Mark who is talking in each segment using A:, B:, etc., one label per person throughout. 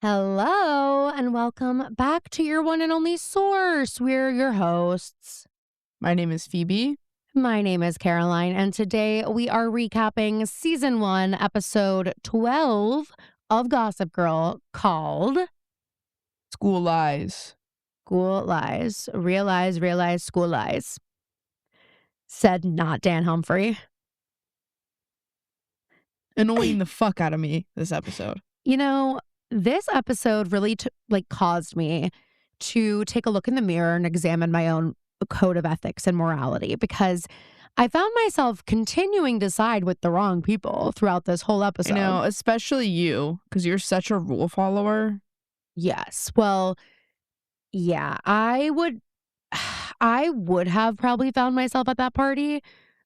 A: Hello, and welcome back to your one and only source. We're your hosts.
B: My name is Phoebe.
A: My name is Caroline, and today we are recapping season 1, episode 12 of Gossip Girl called
B: School Lies.
A: School Lies. Realize, school lies. Said not Dan Humphrey.
B: Annoying the fuck out of me this episode.
A: You know, this episode really caused me to take a look in the mirror and examine my own code of ethics and morality, because I found myself continuing to side with the wrong people throughout this whole episode.
B: You know, especially you, because you're such a rule follower.
A: Yes. Well, yeah, I would have probably found myself at that party.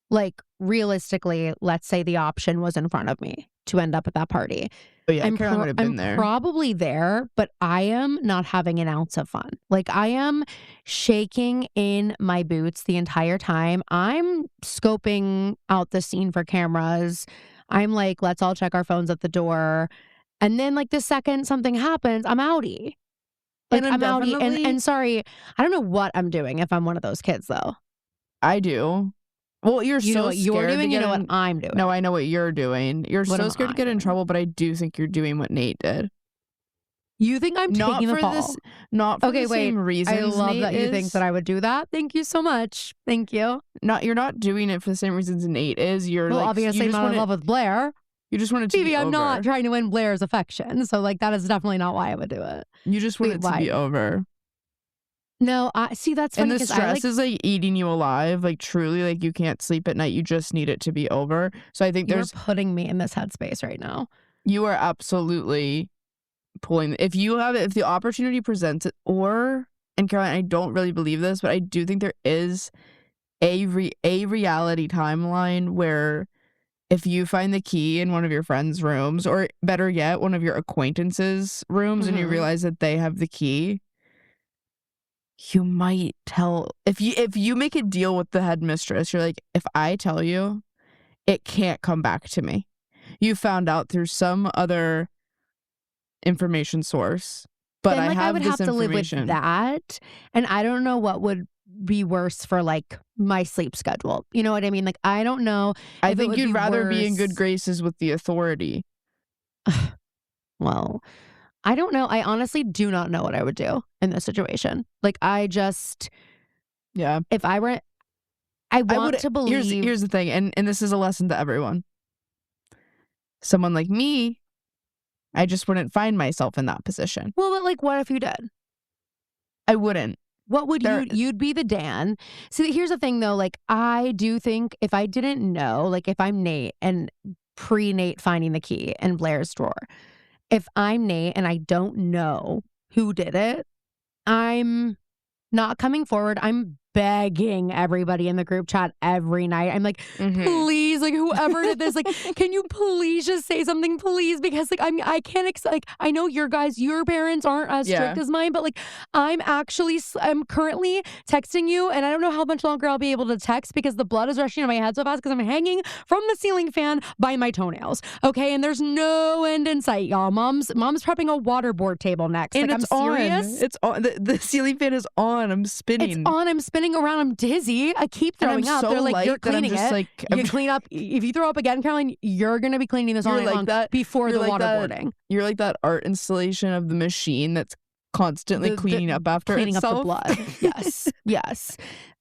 A: Like, realistically, let's say the option was in front of me to end up at that party.
B: Oh yeah, Caroline would have been there.
A: I'm probably there, but I am not having an ounce of fun. Like, I am shaking in my boots the entire time. I'm scoping out the scene for cameras. I'm like, let's all check our phones at the door. And then, like, the second something happens, I'm outie. Like, I'm outie. And sorry, I don't know what I'm doing if I'm one of those kids, though.
B: I do. Well,
A: You know what you're doing, you know what I'm doing.
B: No, I know what you're doing. You're so scared to get in
A: doing?
B: trouble, but I do think you're doing what Nate did.
A: You think I'm taking the fall?
B: Not for the same reasons.
A: I love
B: Nate
A: that you think
B: is.
A: that I would do that. Thank you so much. Thank you.
B: You're not doing it for the same reasons Nate is. You're
A: Well,
B: like,
A: obviously
B: you just
A: not in love with Blair.
B: You just wanted to
A: Phoebe,
B: be
A: I'm
B: over.
A: not trying to win Blair's affection. So, like, that is definitely not why I would do it.
B: You just want it to be over.
A: No, I see, that's funny.
B: And the stress is like eating you alive. Like, truly, like, you can't sleep at night. You just need it to be over. So I think
A: you're putting me in this headspace right now.
B: You are absolutely pulling. If the opportunity presents it, and Caroline, I don't really believe this, but I do think there is a reality timeline where if you find the key in one of your friends' rooms, or better yet, one of your acquaintances' rooms, and you realize that they have the key, you might tell. If you make a deal with the headmistress, you're like, if I tell you, it can't come back to me. You found out through some other information source, but
A: then, like, I would have to live with that, and I don't know what would be worse for, like, my sleep schedule. You know what I mean? Like, I don't know.
B: I think you'd rather be in good graces with the authority.
A: Well, I don't know. I honestly do not know what I would do in this situation. Like, if I were, I want to believe.
B: Here's the thing, and this is a lesson to everyone. Someone like me, I just wouldn't find myself in that position.
A: Well, but, like, what if you did?
B: I wouldn't.
A: What would you'd be the Dan. See, here's the thing, though. Like, I do think if I didn't know, like, if I'm Nate and pre-Nate finding the key in Blair's drawer, if I'm Nate and I don't know who did it, I'm not coming forward. I'm begging everybody in the group chat every night. I'm like, please, like, whoever did this, like, can you please just say something, please? Because, like, I can't, I know your parents aren't as strict as mine, but, like, I'm currently texting you, and I don't know how much longer I'll be able to text because the blood is rushing to my head so fast because I'm hanging from the ceiling fan by my toenails. Okay, and there's no end in sight, y'all. Mom's prepping a waterboard table next.
B: And
A: like,
B: it's
A: I'm serious.
B: On. It's on. The ceiling fan is on. I'm spinning.
A: It's on. I'm spinning around. I'm dizzy. I keep throwing up.
B: So
A: they're like, you're cleaning it.
B: Like,
A: you clean up. If you throw up again, Caroline, you're going to be cleaning this all night long before the waterboarding.
B: You're like that art installation of the machine that's constantly cleaning up after
A: cleaning
B: itself.
A: Up the blood. Yes. Yes.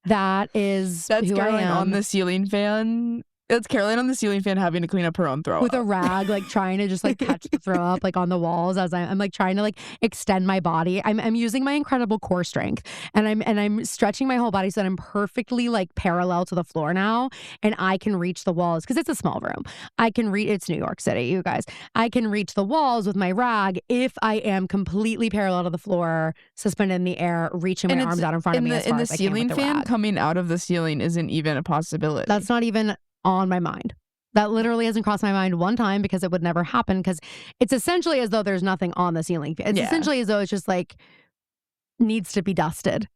A: That's who
B: Caroline
A: I am.
B: on the ceiling fan. It's Caroline on the ceiling fan having to clean up her own throw
A: with a rag, like, trying to just, like, catch the throw up, like, on the walls as I'm like trying to, like, extend my body. I'm using my incredible core strength, and I'm stretching my whole body so that I'm perfectly, like, parallel to the floor now, and I can reach the walls because it's a small room. It's New York City, you guys. I can reach the walls with my rag if I am completely parallel to the floor, suspended in the air, reaching my arms out in front of me as far as I can with the
B: ceiling fan
A: rag.
B: Coming out of the ceiling isn't even a possibility.
A: That's not even on my mind. That literally hasn't crossed my mind one time because it would never happen, because it's essentially as though there's nothing on the ceiling. It's essentially as though it's just, like, needs to be dusted.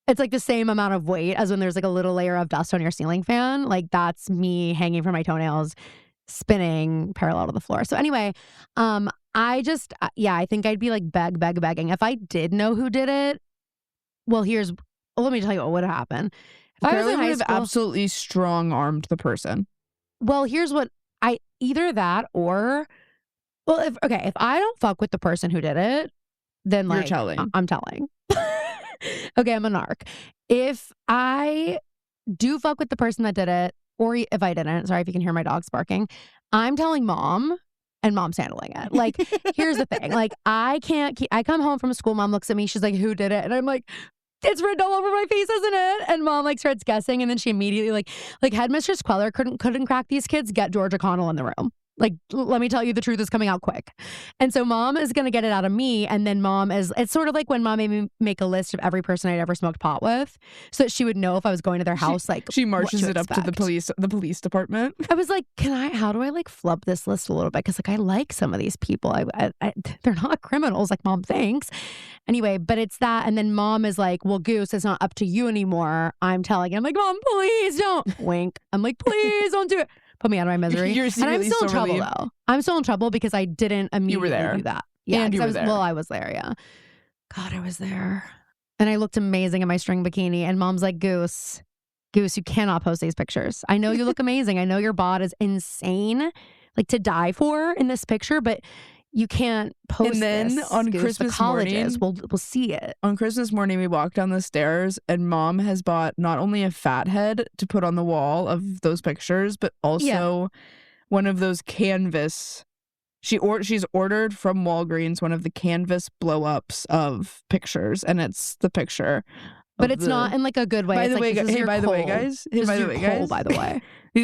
A: It's like the same amount of weight as when there's, like, a little layer of dust on your ceiling fan. Like, that's me hanging from my toenails, spinning parallel to the floor. So anyway, I think I'd be like begging. If I did know who did it, well, let me tell you what would happen. If I was in
B: Caroline
A: high
B: would have
A: school,
B: absolutely strong-armed the person.
A: well, here's what either that or, well, if I don't fuck with the person who did it, then
B: You're
A: like
B: telling.
A: I'm telling. Okay, I'm a narc. If I do fuck with the person that did it, or if I didn't, sorry if you can hear my dogs barking, I'm telling mom and mom's handling it. Like, here's the thing. Like, I come home from school, mom looks at me, she's like, who did it? And I'm like, it's written all over my face, isn't it? And mom like starts guessing, and then she immediately like Headmistress Queller couldn't crack these kids. Get Georgia Connell in the room. Like, let me tell you, the truth is coming out quick. And so mom is gonna get it out of me, and then it's sort of like when mom made me make a list of every person I'd ever smoked pot with, so that she would know if I was going to their house. Like,
B: she marches it up to the police department.
A: I was like, how do I like flub this list a little bit? Because like I like some of these people. They're not criminals like mom thinks. Anyway, but it's that. And then mom is like, well, Goose, it's not up to you anymore. I'm telling you. I'm like, mom, please don't. Wink. I'm like, please don't do it. Put me out of my misery.
B: You're
A: and I'm still
B: so
A: in trouble
B: relieved.
A: though. I'm still in trouble because I didn't immediately do that. Yeah,
B: and you were there.
A: Well, I was there. Yeah. God, I was there. And I looked amazing in my string bikini. And mom's like, Goose, you cannot post these pictures. I know you look amazing. I know your bod is insane, like to die for in this picture, but you can't post
B: and then
A: this,
B: on
A: Goose.
B: Christmas
A: the colleges
B: morning,
A: we'll see it.
B: On Christmas morning, we walked down the stairs, and mom has bought not only a fat head to put on the wall of those pictures, but also one of those canvas. She's ordered from Walgreens one of the canvas blow-ups of pictures, and it's the picture.
A: But it's not in like a good way.
B: By
A: it's
B: the
A: like,
B: way, by the way, guys.
A: By the way.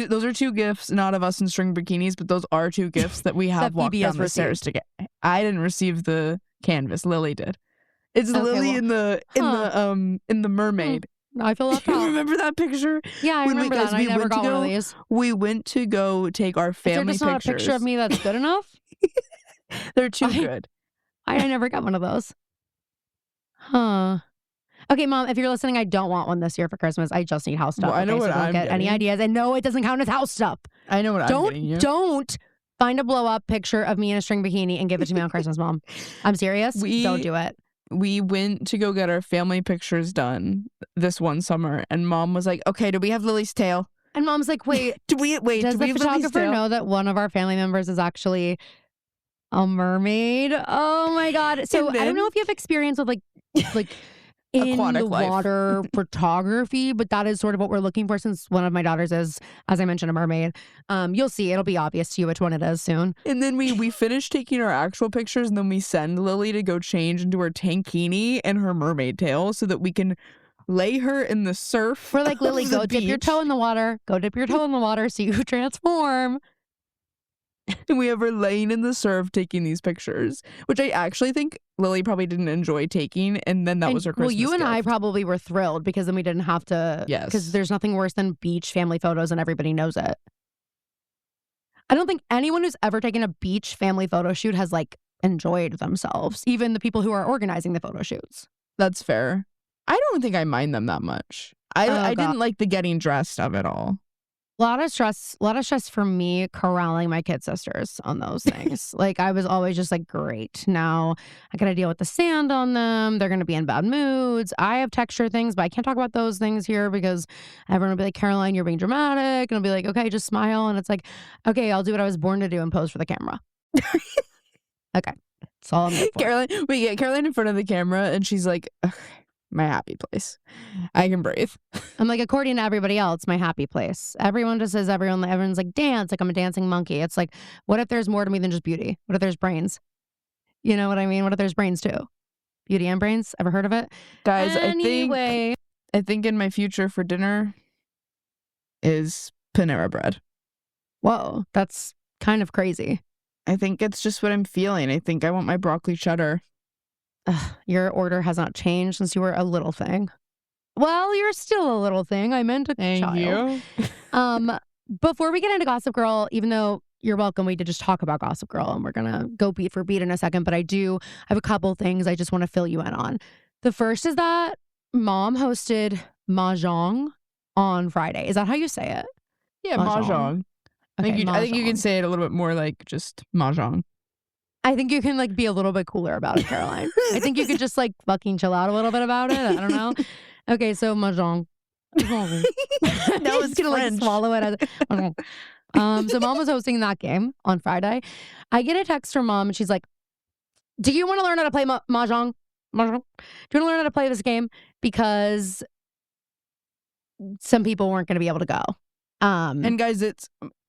B: Those are two gifts, not of us in string bikinis, but those are two gifts that we have walked down the stairs to get. I didn't receive the canvas. Lily did. It's Lily in the mermaid.
A: I feel left out.
B: You remember that picture?
A: Yeah, I remember that. I never got one of these.
B: We went to go take our family
A: pictures. Is there just not a picture of me that's good enough?
B: They're too good.
A: I never got one of those. Huh. Okay, mom, if you're listening, I don't want one this year for Christmas. I just need house stuff.
B: Well, I know what
A: so don't
B: I'm
A: get any ideas. And no, it doesn't count as house stuff.
B: I know what I'm getting you.
A: Don't find a blow up picture of me in a string bikini and give it to me on Christmas, mom. I'm serious. Don't do it.
B: We went to go get our family pictures done this one summer, and mom was like, okay, do we have Lily's tail?
A: And mom's like, wait.
B: Does the
A: photographer know that one of our family members is actually a mermaid? Oh my God. So I don't know if you have experience with like in the water photography, but that is sort of what we're looking for since one of my daughters is, as I mentioned, a mermaid. You'll see. It'll be obvious to you which one it is soon.
B: And then we finish taking our actual pictures, and then we send Lily to go change into her tankini and her mermaid tail so that we can lay her in the surf.
A: We're like, Lily, go dip your toe in the water. Go dip your toe in the water so you transform.
B: And we have her laying in the surf taking these pictures, which I actually think Lily probably didn't enjoy taking. And then that was her Christmas
A: Well, you and
B: gift.
A: I probably were thrilled because then we didn't have to.
B: Yes.
A: Because there's nothing worse than beach family photos and everybody knows it. I don't think anyone who's ever taken a beach family photo shoot has like enjoyed themselves. Even the people who are organizing the photo shoots.
B: That's fair. I don't think I mind them that much. I didn't like the getting dressed of it all.
A: A lot of stress for me corralling my kid sisters on those things. Like I was always just like, great. Now I got to deal with the sand on them. They're going to be in bad moods. I have texture things, but I can't talk about those things here because everyone will be like, Caroline, you're being dramatic. And I'll be like, okay, just smile. And it's like, okay, I'll do what I was born to do and pose for the camera. Okay. That's all I'm there for.
B: We get Caroline in front of the camera and she's like, my happy place. I can breathe.
A: I'm like, according to everybody else, my happy place. Everyone just says everyone's like, dance, like I'm a dancing monkey. It's like, what if there's more to me than just beauty? What if there's brains? You know what I mean? What if there's brains too? Beauty and brains? Ever heard of it?
B: Guys,
A: anyway.
B: I think in my future for dinner is Panera bread.
A: Whoa, that's kind of crazy.
B: I think it's just what I'm feeling. I think I want my broccoli cheddar.
A: Your order has not changed since you were a little thing. Well, you're still a little thing. I meant a child.
B: Thank you.
A: Before we get into Gossip Girl, even though you're welcome, we did just talk about Gossip Girl and we're gonna go beat for beat in a second, but I have a couple things I just want to fill you in on. The first is that Mom hosted Mahjong on Friday. Is that how you say it?
B: Yeah, Mahjong.
A: Okay,
B: I think you can say it a little bit more like just Mahjong.
A: I think you can like be a little bit cooler about it, Caroline. I think you could just like fucking chill out a little bit about it. I don't know. Okay, so mahjong.
B: That was
A: Just gonna like
B: French.
A: swallow it. So mom was hosting that game on Friday. I get a text from mom and she's like, "Do you want to learn how to play mahjong? Mahjong? Do you want to learn how to play this game? Because some people weren't going to be able to go."
B: And guys,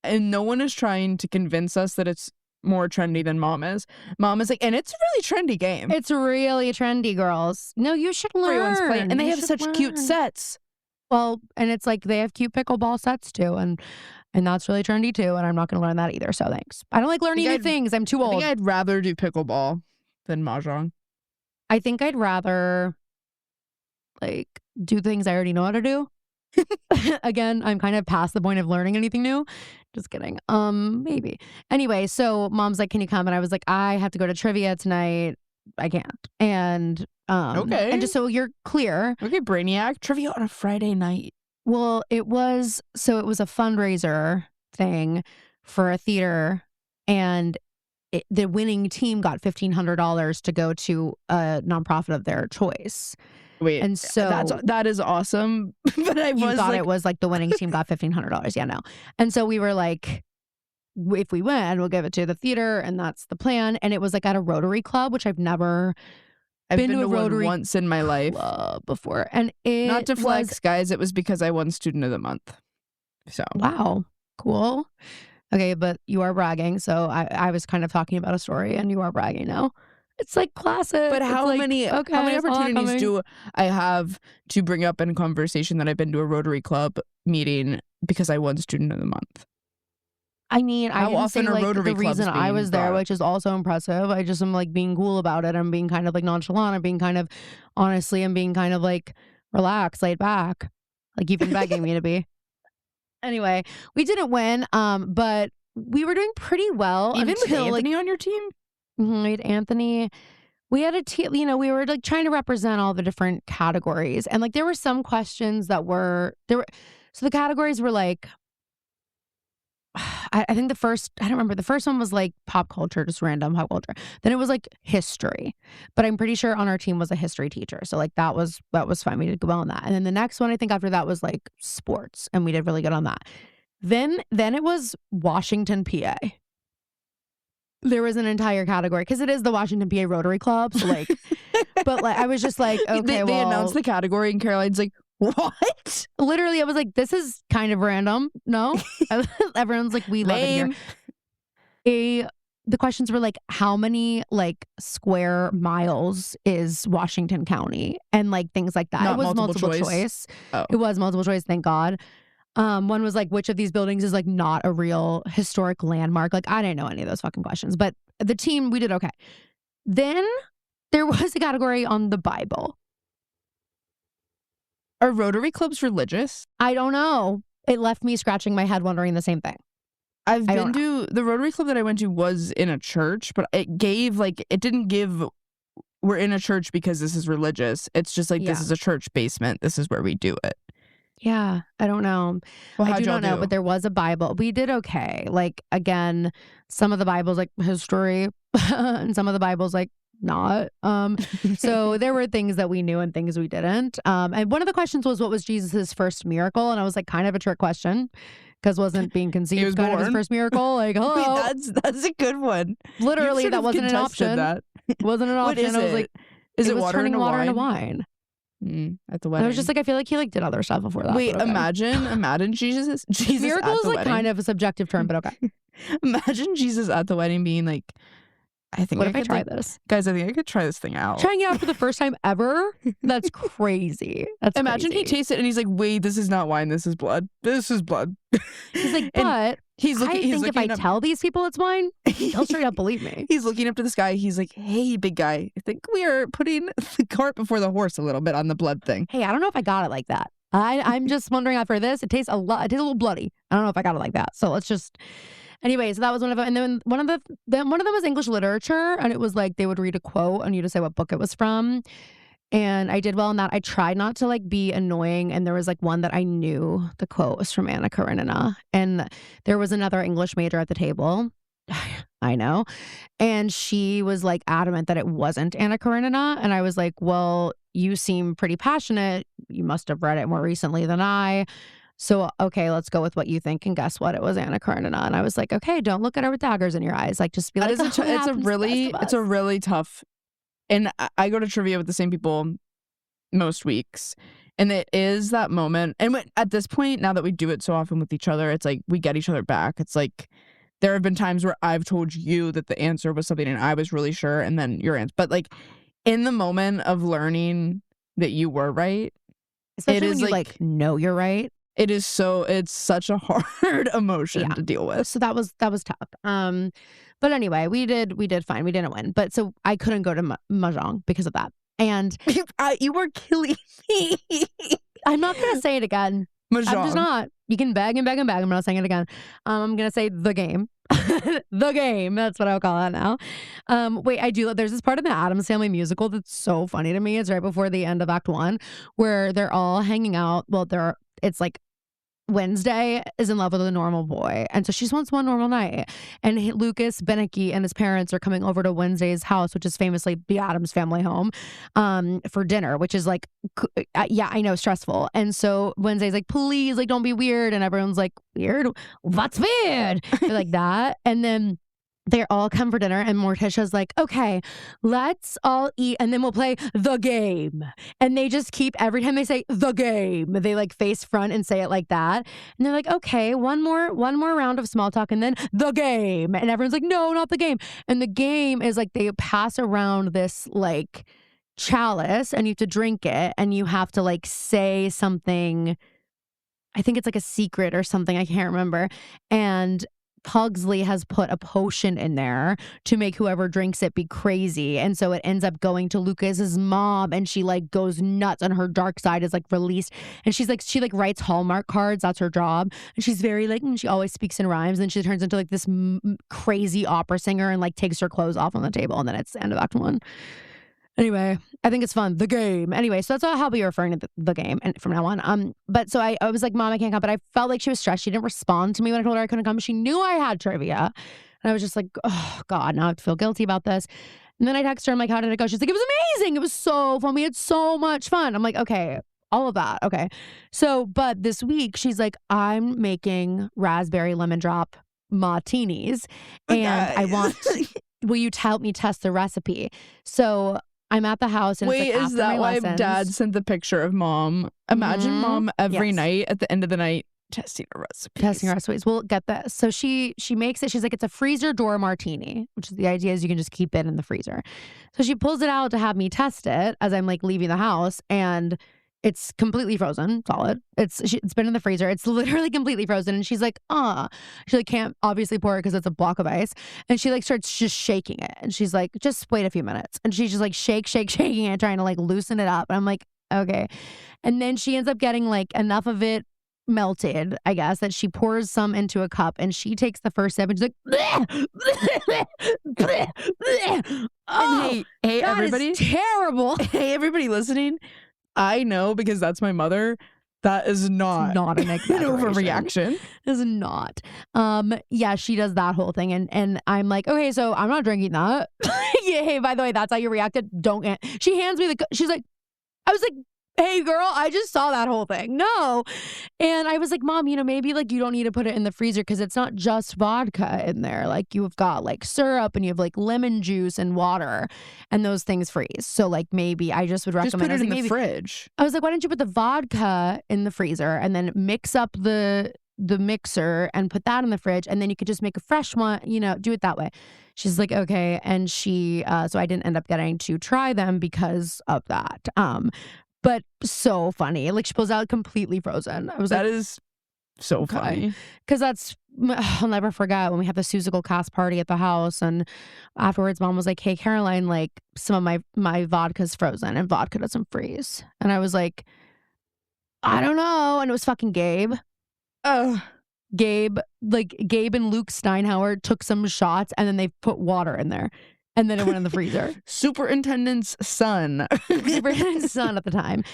B: and no one is trying to convince us that it's more trendy than mom is. Mom is like, and it's a really trendy game.
A: It's really trendy, girls. No, you should learn.
B: Everyone's playing, and they
A: You
B: have
A: should
B: such cute
A: learn.
B: sets.
A: Well, and it's like they have cute pickleball sets too, and that's really trendy too. And I'm not going to learn that either. So thanks. I don't like learning new things. I'm too
B: I
A: old.
B: think I'd rather do pickleball than mahjong.
A: I think I'd rather like do things I already know how to do. Again, I'm kind of past the point of learning anything new. Just kidding. Maybe. Anyway, so mom's like, "Can you come?" And I was like, "I have to go to trivia tonight. I can't." And
B: Okay.
A: and just so you're clear.
B: Okay, Brainiac. Trivia on a Friday night.
A: Well, it was a fundraiser thing for a theater, and the winning team got $1,500 to go to a nonprofit of their choice.
B: Wait,
A: and so
B: that is awesome. But I
A: you
B: was
A: thought
B: like,
A: it was like the winning team got $1,500. Yeah, no. And so we were like, if we win, we'll give it to the theater, and that's the plan. And it was like at a Rotary Club, which I've never been to a Rotary
B: one once in my life
A: Club before. And it
B: Not to flex,
A: was,
B: guys. It was because I won Student of the Month. So
A: wow, cool. Okay, but you are bragging. So I was kind of talking about a story, and you are bragging now. It's like classic.
B: But how many opportunities do I have to bring up in conversation that I've been to a Rotary Club meeting because I won Student of the Month?
A: I mean, I
B: How
A: didn't say
B: often are
A: like
B: Rotary
A: the reason
B: clubs
A: I
B: being
A: was there,
B: brought?
A: which is also impressive. I just am like being cool about it. I'm being kind of like nonchalant. I'm being kind of, honestly, I'm being kind of like relaxed, laid back, like you've been begging me to be. Anyway, we didn't win, but we were doing pretty well.
B: Even with
A: until
B: Anthony on your team?
A: we had Anthony. We had a team, we were like trying to represent all the different categories. And like there were some questions that were there. So the categories were like, I think I don't remember. The first one was like pop culture, just random pop culture. Then it was like history, but I'm pretty sure on our team was a history teacher. So like that was fine. We did well on that. And then the next one I think after that was like sports, and we did really good on that. Then it was Washington, PA. There was an entire category because it is the Washington, PA Rotary Club. So like, but like I was just like, okay,
B: they announced the category, and Caroline's like, what?
A: Literally, I was like, this is kind of random. No, everyone's like, we love it here. The questions were like, how many like square miles is Washington County, and like things like that.
B: Not
A: it was
B: multiple
A: choice.
B: Oh.
A: It was multiple choice. Thank God. One was like, which of these buildings is like not a real historic landmark? Like I didn't know any of those fucking questions, but the team, we did okay. Then there was a category on the Bible.
B: Are Rotary clubs religious?
A: I don't know. It left me scratching my head wondering the same thing.
B: I've been to the Rotary club that I went to was in a church, but it didn't give we're in a church because this is religious. It's just like this is a church basement. This is where we do it.
A: Yeah, I don't know.
B: Well,
A: I do not know, but there was a Bible. We did okay. Like again, some of the Bibles like history, and some of the Bibles like not. So there were things that we knew and things we didn't. And one of the questions was, what was Jesus's first miracle? And I was like, kind of a trick question, because wasn't being conceived kind of his first miracle? Like, hello.
B: Wait, that's a good one.
A: Literally, that wasn't an option.
B: That.
A: Wasn't an option.
B: What is
A: I was like,
B: is
A: it was
B: water
A: turning
B: into
A: water
B: wine?
A: into wine.
B: At the
A: And
B: wedding.
A: I was just like, I feel like he like did other stuff before that.
B: Wait,
A: okay.
B: imagine Jesus
A: miracle
B: at
A: is
B: the
A: like
B: wedding.
A: kind of a subjective term, but okay.
B: Imagine Jesus at the wedding being like, I think
A: What
B: I
A: if I
B: could
A: try
B: like,
A: this?
B: guys, I think I could try this thing out.
A: Trying it out for the first time ever? That's crazy. That's
B: Imagine
A: crazy.
B: he tastes it and he's like, wait, this is not wine, this is blood. This is blood.
A: He's like,
B: And
A: but
B: he's looking,
A: I think if I tell these people it's wine, they'll straight up believe me.
B: He's looking up to the sky. He's like, hey, big guy, I think we are putting the cart before the horse a little bit on the blood thing.
A: Hey, I don't know if I got it like that. I'm just wondering after this, it tastes a little bloody. I don't know if I got it like that. So let's just... Anyway, so that was one of them. And then one of them was English literature. And it was like they would read a quote and you to say what book it was from. And I did well in that. I tried not to like be annoying. And there was like one that I knew the quote was from Anna Karenina. And there was another English major at the table. I know. And she was, like, adamant that it wasn't Anna Karenina, and I was like, "Well, you seem pretty passionate. You must have read it more recently than I. So, okay, let's go with what you think." And guess what? It was Anna Karenina. And I was like, "Okay, don't look at her with daggers in your eyes. Like, just be
B: That
A: like,
B: is
A: oh, it happens to the best of
B: it's a
A: us."
B: really tough, and I go to trivia with the same people most weeks, and it is that moment, and at this point, now that we do it so often with each other, it's like we get each other back. It's like there have been times where I've told you that the answer was something and I was really sure, and then your answer, but, like, in the moment of learning that you were right, it
A: Especially when
B: is,
A: you, like,
B: like,
A: know you're right.
B: it's such a hard emotion
A: Yeah.
B: to deal with.
A: So that was tough. But anyway, we did fine. We didn't win. But so I couldn't go to mahjong because of that. And
B: You were killing me.
A: I'm not gonna say it again. I'm just
B: Mahjong.
A: not. You can beg and beg and beg. I'm not saying it again. I'm gonna say the game. The game. That's what I'll call it now. Wait, I do. There's this part in the Addams Family musical that's so funny to me. It's right before the end of Act One, where they're all hanging out. Well, it's like Wednesday is in love with a normal boy, and so she just wants one normal night. And Lucas Beneke and his parents are coming over to Wednesday's house, which is famously the Addams Family home, for dinner, which is like, yeah, I know, stressful. And so Wednesday's like, please, like, don't be weird, and everyone's like, weird? What's weird? They're like that, and then they all come for dinner, and Morticia's like, okay, let's all eat, and then we'll play the game. And they just keep, every time they say the game, they like face front and say it like that. And they're like, okay, one more round of small talk, and then the game. And everyone's like, no, not the game. And the game is like they pass around this like chalice, and you have to drink it, and you have to like say something. I think it's like a secret or something. I can't remember. And Pugsley has put a potion in there to make whoever drinks it be crazy. And so it ends up going to Lucas's mom, and she like goes nuts, and her dark side is like released. And she like writes Hallmark cards. That's her job. And she's very like, she always speaks in rhymes. And she turns into like this crazy opera singer and like takes her clothes off on the table. And then it's the end of Act One. Anyway, I think it's fun. The game. Anyway, so that's how I'll be referring to the game and from now on. But so I was like, Mom, I can't come. But I felt like she was stressed. She didn't respond to me when I told her I couldn't come. She knew I had trivia. And I was just like, oh God, now I feel guilty about this. And then I text her, I'm like, how did it go? She's like, it was amazing. It was so fun. We had so much fun. I'm like, okay, all of that. Okay. So, but this week she's like, I'm making raspberry lemon drop martinis, and I want, will you help me test the recipe? So I'm at the house, and
B: Wait,
A: it's like
B: is
A: after
B: that
A: my
B: why
A: lessons.
B: Dad sent the picture of Mom? Imagine Mom every
A: Yes.
B: night at the end of the night testing a recipe.
A: Testing recipes. Well, get this. So she makes it. She's like, it's a freezer door martini, which is the idea is you can just keep it in the freezer. So she pulls it out to have me test it as I'm like leaving the house, and it's completely frozen, solid. It's been in the freezer. It's literally completely frozen. And she's like, she like can't obviously pour it because it's a block of ice. And she like starts just shaking it. And she's like, just wait a few minutes. And she's just like shaking it, trying to like loosen it up. And I'm like, okay. And then she ends up getting like enough of it melted, I guess, that she pours some into a cup, and she takes the first sip, and she's like, bleh, bleh, bleh, bleh. Oh,
B: And hey,
A: that
B: everybody.
A: is terrible.
B: Hey, everybody listening. I know because that's my mother. That is not
A: Not an
B: an
A: exaggeration.
B: overreaction.
A: Is not. Yeah, she does that whole thing, and I'm like, okay, so I'm not drinking that. Yeah, hey, by the way, that's how you reacted. Don't. She hands me she's like, I was like, hey girl, I just saw that whole thing. No. And I was like, Mom, maybe like you don't need to put it in the freezer because it's not just vodka in there. Like you've got like syrup, and you have like lemon juice and water, and those things freeze. So like maybe I just would
B: Just
A: recommend.
B: put it in the
A: maybe,
B: fridge.
A: I was like, why don't you put the vodka in the freezer and then mix up the mixer and put that in the fridge, and then you could just make a fresh one, do it that way. She's like, okay. And she, so I didn't end up getting to try them because of that. But so funny. Like she pulls out completely frozen. I was
B: That
A: like,
B: is so funny.
A: because I'll never forget when we had the Susical cast party at the house, and afterwards Mom was like, hey Caroline, like some of my vodka's frozen, and vodka doesn't freeze. And I was like, I don't know. And it was fucking Gabe.
B: Oh,
A: Gabe and Luke Steinhauer took some shots, and then they put water in there. and then it went in the freezer.
B: Superintendent's son.
A: Superintendent's son at the time.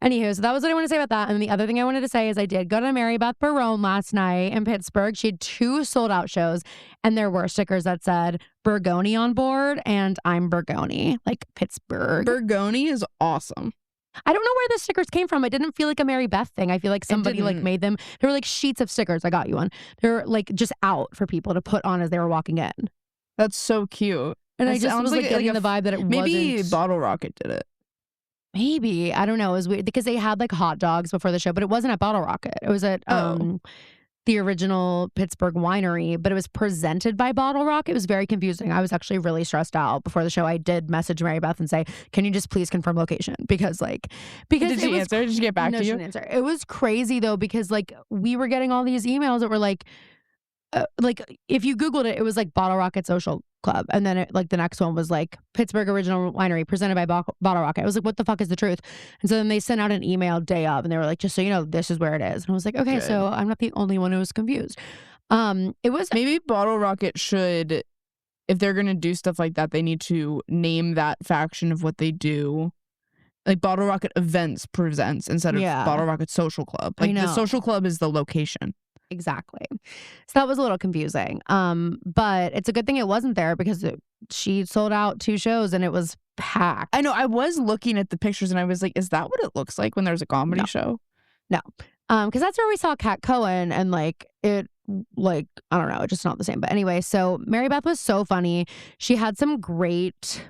A: Anywho, so that was what I want to say about that. And the other thing I wanted to say is I did go to Mary Beth Barone last night in Pittsburgh. She had 2 sold out shows, and there were stickers that said Bergoni on board and I'm Bergoni, like Pittsburgh.
B: Bergoni is awesome.
A: I don't know where the stickers came from. It didn't feel like a Mary Beth thing. I feel like somebody like made them. They were like sheets of stickers. I got you one. They're like just out for people to put on as they were walking in.
B: That's so cute.
A: And I just was like getting the vibe that it
B: maybe
A: wasn't.
B: Bottle Rocket did it.
A: Maybe. I don't know. It was weird because they had like hot dogs before the show, but it wasn't at Bottle Rocket. It was at the original Pittsburgh winery, but it was presented by Bottle Rocket. It was very confusing. I was actually really stressed out before the show. I did message Mary Beth and say, can you just please confirm location? Because
B: did she answer? Did she get back to you?
A: No, she didn't answer. It was crazy though, because like we were getting all these emails that were like if you Googled it, it was like Bottle Rocket Social Club. And then it, like the next one was like Pittsburgh Original Winery presented by Bottle Rocket. I was like, what the fuck is the truth? And so then they sent out an email day of and they were like, just so you know, this is where it is. And I was like, okay, so I'm not the only one who was confused. It was
B: maybe Bottle Rocket should, if they're going to do stuff like that, they need to name that faction of what they do. Like Bottle Rocket Events presents instead of Bottle Rocket Social Club. Like the Social Club is the location.
A: Exactly. So that was a little confusing. But it's a good thing it wasn't there because she sold out 2 shows and it was packed.
B: I know. I was looking at the pictures and I was like, is that what it looks like when there's a comedy show?
A: No. Because that's where we saw Kat Cohen and like it, like, I don't know, just not the same. But anyway, so Mary Beth was so funny. She had some great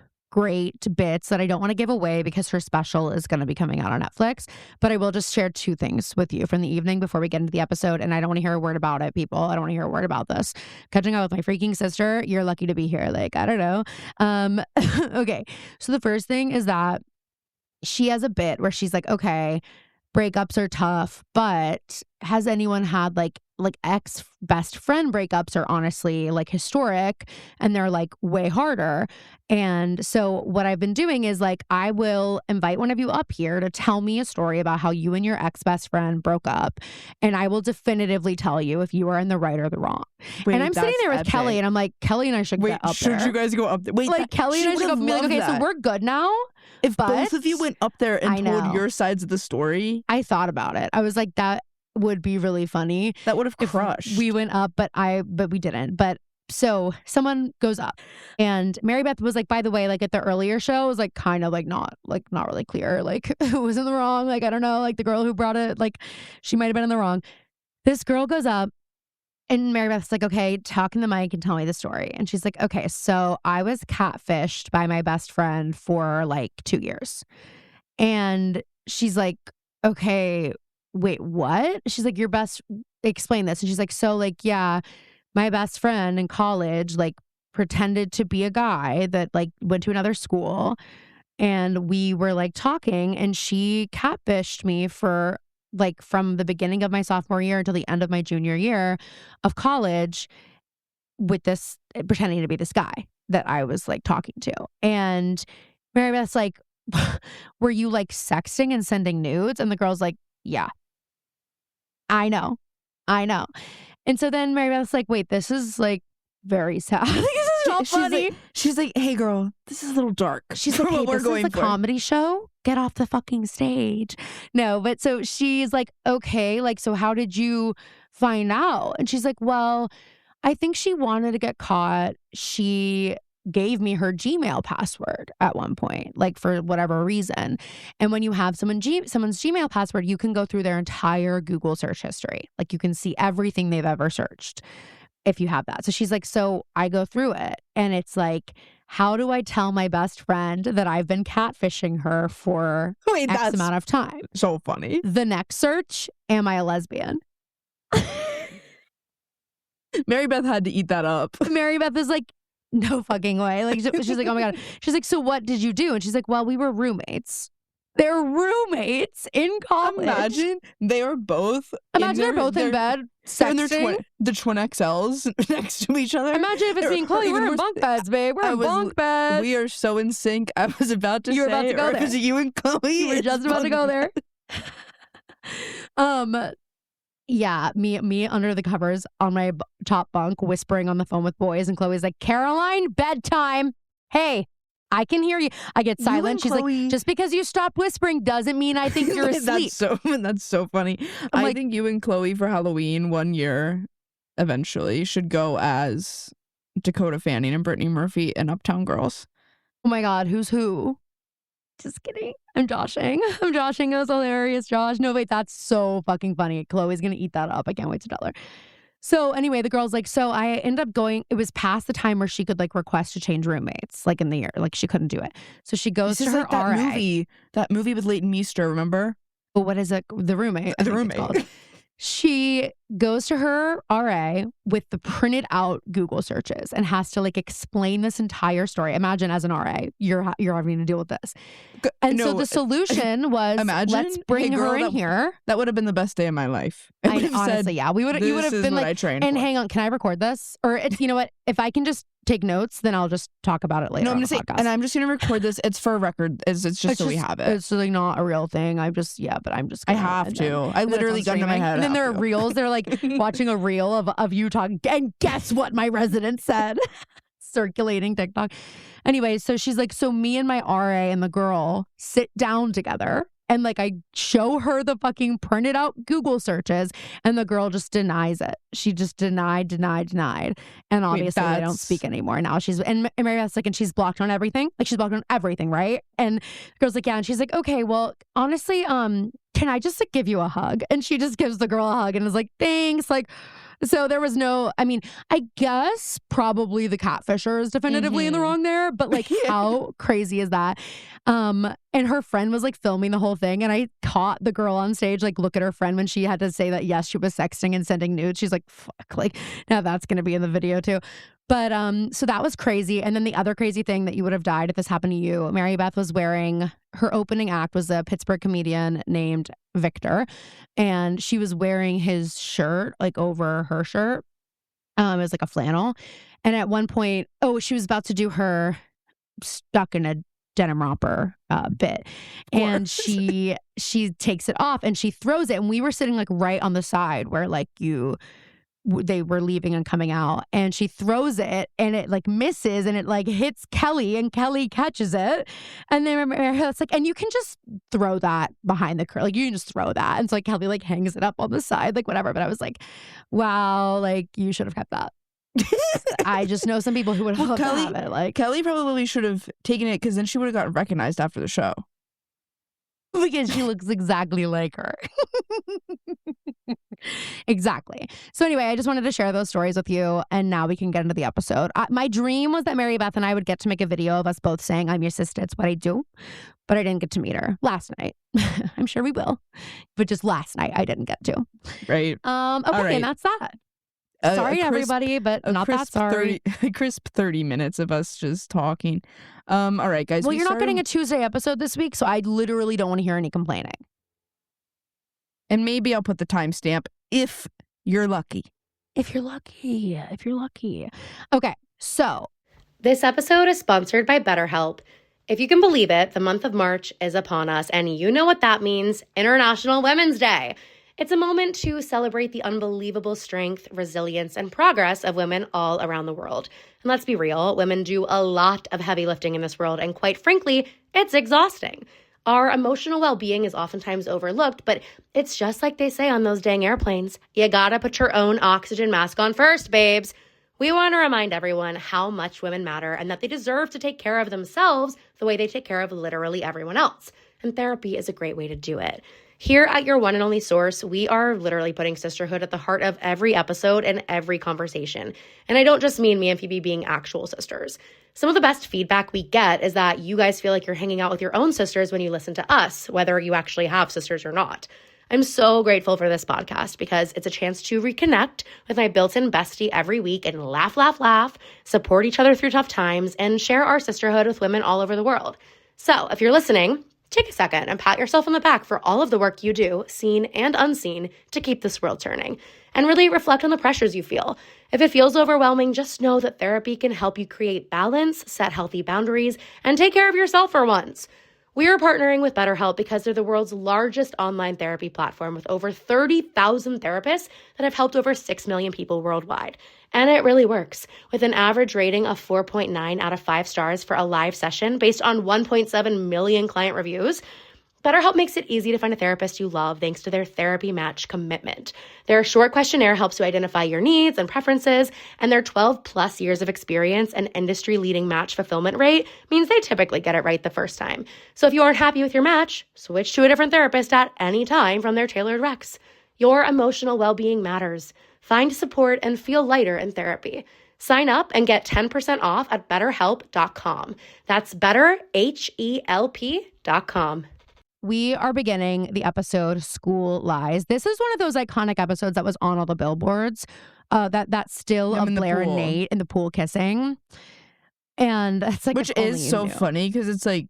A: bits that I don't want to give away because her special is going to be coming out on Netflix. But I will just share 2 things with you from the evening before we get into the episode. And I don't want to hear a word about it, people. I don't want to hear a word about this. Catching up with my freaking sister. You're lucky to be here. Like, I don't know. Okay. So the first thing is that she has a bit where she's like, okay, breakups are tough, but has anyone had like ex best friend breakups are honestly like historic and they're like way harder. And so what I've been doing is like, I will invite one of you up here to tell me a story about how you and your ex best friend broke up. And I will definitively tell you if you are in the right or the wrong.
B: Wait,
A: and I'm sitting there with Kelly and I'm like, Kelly and I should get up there.
B: Should you guys go up there? Wait,
A: like Kelly and I should go up and be like, okay, so we're good now.
B: If both of you went up there and told your sides of the story.
A: I thought about it. I was like, that would be really funny.
B: That would have crushed.
A: We went up, but we didn't. But so someone goes up and Mary Beth was like, by the way, like at the earlier show, it was like kind of like not really clear. Like who was in the wrong? Like, I don't know, like the girl who brought it, like she might have been in the wrong. This girl goes up and Mary Beth's like, okay, talk in the mic and tell me the story. And she's like, okay, so I was catfished by my best friend for like 2 years. And she's like, okay, wait, what? She's like, explain this. And she's like, so like, yeah, my best friend in college, like pretended to be a guy that like went to another school and we were like talking and she catfished me for like from the beginning of my sophomore year until the end of my junior year of college with this pretending to be this guy that I was like talking to. And Mary Beth's like, were you like sexting and sending nudes? And the girl's like, yeah. I know. And so then Mary Beth's like, wait, this is like very sad. This is not funny.
B: She's like, hey girl, this is a little dark.
A: She's like, hey, this is a comedy show. Get off the fucking stage. No, but so she's like, okay, like, so how did you find out? And she's like, well, I think she wanted to get caught. She gave me her Gmail password at one point, like for whatever reason. And when you have someone's Gmail password, you can go through their entire Google search history. Like you can see everything they've ever searched if you have that. So she's like, so I go through it and it's like, how do I tell my best friend that I've been catfishing her for X amount of time?
B: So funny.
A: The next search, am I a lesbian?
B: Mary Beth had to eat that up.
A: Mary Beth is like, no fucking way. Like she's like, oh my God. She's like, so what did you do? And she's like, well, we were roommates. They're roommates in college.
B: Imagine they're both
A: in bed sexting.
B: The twin XLs next to each other.
A: Imagine if it's being Chloe. We're in bunk beds, babe. We're in bunk beds.
B: We are so in sync. I was about to say.
A: You were about to go there.
B: Was it you and Chloe?
A: You were just about to go there. Yeah, me under the covers on my top bunk, whispering on the phone with boys, and Chloe's like, Caroline, bedtime. hey, I can hear you. I get silent. She's
B: Chloe,
A: like, just because you stopped whispering doesn't mean I think you're asleep.
B: That's so funny. I think you and Chloe for Halloween one year eventually should go as Dakota Fanning and Brittany Murphy in Uptown Girls.
A: Oh my God, who's who? Just kidding. I'm joshing. I'm joshing. It was hilarious, Josh. No, wait, that's so fucking funny. Chloe's going to eat that up. I can't wait to tell her. So anyway, the girl's like, so I ended up going, it was past the time where she could like request to change roommates, like in the year, like she couldn't do it. So she goes to her
B: like that
A: RA.
B: movie with Leighton Meester, remember?
A: Well, what is it? The Roommate.
B: The Roommate.
A: She goes to her RA with the printed out Google searches and has to like explain this entire story. Imagine as an RA, you're having to deal with this. And so the solution was, let's bring her in here.
B: That would have been the best day of my life.
A: Honestly, yeah. You would have been like, and hang on, can I record this? Or you know what? If I can just take notes, then I'll just talk about it later.
B: No, I'm gonna say, and I'm just gonna record this. It's for a record. It's just so we have it.
A: It's like not a real thing. I have
B: to. I literally gun to my head.
A: And then there are reels. They're like watching a reel of you talking. And guess what my resident said? Circulating TikTok. Anyway, so she's like, so me and my RA and the girl sit down together. And like I show her the fucking printed out Google searches and the girl just denies it. She just denied. And obviously they don't speak anymore. Now and Mary Beth's like, and she's blocked on everything. Like she's blocked on everything, right? And the girl's like, yeah. And she's like, okay, well, honestly, can I just like give you a hug? And she just gives the girl a hug and is like, thanks. Like, so there was I guess probably the catfisher is definitively in the wrong there, but like how crazy is that? And her friend was like filming the whole thing, and I caught the girl on stage like look at her friend when she had to say that yes, she was sexting and sending nudes. She's like, fuck, like now that's gonna be in the video too. But so that was crazy. And then the other crazy thing that you would have died if this happened to you, Mary Beth was wearing, her opening act was a Pittsburgh comedian named Victor, and she was wearing his shirt like over her shirt. It was like a flannel. And at one point, she was about to do her stuck in a denim romper bit, and she takes it off and she throws it, and we were sitting like right on the side where like they were leaving and coming out, and she throws it and it like misses and it like hits Kelly and Kelly catches it, and then it's like, and you can just throw that behind the curl, like you can just throw that, and so like Kelly like hangs it up on the side, like whatever. But I was like, wow, like you should have kept that. I just know some people who would love to have it. Like
B: Kelly probably should have taken it because then she would have gotten recognized after the show.
A: Because she looks exactly like her. Exactly. So anyway, I just wanted to share those stories with you, and now we can get into the episode. My dream was that Mary Beth and I would get to make a video of us both saying, I'm your sister, it's what I do. But I didn't get to meet her last night. I'm sure we will. But just last night, I didn't get to.
B: Right.
A: Okay, right. And that's that. Sorry, everybody, but not that sorry.
B: Crisp 30 minutes of us just talking. All right, guys.
A: Well, you're not getting a Tuesday episode this week, so I literally don't want to hear any complaining.
B: And maybe I'll put the timestamp if you're lucky.
A: If you're lucky. Okay, so
C: this episode is sponsored by BetterHelp. If you can believe it, the month of March is upon us, and you know what that means, International Women's Day. It's a moment to celebrate the unbelievable strength, resilience, and progress of women all around the world. And let's be real, women do a lot of heavy lifting in this world, and quite frankly, it's exhausting. Our emotional well-being is oftentimes overlooked, but it's just like they say on those dang airplanes. You gotta put your own oxygen mask on first, babes. We want to remind everyone how much women matter and that they deserve to take care of themselves the way they take care of literally everyone else. And therapy is a great way to do it. Here at your one and only source, we are literally putting sisterhood at the heart of every episode and every conversation. And I don't just mean me and Phoebe being actual sisters. Some of the best feedback we get is that you guys feel like you're hanging out with your own sisters when you listen to us, whether you actually have sisters or not. I'm so grateful for this podcast because it's a chance to reconnect with my built-in bestie every week and laugh, support each other through tough times, and share our sisterhood with women all over the world. So if you're listening, take a second and pat yourself on the back for all of the work you do, seen and unseen, to keep this world turning. And really reflect on the pressures you feel. If it feels overwhelming, just know that therapy can help you create balance, set healthy boundaries, and take care of yourself for once. We are partnering with BetterHelp because they're the world's largest online therapy platform with over 30,000 therapists that have helped over 6 million people worldwide. And it really works, with an average rating of 4.9 out of 5 stars for a live session based on 1.7 million client reviews. BetterHelp makes it easy to find a therapist you love thanks to their Therapy Match commitment. Their short questionnaire helps you identify your needs and preferences, and their 12-plus years of experience and industry-leading match fulfillment rate means they typically get it right the first time. So if you aren't happy with your match, switch to a different therapist at any time from their tailored recs. Your emotional well-being matters. Find support and feel lighter in therapy. Sign up and get 10% off at betterhelp.com. That's betterhelp.com.
A: We are beginning the episode School Lies. This is one of those iconic episodes that was on all the billboards. That still of Blair and Nate in the pool kissing. And it's like,
B: which is so funny because it's like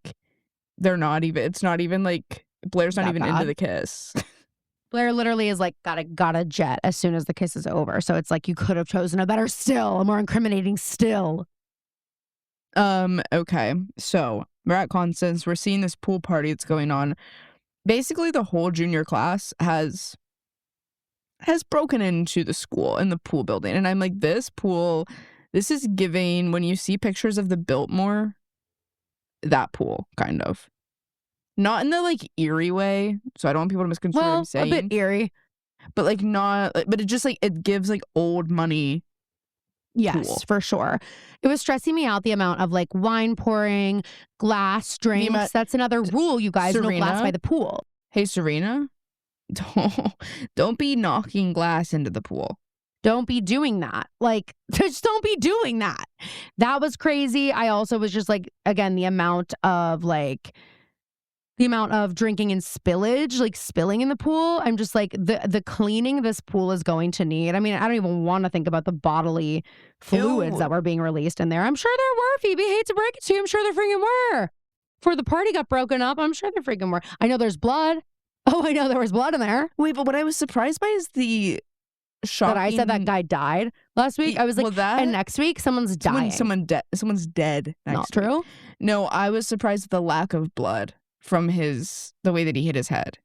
B: it's not even like Blair's not even into the kiss.
A: Blair literally is like, gotta jet as soon as the kiss is over. So it's like, you could have chosen a better still, a more incriminating still.
B: Okay. So we're at Constance. We're seeing this pool party that's going on. Basically, the whole junior class has broken into the school in the pool building. And I'm like, this pool, this is giving, when you see pictures of the Biltmore, that pool, kind of. Not in the, like, eerie way. So I don't want people to misconstrue what I'm saying.
A: A bit eerie.
B: But, like, not, but it just, like, it gives, like, old money.
A: Yes,
B: pool.
A: For sure. It was stressing me out, the amount of like wine pouring, glass drinks. That's another rule, you guys.
B: Serena?
A: No glass by the pool.
B: Hey, Serena, don't be knocking glass into the pool.
A: Don't be doing that. Like, just don't be doing that. That was crazy. I also was just like, again, the amount of drinking and spillage, like spilling in the pool. I'm just like, the cleaning this pool is going to need. I mean, I don't even want to think about the bodily fluids that were being released in there. I'm sure there were, Phoebe. Hate to break it to you. I'm sure there freaking were. Before the party got broken up, I'm sure there freaking were. I know there's blood. Oh, I know there was blood in there.
B: Wait, but what I was surprised by is the shocking...
A: That I said that guy died last week. I was like, and next week someone's dying.
B: Someone's dead next
A: Not true?
B: week. No, I was surprised at the lack of blood from the way that he hit his head.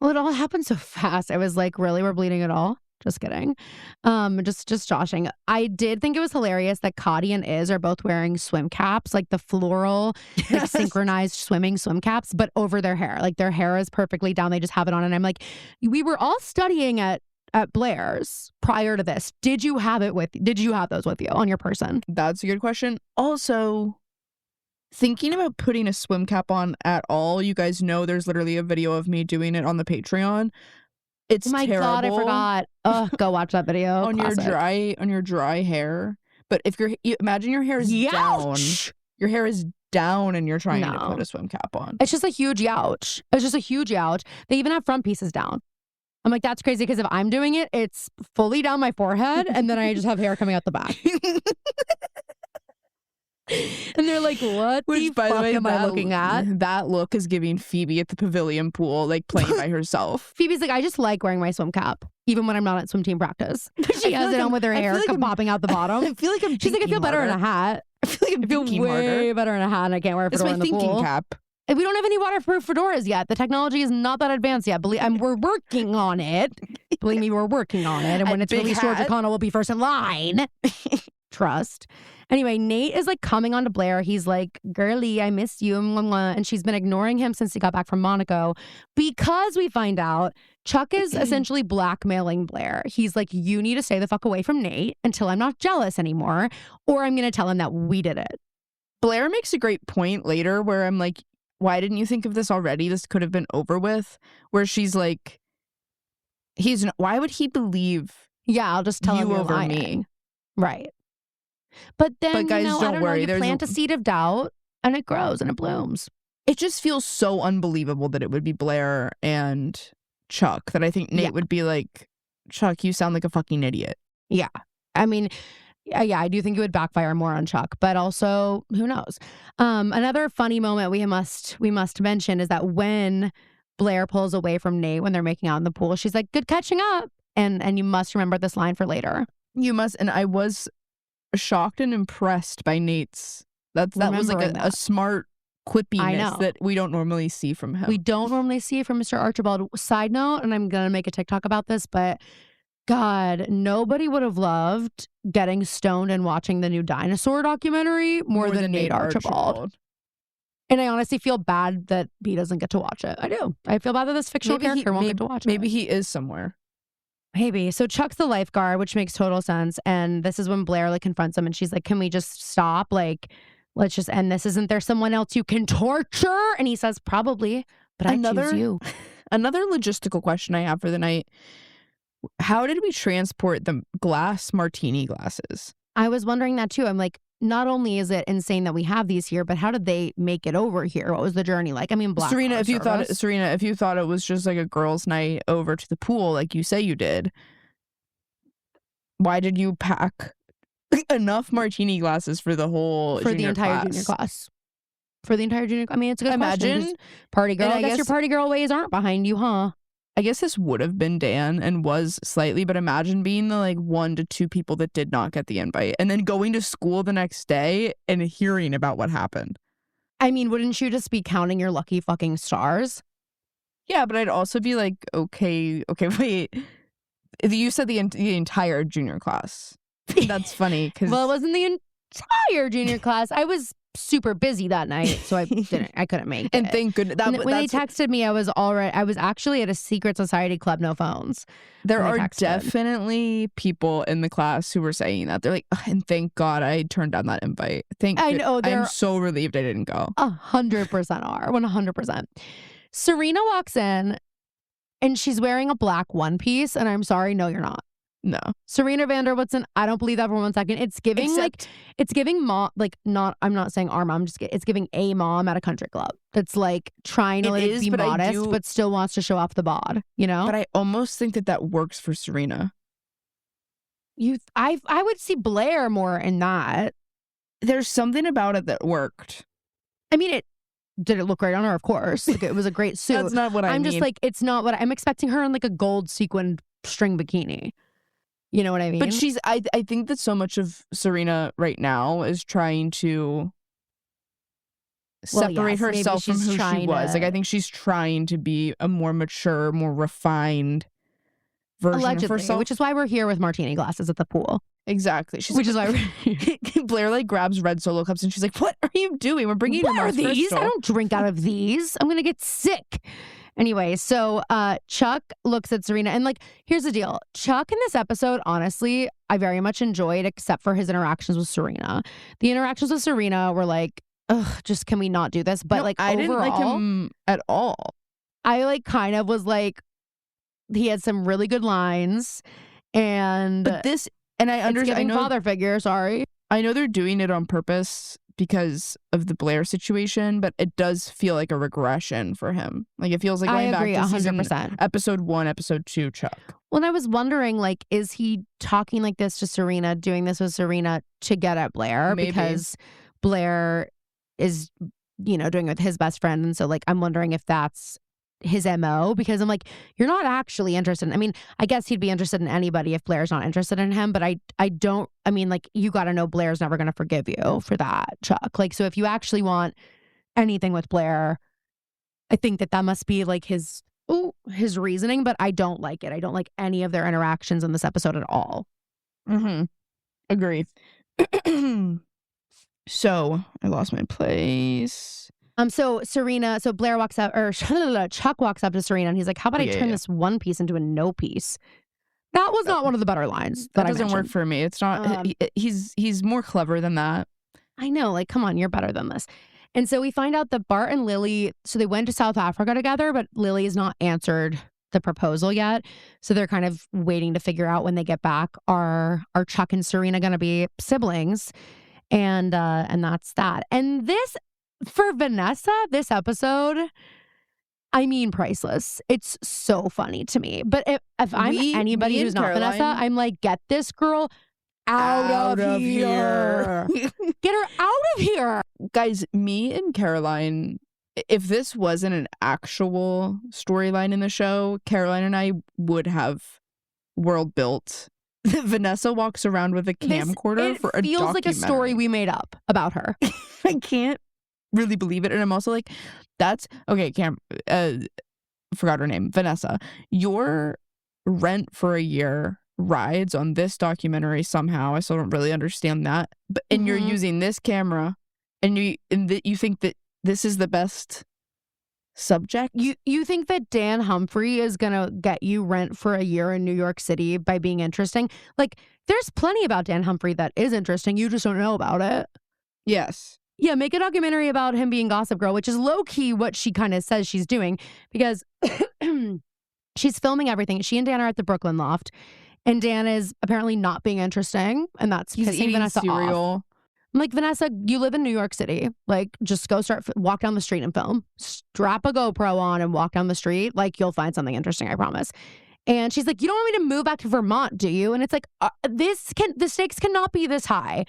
A: Well, it all happened so fast. I was like, really? We're bleeding at all? Just kidding. Just joshing. I did think it was hilarious that Cotty and Iz are both wearing swim caps, like the floral, like synchronized swim caps, but over their hair. Like their hair is perfectly down. They just have it on. And I'm like, we were all studying at Blair's prior to this. Did you have those with you on your person?
B: That's a good question. Also, thinking about putting a swim cap on at all, you guys know there's literally a video of me doing it on the Patreon. It's terrible.
A: My God, I forgot. Go watch that video.
B: on your dry hair. But if imagine your hair is down. Your hair is down and you're trying to put a swim cap on.
A: It's just a huge ouch. They even have front pieces down. I'm like, that's crazy because if I'm doing it, it's fully down my forehead and then I just have hair coming out the back. And they're like, what the fuck am I looking at?
B: That look is giving Phoebe at the pavilion pool, like playing by herself.
A: Phoebe's like, I just like wearing my swim cap, even when I'm not at swim team practice. She has it on with her hair popping out the bottom.
B: I feel like
A: She's like, I feel better in a hat.
B: I feel
A: way better in a hat and I can't wear a fedora in the pool.
B: It's my thinking cap.
A: We don't have any waterproof fedoras yet. The technology is not that advanced yet. We're working on it. Believe me, we're working on it. And when it's released, Georgia Connell will be first in line. Trust. Anyway, Nate is like coming on to Blair. He's like, girly, I miss you. And she's been ignoring him since he got back from Monaco because we find out Chuck is essentially blackmailing Blair. He's like, you need to stay the fuck away from Nate until I'm not jealous anymore, or I'm going to tell him that we did it.
B: Blair makes a great point later where I'm like, why didn't you think of this already? This could have been over with. Where she's like, why would he believe
A: I'll just tell him you're
B: over
A: lying.
B: Me.
A: Right. But then,
B: guys, don't worry.
A: You plant a seed of doubt and it grows and it blooms.
B: It just feels so unbelievable that it would be Blair and Chuck that I think Nate would be like, Chuck, you sound like a fucking idiot.
A: Yeah. I mean, I do think it would backfire more on Chuck, but also, who knows? Another funny moment we must mention is that when Blair pulls away from Nate when they're making out in the pool, she's like, good catching up. And you must remember this line for later.
B: You must. And I was shocked and impressed by Nate's. That was like a smart quippiness that we don't normally see from him.
A: We don't normally see it from Mr. Archibald. Side note, and I'm going to make a TikTok about this, but God, nobody would have loved getting stoned and watching the new dinosaur documentary more than Nate Archibald. And I honestly feel bad that B doesn't get to watch it. I do. I feel bad that this fictional character won't get to watch it.
B: Maybe he is somewhere.
A: Maybe. So Chuck's the lifeguard, which makes total sense. And this is when Blair like confronts him and she's like, can we just stop? Like, let's just end this. Isn't there someone else you can torture? And he says, probably, but I choose you.
B: Another logistical question I have for the night. How did we transport the glass martini glasses?
A: I was wondering that too. I'm like, not only is it insane that we have these here, but how did they make it over here? What was the journey like? I mean,
B: Serena, if you thought it was just like a girls' night over to the pool, like you say you did, why did you pack enough martini glasses for the whole
A: entire junior class? For the entire junior, I mean, it's a good question. Party girl. I guess your party girl ways aren't behind you, huh?
B: I guess this would have been Dan and was slightly, but imagine being the like 1 to 2 people that did not get the invite and then going to school the next day and hearing about what happened.
A: I mean, wouldn't you just be counting your lucky fucking stars?
B: Yeah, but I'd also be like, okay, wait. You said the entire junior class. That's funny because
A: well, it wasn't the entire junior class. I was super busy that night, so I couldn't make it.
B: And thank goodness.
A: When they texted me, I was actually at a secret society club, no phones.
B: There are definitely people in the class who were saying that. They're like, and thank God I turned down that invite. I'm so relieved I didn't go.
A: 100% are. 100%. Serena walks in and she's wearing a black one piece, and I'm sorry, no, you're not.
B: No.
A: Serena Vanderwoodson, I don't believe that for 1 second. It's giving it's giving mom, like not, I'm not saying our mom, it's giving a mom at a country club that's like trying to be modest, but still wants to show off the bod, you know?
B: But I almost think that works for Serena.
A: I would see Blair more in that.
B: There's something about it that worked.
A: I mean, did it look great on her? Of course. Like, it was a great suit.
B: That's not what I mean.
A: I'm just like, it's not what I'm expecting her in like a gold sequined string bikini. You know what I mean?
B: But I think that so much of Serena right now is trying to separate herself from who she was. Like, I think she's trying to be a more mature, more refined version of herself.
A: Which is why we're here with martini glasses at the pool.
B: Exactly.
A: Which is why we're
B: Blair like grabs red Solo cups and she's like, what are you doing? We're bringing you more
A: these. I don't drink out of these. I'm going to get sick. Anyway, so Chuck looks at Serena and like, here's the deal. Chuck in this episode, honestly, I very much enjoyed, except for his interactions with Serena. The interactions with Serena were like, ugh, just can we not do this? But like,
B: I didn't like him at all.
A: I like kind of was like, he had some really good lines, and
B: but this, and I understand.
A: I know father figure. Sorry,
B: I know they're doing it on purpose because of the Blair situation, but it does feel like a regression for him. Like, it feels like going back to 100%. Episode 1, episode 2, Chuck.
A: Well, and I was wondering, like, is he talking like this to Serena, doing this with Serena to get at Blair?
B: Maybe.
A: Because Blair is, doing it with his best friend. And so, like, I'm wondering if that's his MO, because I'm like, you're not actually interested. I mean, I guess he'd be interested in anybody if Blair's not interested in him, but I mean, like, you got to know Blair's never going to forgive you for that, Chuck. Like, so if you actually want anything with Blair, I think that must be like his reasoning, but I don't like it. I don't like any of their interactions in this episode at all.
B: Mm-hmm. Agree. So I lost my place.
A: So Blair walks up, or Chuck walks up to Serena, and he's like, how about I turn this one piece into a no piece? That was not one of the better lines.
B: That doesn't work for me. It's not, he's more clever than that.
A: I know, like, come on, you're better than this. And so we find out that Bart and Lily, so they went to South Africa together, but Lily has not answered the proposal yet. So they're kind of waiting to figure out when they get back, are Chuck and Serena going to be siblings? And that's that. And this, for Vanessa, this episode, I mean, priceless. It's so funny to me. But if I'm anybody who's not Vanessa, I'm like, get this girl out of here. Get her out of here.
B: Guys, me and Caroline, if this wasn't an actual storyline in the show, Caroline and I would have world built. Vanessa walks around with a camcorder for a documentary. It feels like a story
A: we made up about her.
B: I can't really believe it. And I'm also like, that's okay. Forgot her name. Vanessa, your rent for a year rides on this documentary somehow. I still don't really understand that. But and you're using this camera, and you think that this is the best subject.
A: You think that Dan Humphrey is gonna get you rent for a year in New York City by being interesting? Like, there's plenty about Dan Humphrey that is interesting. You just don't know about it.
B: Yes.
A: Yeah, make a documentary about him being Gossip Girl, which is low-key what she kind of says she's doing, because she's filming everything. She and Dan are at the Brooklyn loft, and Dan is apparently not being interesting, and that's
B: He's
A: pissing
B: eating
A: Vanessa
B: cereal.
A: off. I'm like, Vanessa, you live in New York City. Like, just go walk down the street and film. Strap a GoPro on and walk down the street. Like, you'll find something interesting, I promise. And she's like, you don't want me to move back to Vermont, do you? And it's like, the stakes cannot be this high,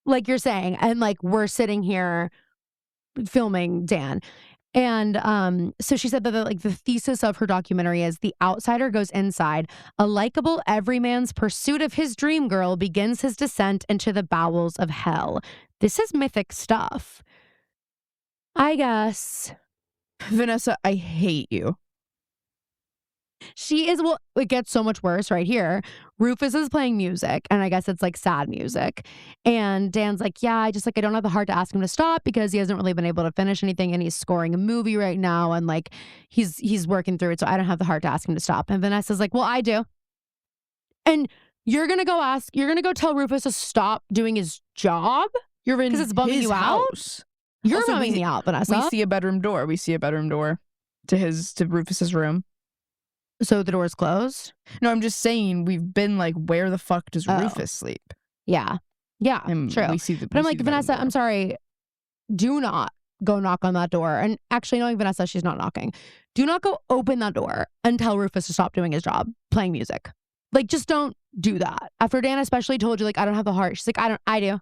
A: like you're saying. And like, we're sitting here filming Dan. And so she said that the thesis of her documentary is the outsider goes inside. A likable everyman's pursuit of his dream girl begins his descent into the bowels of hell. This is mythic stuff, I guess.
B: Vanessa, I hate you.
A: She is, well, it gets so much worse right here. Rufus is playing music, and I guess it's like sad music. And Dan's like, yeah, I don't have the heart to ask him to stop because he hasn't really been able to finish anything, and he's scoring a movie right now, and like he's working through it, so I don't have the heart to ask him to stop. And Vanessa's like, well, I do. And you're gonna go tell Rufus to stop doing his job?
B: You're in
A: because it's bumming
B: his
A: you
B: house.
A: out? You're
B: Also,
A: bumming me out, Vanessa.
B: We see a bedroom door. To Rufus's room.
A: So the door's closed?
B: No, I'm just saying we've been like, where the fuck does
A: Oh.
B: Rufus sleep?
A: Yeah,
B: And
A: true.
B: We see the,
A: But I'm like, Vanessa, I'm sorry. Do not go knock on that door. And actually, knowing Vanessa, she's not knocking. Do not go open that door and tell Rufus to stop doing his job, playing music. Like, just don't do that. After Dan especially told you, like, I don't have the heart. She's like, I do.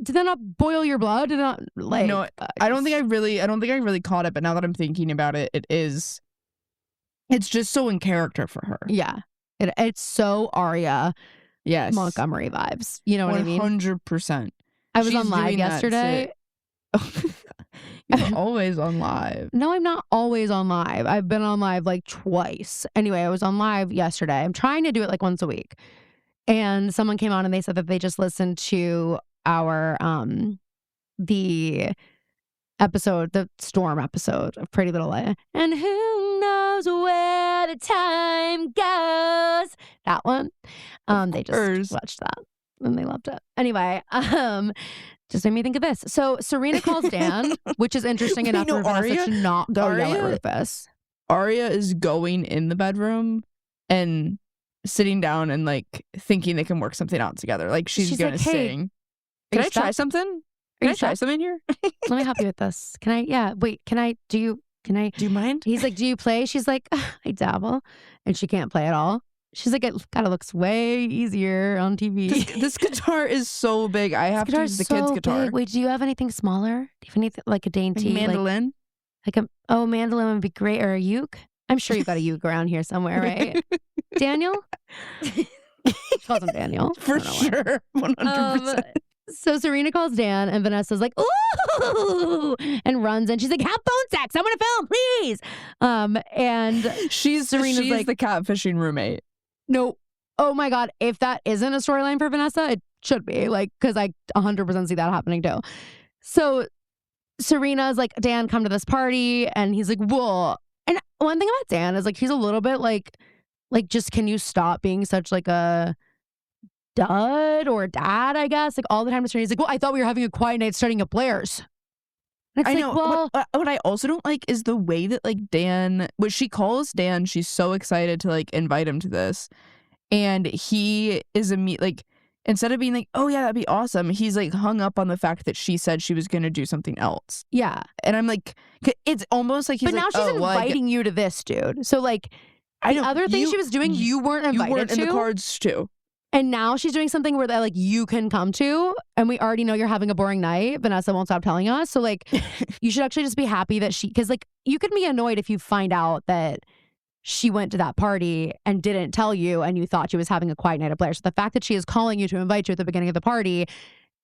A: Did that not boil your blood? Did not, like...
B: No, I don't think I really caught it, but now that I'm thinking about it, it's just so in character for her.
A: Yeah. It's so Arya
B: Yes.
A: Montgomery vibes. You know what I mean?
B: 100%.
A: I was
B: She's
A: on live
B: doing that
A: yesterday.
B: You're always on live.
A: No, I'm not always on live. I've been on live like twice. Anyway, I was on live yesterday. I'm trying to do it like once a week. And someone came on and they said that they just listened to our the episode, the Storm episode of Pretty Little Liars. And who knows where the time goes? That one. They just watched that and they loved it. Anyway, just made me think of this. So Serena calls Dan, which is interesting enough for Vanessa to not go yell at Rufus.
B: Arya is going in the bedroom and sitting down and like thinking they can work something out together. Like she's gonna
A: like, hey,
B: sing. Can I try something? Can I try something here?
A: Let me help you with this. Can I? Yeah. Wait. Can I? Do you
B: mind?
A: He's like, do you play? She's like, I dabble, and she can't play at all. She's like, it kind of looks way easier on TV.
B: This guitar is so big. I have to use the kid's guitar.
A: Big. Wait, do you have anything smaller? Do you have anything like a dainty
B: mandolin?
A: Mandolin would be great, or a uke. I'm sure you've got a uke around here somewhere, right? Daniel? She calls him Daniel.
B: For sure. 100%.
A: So Serena calls Dan and Vanessa's like, ooh, and runs and she's like, have phone sex. I want to film, please. And
B: she's
A: like
B: the catfishing roommate.
A: No. Oh my God. If that isn't a storyline for Vanessa, it should be, like, because I 100% see that happening too. So Serena's like, Dan, come to this party. And he's like, whoa. And one thing about Dan is like, he's a little bit like, just can you stop being such like a dud or dad, I guess? Like all the time to Serena, he's like, well, I thought we were having a quiet night studying at Blair's.
B: I know. Well, what I also don't like is the way that like Dan, when she calls Dan, she's so excited to like invite him to this. And he is like, instead of being like, oh yeah, that'd be awesome, he's like hung up on the fact that she said she was going to do something else.
A: Yeah.
B: And I'm like, it's almost like he's
A: but now
B: like,
A: she's inviting you to this, dude. So like,
B: I
A: the other thing she was doing, you weren't invited to.
B: You weren't in the cards too.
A: And now she's doing something where that like you can come to, and we already know you're having a boring night. Vanessa won't stop telling us. So like, you should actually just be happy that because like you could be annoyed if you find out that she went to that party and didn't tell you, and you thought she was having a quiet night at Blair. So the fact that she is calling you to invite you at the beginning of the party,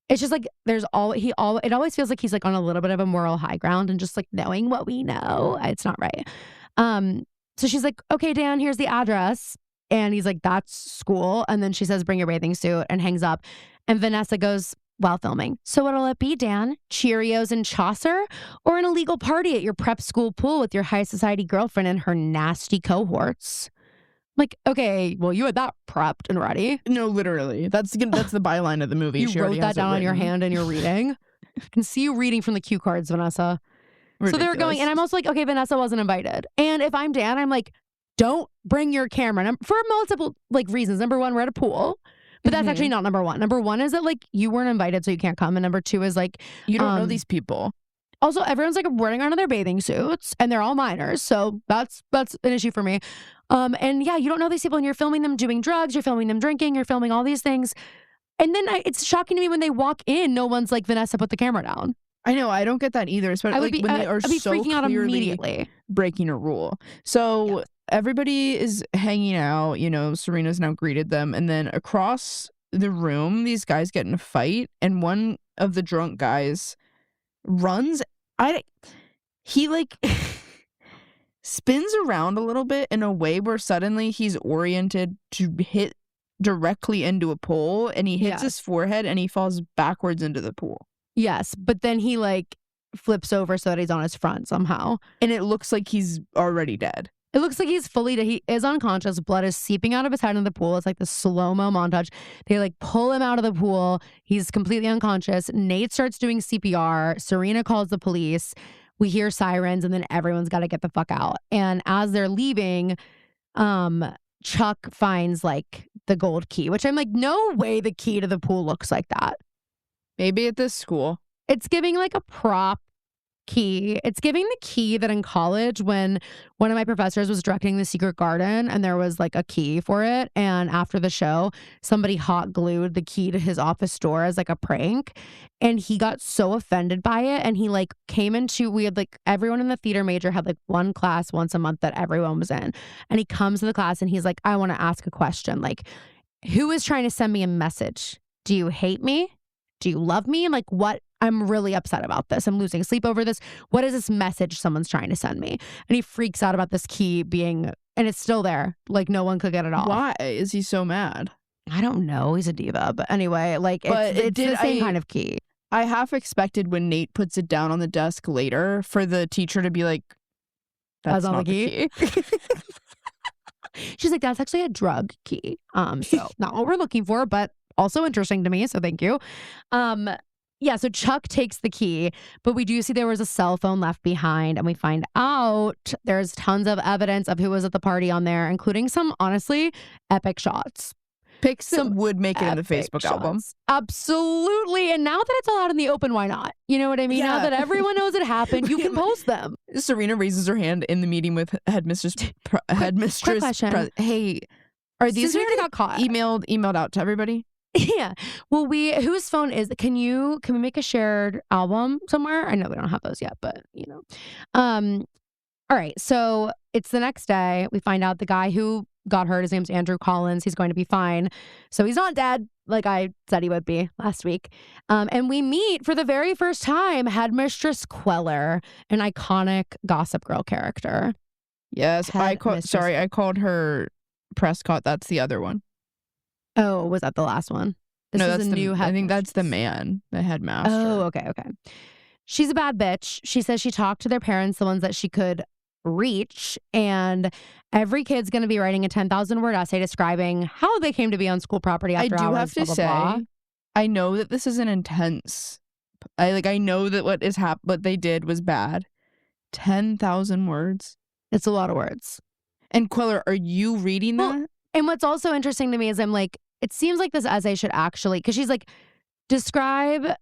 A: it's just like it always feels like he's like on a little bit of a moral high ground, and just like knowing what we know, it's not right. So she's like, okay, Dan, here's the address. And he's like, that's school. And then she says, bring your bathing suit, and hangs up. And Vanessa goes, while filming, so what'll it be, Dan? Cheerios and Chaucer? Or an illegal party at your prep school pool with your high society girlfriend and her nasty cohorts? I'm like, okay, well, you had that prepped and ready.
B: No, literally. That's the byline of the movie.
A: You wrote that down on your hand and you're reading. I can see you reading from the cue cards, Vanessa.
B: Ridiculous.
A: So they're going, and I'm also like, okay, Vanessa wasn't invited. And if I'm Dan, I'm like, don't bring your camera for multiple like reasons. Number one, we're at a pool. But that's actually not number one. Number one is that like you weren't invited, so you can't come. And number two is like
B: you don't know these people.
A: Also, everyone's like running around in their bathing suits, and they're all minors, so that's an issue for me. And yeah, you don't know these people, and you're filming them doing drugs, you're filming them drinking, you're filming all these things, and then it's shocking to me when they walk in, no one's like, Vanessa, put the camera down.
B: I know, I don't get that either. Especially when they are so
A: freaking out immediately,
B: breaking a rule. So. Yeah. Everybody is hanging out, you know, Serena's now greeted them, and then across the room, these guys get in a fight, and one of the drunk guys runs. He like spins around a little bit in a way where suddenly he's oriented to hit directly into a pole, and he hits his forehead and he falls backwards into the pool.
A: Yes, but then he like flips over so that he's on his front somehow.
B: And it looks like he's already dead.
A: It looks like he is unconscious. Blood is seeping out of his head in the pool. It's like the slow-mo montage. They like pull him out of the pool. He's completely unconscious. Nate starts doing CPR. Serena calls the police. We hear sirens, and then everyone's got to get the fuck out. And as they're leaving, Chuck finds like the gold key, which I'm like, no way the key to the pool looks like that.
B: Maybe at this school.
A: It's giving like a prop key. It's giving the key that in college when one of my professors was directing the Secret Garden and there was like a key for it, and after the show somebody hot glued the key to his office door as like a prank, and he got so offended by it, and he like we had like everyone in the theater major had like one class once a month that everyone was in, and he comes to the class and he's like, I want to ask a question, like, who is trying to send me a message? Do you hate me? Do you love me? I'm like, what? I'm really upset about this. I'm losing sleep over this. What is this message someone's trying to send me? And he freaks out about this key being, and it's still there. Like no one could get it off.
B: Why is he so mad?
A: I don't know. He's a diva. But anyway, like it's the same kind of key.
B: I half expected when Nate puts it down on the desk later for the teacher to be like, that's not the key.
A: She's like, that's actually a drug key. So not what we're looking for, but also interesting to me. So thank you. Yeah, so Chuck takes the key, but we do see there was a cell phone left behind, and we find out there's tons of evidence of who was at the party on there, including some, honestly, epic shots.
B: Pics that would make it in the Facebook album.
A: Absolutely. And now that it's all out in the open, why not? You know what I mean? Yeah. Now that everyone knows it happened, you can post them.
B: Serena raises her hand in the meeting with headmistress.
A: Quick question.
B: Hey, are these
A: already got caught?
B: Emailed out to everybody?
A: Yeah. Well, whose phone is? Can we make a shared album somewhere? I know we don't have those yet, but you know. All right. So it's the next day. We find out the guy who got hurt, his name's Andrew Collins. He's going to be fine. So he's not dead like I said he would be last week. And we meet for the very first time Headmistress Queller, an iconic Gossip Girl character.
B: Yes. I called her Prescott. That's the other one.
A: Oh, was that the last one?
B: No, that's the new head. I think that's the man, the headmaster.
A: Oh, okay. She's a bad bitch. She says she talked to their parents, the ones that she could reach, and every kid's going to be writing a 10,000-word essay describing how they came to be on school property after hours. I do have to say,
B: I know that this is an intense. I know that what they did was bad. 10,000 words.
A: It's a lot of words.
B: And Queller, are you reading that?
A: And what's also interesting to me is I'm like, it seems like this essay should actually, because she's like, describe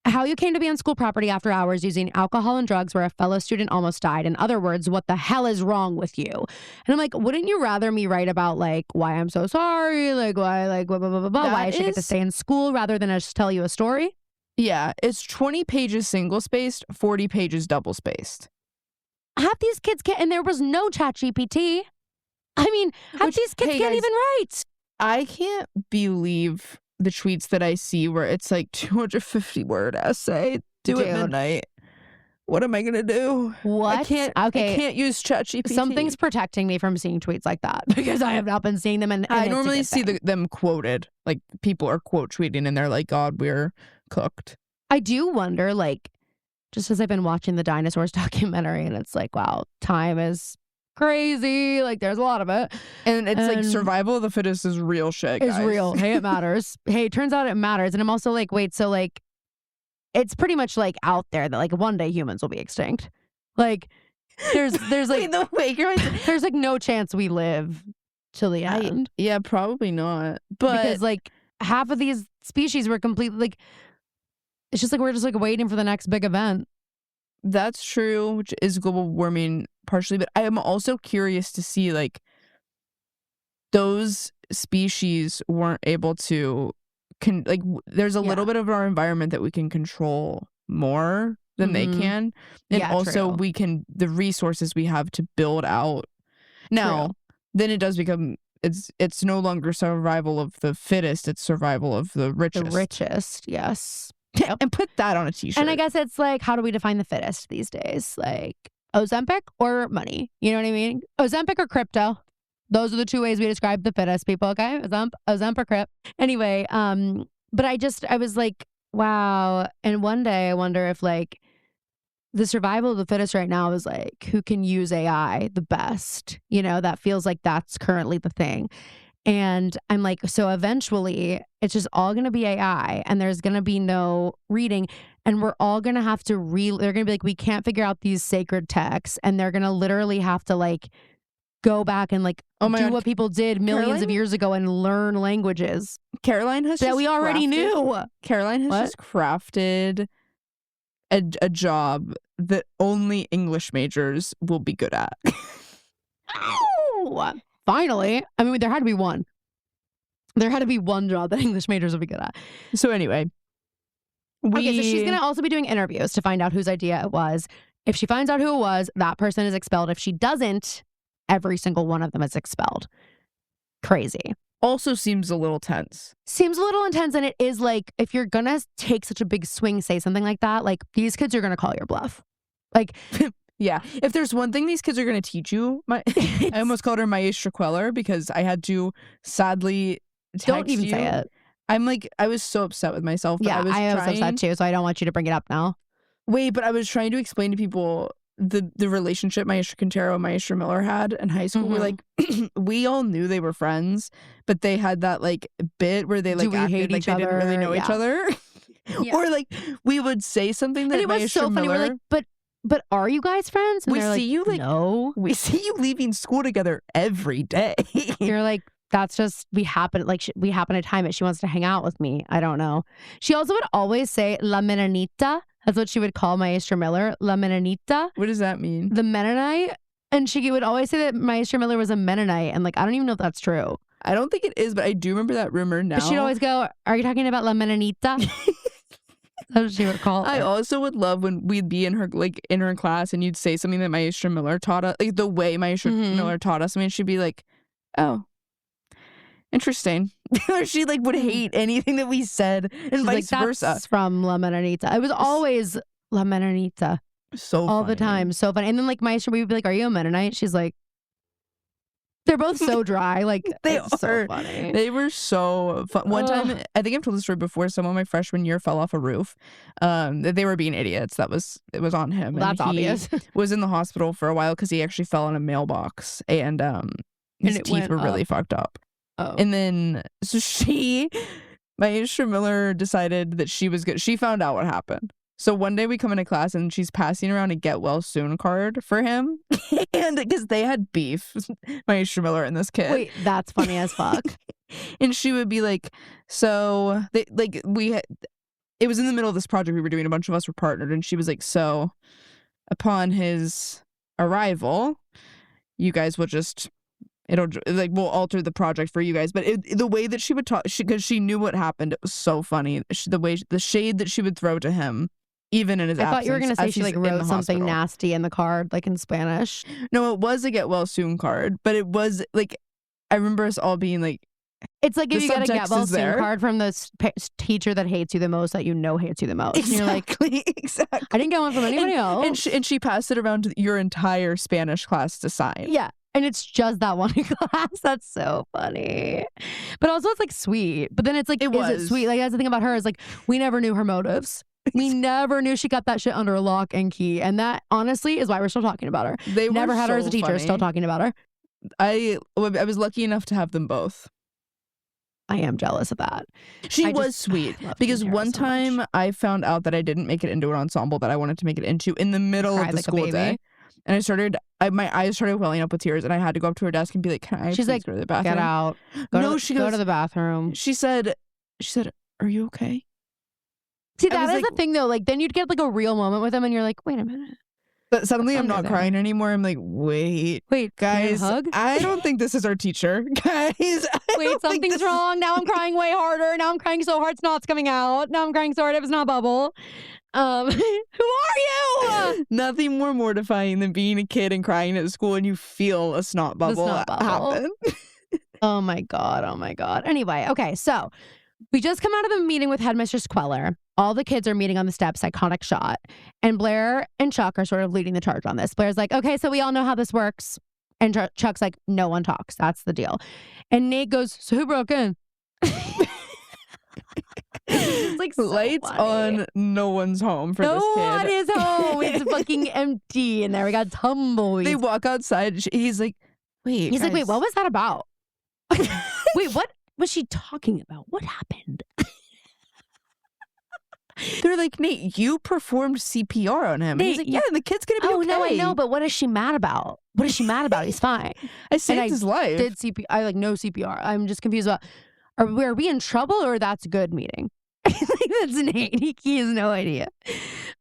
A: how you came to be on school property after hours using alcohol and drugs where a fellow student almost died. In other words, what the hell is wrong with you? And I'm like, wouldn't you rather me write about like why I'm so sorry, like why, like blah, blah, blah, blah, blah, why I should get to stay in school rather than just tell you a story?
B: Yeah, it's 20 pages single spaced, 40 pages double spaced.
A: Half these kids can't, and there was no ChatGPT. I mean, half these kids can't even write.
B: I can't believe the tweets that I see where it's like 250-word essay due at midnight. What am I gonna do?
A: What?
B: I can't use ChatGPT.
A: Something's protecting me from seeing tweets like that because I have not been seeing them. And
B: I
A: it's a
B: normally
A: good
B: see
A: thing.
B: them quoted. Like, people are quote tweeting and they're like, God, we're cooked.
A: I do wonder, like, just as I've been watching the dinosaurs documentary, and it's like, wow, time is crazy. Like, there's a lot of it.
B: And it's like survival of the fittest is real shit, guys.
A: Is real. Hey, it matters. Hey, it turns out it matters. And I'm also like, wait, so like, it's pretty much like out there that like one day humans will be extinct. Like, there's like
B: the way
A: there's like no chance we live till the end.
B: Yeah, probably not. But
A: because like half of these species were completely like, it's just like we're just like waiting for the next big event.
B: That's true, which is global warming partially. But I am also curious to see, like, those species weren't able to there's a little bit of our environment that we can control more than they can, and
A: Yeah,
B: also
A: true.
B: we can, the resources we have to build out now. Then it does become, it's no longer survival of the fittest, it's survival of the richest.
A: The richest, yes.
B: And put that on a t-shirt.
A: And I guess it's like, how do we define the fittest these days? Like Ozempic or money? You know what I mean? Ozempic or crypto? Those are the two ways we describe the fittest people, okay? Ozemp or Crip. Anyway, but I was like, wow. And one day I wonder if like the survival of the fittest right now is like, who can use AI the best? You know, that feels like that's currently the thing. And I'm like, so eventually it's just all going to be AI and there's going to be no reading. And we're all going to have to they're going to be like, we can't figure out these sacred texts. And they're going to literally have to like, go back and like do what people did millions of years ago and learn languages.
B: Caroline has
A: that we already knew.
B: Caroline has just crafted a job that only English majors will be good at.
A: Oh, finally. I mean, there had to be one. There had to be one job that English majors would be good at.
B: So anyway.
A: Okay, so she's going to also be doing interviews to find out whose idea it was. If she finds out who it was, that person is expelled. If she doesn't, every single one of them is expelled. Crazy.
B: Also seems a little tense.
A: Seems a little intense. And it is like, if you're going to take such a big swing, say something like that, like these kids are going to call your bluff. Like,
B: yeah. If there's one thing these kids are going to teach you, I almost called her Maestra Queller because I had to sadly text
A: don't even say it.
B: I'm like, I was so upset with myself.
A: Yeah, I was upset too, so I don't want you to bring it up now.
B: Wait, but I was trying to explain to people the relationship Maestra Quintero and Maestra Miller had in high school. We're like, we all knew they were friends, but they had that like bit where they like acted like they didn't really know each other. Yeah. Or like we would say something that
A: and it was
B: Maestra
A: so funny.
B: Miller,
A: we're like, but are you guys friends? And
B: we see you like,
A: no,
B: we see you leaving school together every day.
A: You're like, that's just, we happen to time it. She wants to hang out with me. I don't know. She also would always say La Menonita. That's what she would call Maestra Miller. La Menonita.
B: What does that mean?
A: The Mennonite. And she would always say that Maestra Miller was a Mennonite. And like, I don't even know if that's true.
B: I don't think it is, but I do remember that rumor now.
A: But she'd always go, are you talking about La Menonita? That's what she would call it.
B: I also would love when we'd be in her class and you'd say something that Maestra Miller taught us, like the way Maestra Miller taught us. I mean, she'd be like, oh, interesting. Or she like would hate anything that we said and
A: she's
B: vice
A: like,
B: versa.
A: That's from La Menonita. It was always La Menonita.
B: So
A: all
B: funny.
A: the time. So funny. And then like Maestra, we would be like, are you a Mennonite? She's like, they're both so dry. Like,
B: they
A: are
B: so
A: funny.
B: They were so fun. One time, I think I've told this story before, someone my freshman year fell off a roof. They were being idiots. It was on him.
A: Well, that's obvious.
B: Was in the hospital for a while because he actually fell in a mailbox and his teeth were really fucked up.
A: Oh.
B: And then so Maestra Miller decided that she was good. She found out what happened. So one day we come into class and she's passing around a get well soon card for him. And because they had beef, Maestra Miller and this kid.
A: Wait, that's funny as fuck.
B: And she would be like, so they like it was in the middle of this project we were doing. A bunch of us were partnered. And she was like, so upon his arrival, you guys will just, we'll alter the project for you guys. But the way that she would talk, because she knew what happened, it was so funny. The shade that she would throw to him, even in his absence.
A: I thought you were going to say she like wrote something nasty in the card, like in Spanish.
B: No, it was a get well soon card, but it was like, I remember us all being like,
A: It's like if
B: The
A: you get a
B: subtext
A: get well
B: is
A: soon
B: there.
A: card from the teacher that hates you the most that you know hates you the most. And you're like,
B: Exactly.
A: I didn't get one from anybody else.
B: And she passed it around to your entire Spanish class to sign.
A: Yeah. And it's just that one class. That's so funny. But also it's like sweet. But then it's like, is it sweet? Like that's the thing about her is like, we never knew her motives. We never knew she got that shit under a lock and key. And that honestly is why we're still talking about her.
B: They
A: never had her as
B: so
A: a teacher,
B: funny.
A: still talking about her.
B: I was lucky enough to have them both.
A: I am jealous of that.
B: She
A: I
B: was
A: just
B: sweet
A: love
B: because
A: Kara
B: one
A: so
B: time
A: much.
B: I found out that I didn't make it into an ensemble that I wanted to make it into in the middle of
A: Cried
B: the
A: like a
B: school
A: baby.
B: day. And my eyes started welling up with tears, and I had to go up to her desk and be like, "Can I
A: She's
B: please
A: like,
B: go to the bathroom?"
A: get out.
B: She
A: go
B: goes,
A: to the bathroom.
B: She said, "Are you okay?"
A: See,
B: I
A: that
B: was
A: is
B: like-
A: the thing though. Like then you'd get like a real moment with him and you're like, wait a minute.
B: But suddenly I'm
A: under
B: not
A: there?
B: crying anymore. I'm like, wait,
A: Wait, can I have a
B: guys,
A: hug?
B: I don't think this is our teacher. Guys, I
A: Wait,
B: don't think
A: something's
B: this is-
A: wrong. Now I'm crying way harder. Now I'm crying so hard snot's coming out. Now I'm crying so hard it was not bubble. Who are you?
B: Nothing more mortifying than being a kid and crying at school and you feel a snot bubble,
A: snot bubble.
B: happen.
A: Oh my God. Oh my God. Anyway, okay, so we just come out of the meeting with Headmistress Queller. All the kids are meeting on the steps, iconic shot. And Blair and Chuck are sort of leading the charge on this. Blair's like, okay, so we all know how this works. And Chuck's like, no one talks. That's the deal. And Nate goes, so who broke in? It's like so
B: Lights
A: funny.
B: on, no one's home for
A: No
B: this kid.
A: one is home. It's fucking empty in there. We got tumbleweeds.
B: They walk outside. He's like, wait.
A: He's like, wait,
B: guys."
A: what was that about? Wait, what was she talking about? What happened?
B: They're like, Nate, you performed CPR on him. And he's
A: Nate,
B: like, yeah, the kid's gonna be
A: Oh
B: okay.
A: no, I know, but what is she mad about? What is she mad about? He's fine.
B: I saved
A: I
B: his life.
A: Did CPR? I like no CPR. I'm just confused about. Are we in trouble or that's good meeting? That's Nate. He has no idea.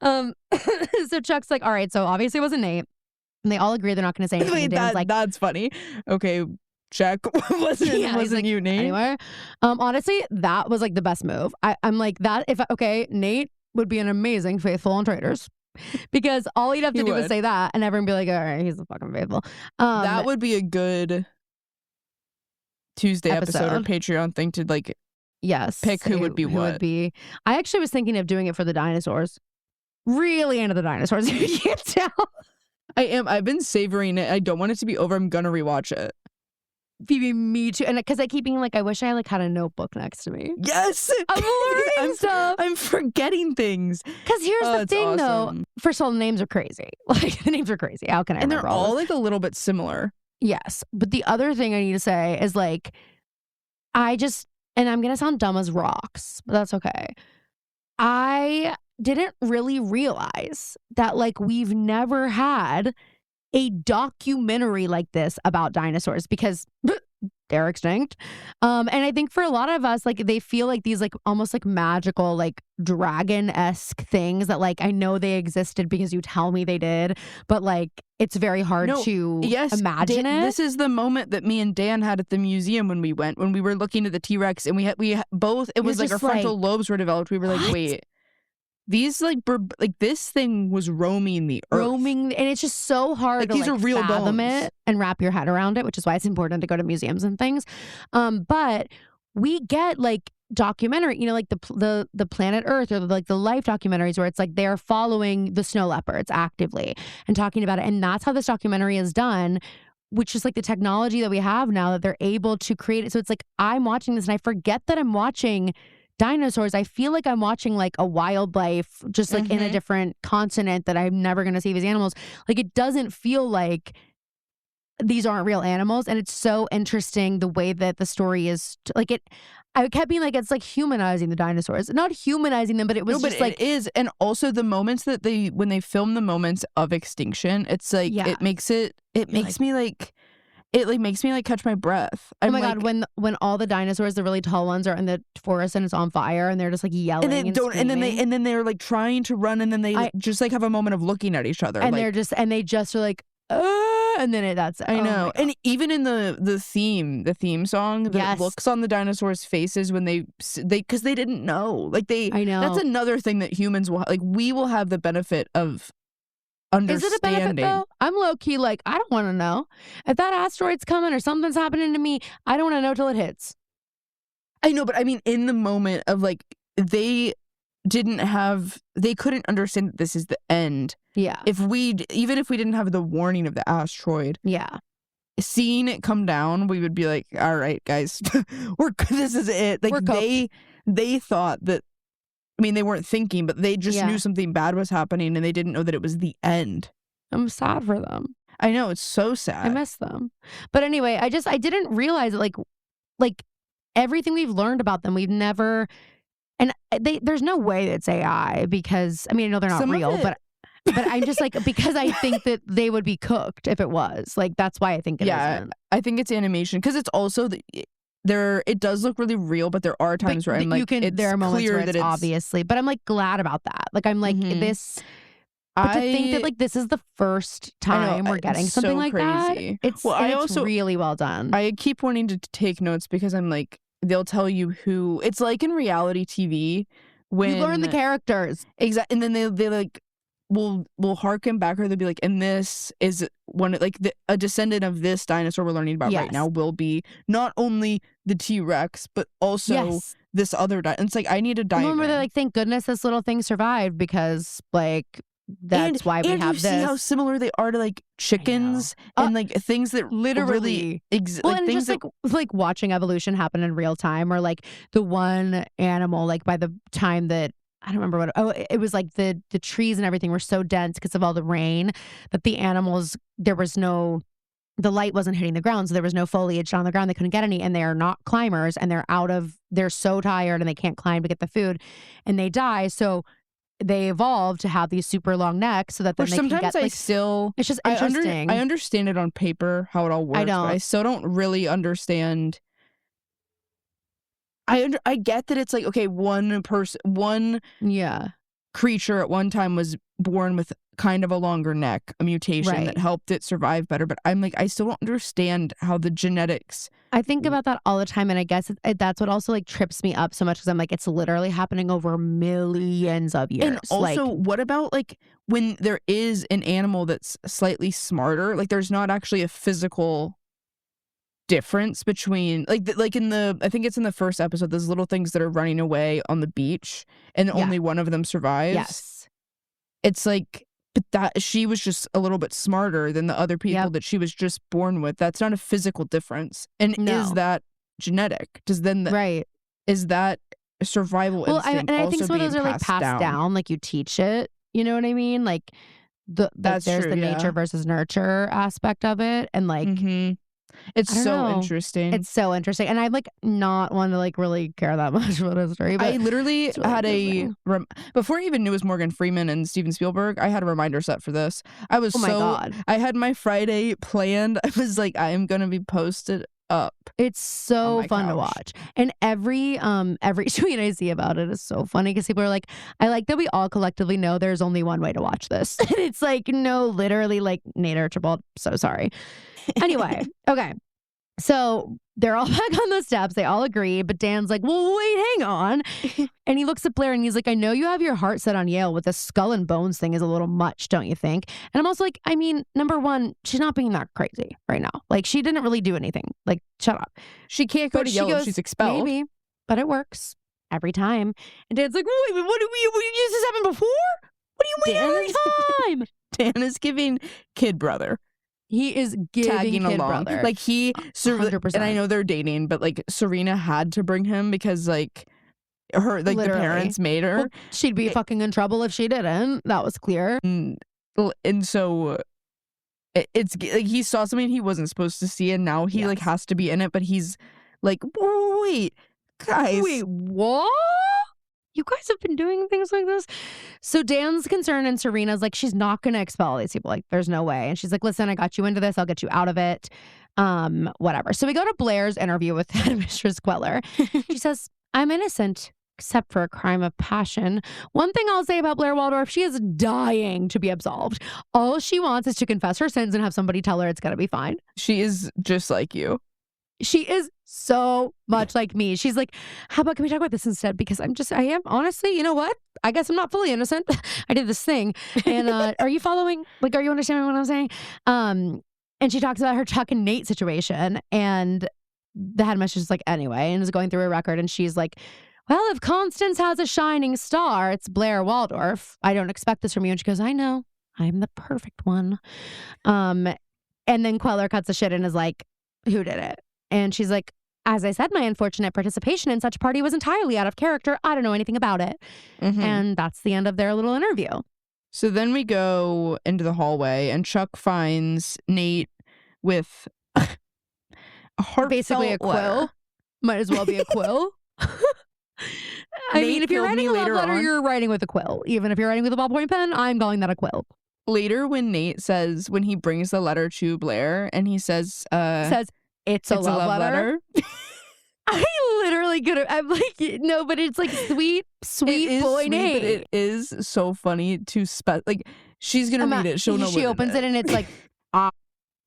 A: So Chuck's like, all right. So obviously it wasn't Nate, and they all agree they're not going to say anything.
B: Wait,
A: And Dan's like,
B: that's funny. Okay, check. wasn't
A: Yeah, he's like,
B: you, Nate?
A: anyway. Honestly, that was like the best move. I'm like that. Nate would be an amazing faithful on Traitors. Because all he'd have to
B: He
A: do was
B: would.
A: say that, and everyone would be like, all right, he's a fucking faithful.
B: That would be a good Tuesday episode or Patreon thing to like.
A: Yes.
B: Pick who would be what.
A: I actually was thinking of doing it for the dinosaurs. Really into the dinosaurs. You can't tell.
B: I am. I've been savoring it. I don't want it to be over. I'm gonna rewatch it.
A: Phoebe, me too. And because I keep being like, I wish I like had a notebook next to me.
B: Yes,
A: I'm learning stuff.
B: I'm forgetting things.
A: Because here's the
B: It's
A: thing, though.
B: awesome.
A: First of all, the names are crazy. Like the names are crazy. How can I?
B: And they're
A: remember
B: all
A: this?
B: like a little bit similar.
A: Yes, but the other thing I need to say is like, and I'm gonna sound dumb as rocks, but that's okay. I didn't really realize that like we've never had a documentary like this about dinosaurs because they're extinct. And I think for a lot of us, like they feel like these like almost like magical, like dragon-esque things that like I know they existed because you tell me they did, but like it's very hard to imagine it.
B: This is the moment that me and Dan had at the museum when we were looking at the T-Rex and we both, it was like our
A: just
B: frontal lobes were developed. We were like,
A: what?
B: wait. These like this thing was roaming the earth.
A: And it's just so hard to
B: these are real
A: fathom
B: bones.
A: it and wrap your head around it, which is why it's important to go to museums and things. But we get like documentary, like the Planet Earth or like the Life documentaries where it's like they're following the snow leopards actively and talking about it, and that's how this documentary is done. Which is like the technology that we have now that they're able to create it. So it's like I'm watching this and I forget that I'm watching dinosaurs. I feel like I'm watching like a wildlife, just like in a different continent that I'm never going to see these animals. Like it doesn't feel like these aren't real animals. And it's so interesting the way that the story is like it. I kept being like, it's like humanizing the dinosaurs, not humanizing them, but it was just like,
B: it is. And also the moments that when they film the moments of extinction, it's like, it makes me like catch my breath.
A: Oh my God, when all the dinosaurs, the really tall ones, are in the forest and it's on fire and they're just like yelling and
B: then they're like trying to run and then they just like have a moment of looking at each other
A: and
B: like,
A: they just are like, and then that's it.
B: I know. And even in the theme song, the looks on the dinosaurs' faces when they because they didn't know. Like I know. That's another thing that humans will we will have the benefit of understanding.
A: Is it a benefit though? I'm low key like, I don't want to know. If that asteroid's coming or something's happening to me, I don't want to know till it hits.
B: I know, but I mean, in the moment of like, they couldn't understand that this is the end.
A: Yeah.
B: Even if we didn't have the warning of the asteroid,
A: Yeah.
B: seeing it come down, we would be like, all right, guys, this is it. Like, they thought that, I mean, they weren't thinking, but they just knew something bad was happening, and they didn't know that it was the end.
A: I'm sad for them.
B: I know, it's so sad.
A: I miss them. But anyway, I didn't realize that, like everything we've learned about them, we've never, and there's no way it's AI, because, I mean, I know they're not real, but I'm just like, because I think that they would be cooked if it was. Like, that's why I think it isn't.
B: I think it's animation, because it's also, it does look really real, but there are times where I'm like,
A: there are moments where it's obviously, but I'm like glad about that. Like, I'm like, this, but to think that like this is the first time we're getting something like that, it's really well done.
B: I keep wanting to take notes, because I'm like, they'll tell you who, it's like in reality TV when
A: you learn the characters.
B: Exactly. And then they like will harken back, or they'll be like, and this is one, like a descendant of this dinosaur we're learning about right now will be not only the T-Rex, but also this other dinosaur. It's like, I need a diagram.
A: Remember, they're like, thank goodness this little thing survived, because like that's why we have this.
B: And you see how similar they are to like chickens and like things that literally
A: well, and just like watching evolution happen in real time, or like the one animal, like by the time that, I don't remember what, it was like the trees and everything were so dense because of all the rain that the animals, the light wasn't hitting the ground, so there was no foliage on the ground. They couldn't get any, and they are not climbers, and they're so tired and they can't climb to get the food, and they die. So they evolved to have these super long necks so that then they can get, like, it's just interesting.
B: I understand it on paper how it all works. But I still don't really understand. I get that it's like, okay, one creature at one time was born with kind of a longer neck, a mutation that helped it survive better. But I'm like, I still don't understand how the genetics.
A: I think about that all the time, and I guess that's what also like trips me up so much, because I'm like, it's literally happening over millions of years.
B: And also, what about like when there is an animal that's slightly smarter? Like, there's not actually a physical difference between like in the, I think it's in the first episode, those little things that are running away on the beach, and only one of them survives.
A: Yes,
B: it's like, but that she was just a little bit smarter than the other people that she was just born with. That's not a physical difference. And is that genetic? Is that survival instinct?
A: And I think some of those are like passed down, like you teach it. You know what I mean? Like there's true, the nature versus nurture aspect of it, and like.
B: It's so interesting.
A: It's so interesting. And I'm like not one to like really care that much about history. But
B: I literally had before I even knew it was Morgan Freeman and Steven Spielberg, I had a reminder set for this. I was
A: my God.
B: I had my Friday planned. I was like, I am going to be posted up.
A: It's so fun to watch. And every tweet I see about it is so funny, because people are like, I like that we all collectively know there's only one way to watch this. And it's like, no, literally, like, Nate Archibald, so sorry. Anyway, okay. So they're all back on the steps. They all agree. But Dan's like, well, wait, hang on. And he looks at Blair and he's like, I know you have your heart set on Yale, but the skull and bones thing is a little much, don't you think? And I'm also like, I mean, number one, she's not being that crazy right now. Like, she didn't really do anything. Like, shut up.
B: She can't go to Yale if she's expelled.
A: Maybe, but it works every time. And Dan's like, wait, what used this happen before? What do you mean every time?
B: Dan is giving kid brother.
A: He is tagging
B: along.
A: Brother.
B: Like, 100%. And I know they're dating, but like Serena had to bring him because like her, like, literally, the parents made her.
A: Well, she'd be fucking in trouble if she didn't. That was clear.
B: And so it's like he saw something he wasn't supposed to see, and now he like has to be in it. But he's like, wait, guys,
A: wait, what? You guys have been doing things like this? So Dan's concerned, and Serena's like, she's not going to expel these people. Like, there's no way. And she's like, listen, I got you into this. I'll get you out of it. Whatever. So we go to Blair's interview with Mistress Queller. She says, I'm innocent, except for a crime of passion. One thing I'll say about Blair Waldorf, she is dying to be absolved. All she wants is to confess her sins and have somebody tell her it's going to be fine.
B: She is just like you.
A: She is so much like me. She's like, how about, can we talk about this instead? Because I am, honestly, you know what? I guess I'm not fully innocent. I did this thing. And are you following? Like, are you understanding what I'm saying? And she talks about her Chuck and Nate situation. And the headmistress is like, anyway, and is going through a record, and she's like, well, if Constance has a shining star, it's Blair Waldorf. I don't expect this from you. And she goes, I know. I'm the perfect one. And then Queller cuts the shit and is like, who did it? And she's like, as I said, my unfortunate participation in such a party was entirely out of character. I don't know anything about it. And that's the end of their little interview.
B: So then we go into the hallway, and Chuck finds Nate with a heartfelt
A: Basically a quill.
B: letter.
A: Might as well be a quill. I mean, if you're writing a love letter, you're writing with a quill. Even if you're writing with a ballpoint pen, I'm calling that a quill.
B: Later, when Nate says, when he brings the letter to Blair, and he says,
A: it's a love letter. I literally could have. I'm like, no, but it's like sweet boy Nate.
B: But it is so funny to like. She's gonna read it. She'll know.
A: She opens it and it's like,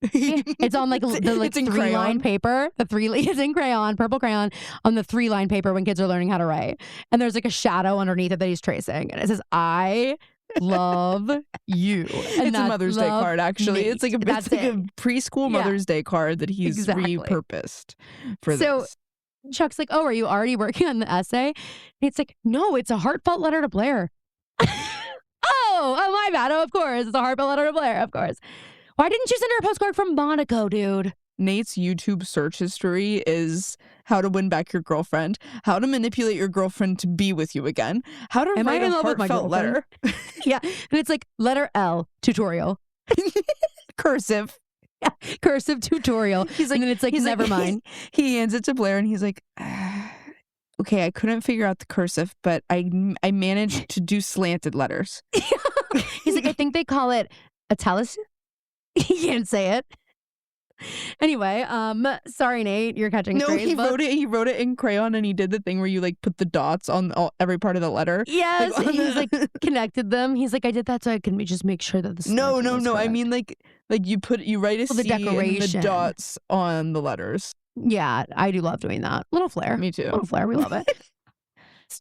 A: it's on like the like 3-line paper. It's in crayon, purple crayon on the 3-line paper when kids are learning how to write. And there's like a shadow underneath it that he's tracing, and it says, "I love you." And
B: it's a Mother's Day card, actually.
A: Nate.
B: It's like a preschool Mother's Day card that he's repurposed for this.
A: Chuck's like, oh, are you already working on the essay? And it's like, no, it's a heartfelt letter to Blair. Oh, my bad. Oh, of course. It's a heartfelt letter to Blair, of course. Why didn't you send her a postcard from Monaco, dude?
B: Nate's YouTube search history is how to win back your girlfriend, how to manipulate your girlfriend to be with you again, how to write a heartfelt letter.
A: Yeah. And it's like letter L, tutorial.
B: Cursive.
A: Yeah, cursive tutorial. He's like, and then it's like, never mind.
B: He hands it to Blair and he's like, okay, I couldn't figure out the cursive, but I managed to do slanted letters.
A: He's like, I think they call it italicized. He can't say it. Anyway, sorry, Nate, you're catching strays.
B: No, he wrote it in crayon, and he did the thing where you like put the dots on every part of the letter.
A: Yes, like, he's like connected them. He's like, I did that so I can just make sure that the
B: No. I mean like you write a C and the dots on the letters.
A: Yeah, I do love doing that. Little flair.
B: Me too.
A: Little flair. We love it.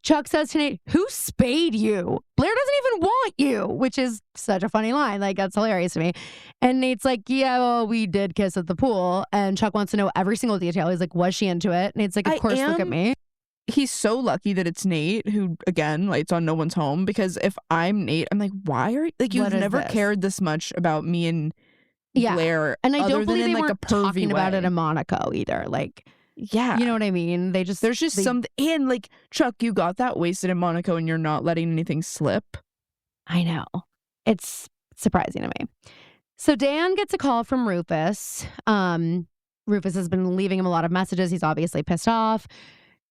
A: Chuck says to Nate, who spayed you? Blair doesn't even want you, which is such a funny line. Like, that's hilarious to me. And Nate's like, yeah, well, we did kiss at the pool. And Chuck wants to know every single detail. He's like, was she into it? Nate's like, of course, look at me.
B: He's so lucky that it's Nate who, again, lights on no one's home. Because if I'm Nate, I'm like, why are like you've never cared this much about me and Blair?
A: And I don't believe they
B: like
A: weren't talking about it in Monaco either. Like,
B: yeah,
A: you know what I mean? There's just
B: something. And like, Chuck, you got that wasted in Monaco and you're not letting anything slip.
A: I know. It's surprising to me. So Dan gets a call from Rufus. Rufus has been leaving him a lot of messages. He's obviously pissed off.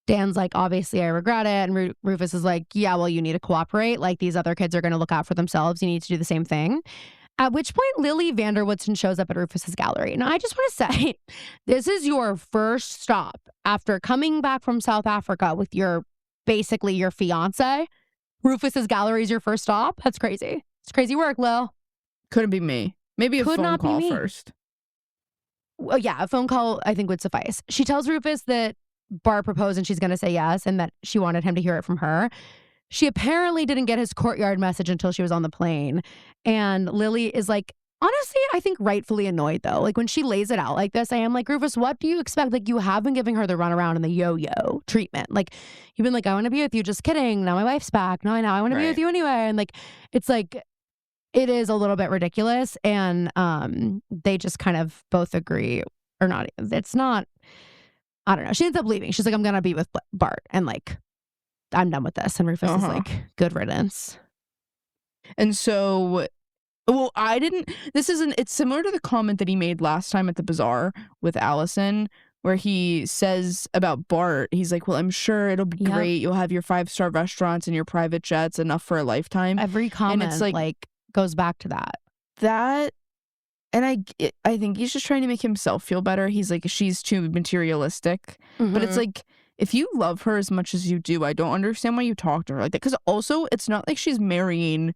A: Dan's like, obviously, I regret it. And Rufus is like, yeah, well, you need to cooperate. Like, these other kids are going to look out for themselves. You need to do the same thing. At which point, Lily Vanderwoodson shows up at Rufus's gallery. Now, I just want to say, this is your first stop after coming back from South Africa with basically your fiance. Rufus's gallery is your first stop. That's crazy. It's crazy work, Lil.
B: Couldn't be me. Maybe a phone call first.
A: Well, yeah, a phone call I think would suffice. She tells Rufus that Bart proposed and she's going to say yes, and that she wanted him to hear it from her. She apparently didn't get his courtyard message until she was on the plane. And Lily is like, honestly, I think rightfully annoyed though. Like when she lays it out like this, I am like, Rufus, what do you expect? Like you have been giving her the runaround and the yo-yo treatment. Like you've been like, I want to be with you. Just kidding. Now my wife's back. No, I know. I want to be with you anyway. And like, it's like, it is a little bit ridiculous. And they just kind of both agree or not. It's not, I don't know. She ends up leaving. She's like, I'm going to be with Bart. And like, I'm done with this. And Rufus is like, good riddance.
B: And so, well, it's similar to the comment that he made last time at the bazaar with Allison, where he says about Bart, he's like, well, I'm sure it'll be great. You'll have your 5-star restaurants and your private jets, enough for a lifetime.
A: Every comment and it's like goes back to that. And I think he's just trying to make himself feel better. He's like, she's too materialistic. Mm-hmm.
B: But it's like, if you love her as much as you do, I don't understand why you talk to her like that. Because also, it's not like she's marrying.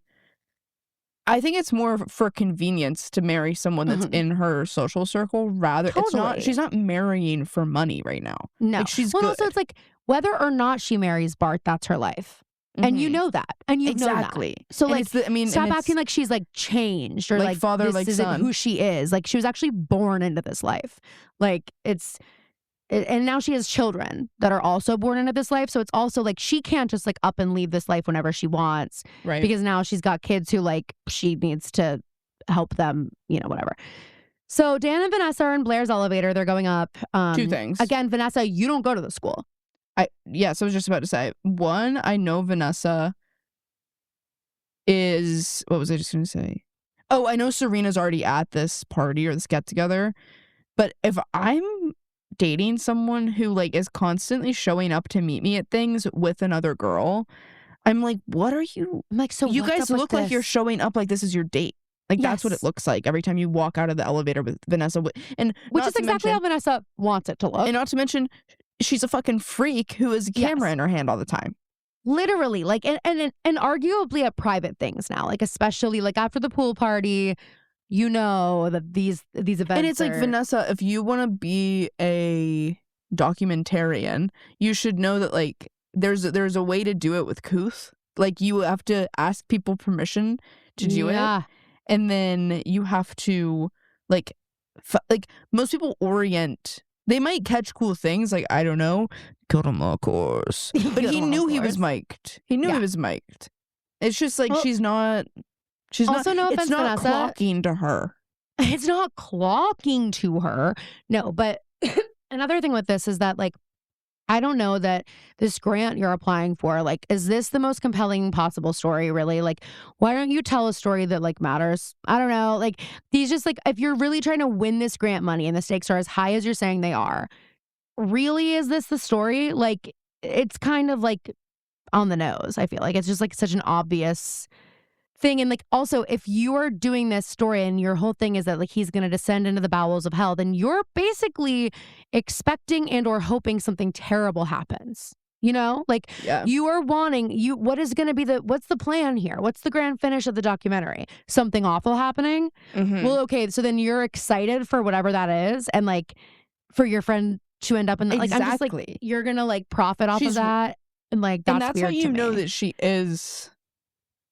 B: I think it's more for convenience to marry someone that's in her social circle. Rather, she's not marrying for money right now.
A: No,
B: like, she's good.
A: Also, it's like whether or not she marries Bart, that's her life. And you know that. And you know that. So like, stop acting like she's like changed or like
B: father,
A: this
B: like
A: isn't
B: son.
A: who she is. Like she was actually born into this life. Like it's and now she has children that are also born into this life. So it's also like she can't just like up and leave this life whenever she wants.
B: Right.
A: Because now she's got kids who like she needs to help them, whatever. So Dan and Vanessa are in Blair's elevator. They're going up.
B: Two things.
A: Again, Vanessa, you don't go to the school.
B: Yes, I was just about to say. One, I know Vanessa is, what was I just going to say? Oh, I know Serena's already at this party or this get together. But if I'm dating someone who like is constantly showing up to meet me at things with another girl, I'm like, what are you?
A: I'm like, so
B: you
A: what's
B: guys
A: up with
B: look like you're
A: this?
B: showing up like this is your date. Like that's what it
A: Yes.
B: looks like every time you walk out of the elevator with Vanessa. And
A: Which
B: not
A: is
B: to
A: exactly how Vanessa wants it to look.
B: And not to mention, she's a fucking freak who has a camera in her hand all the time.
A: Literally, like, and arguably at private things now, like especially like after the pool party, that these events.
B: And it's like, Vanessa, if you want to be a documentarian, you should know that like there's a way to do it with couth. Like you have to ask people permission to do it, and then you have to like most people orient. They might catch cool things, like, I don't know, killed him of course. But he knew he was mic'd. He knew he was mic'd. It's just like she's not
A: also, no offense,
B: it's not
A: Vanessa,
B: clocking to her.
A: It's not clocking to her. No, but another thing with this is that like I don't know that this grant you're applying for, like, is this the most compelling possible story, really? Like, why don't you tell a story that, like, matters? I don't know. Like, these just, like, if you're really trying to win this grant money and the stakes are as high as you're saying they are, really, is this the story? Like, it's kind of, like, on the nose, I feel like. It's just, like, such an obvious thing. And like also, if you are doing this story and your whole thing is that like he's going to descend into the bowels of hell, then you're basically expecting and or hoping something terrible happens. Like you are wanting what is going to be what's the plan here? What's the grand finish of the documentary? Something awful happening? Well, okay, so then you're excited for whatever that is, and like for your friend to end up in like, I'm just like, you're going to like profit off of that, and like that's
B: how
A: weird
B: you
A: to
B: know
A: me.
B: that she is.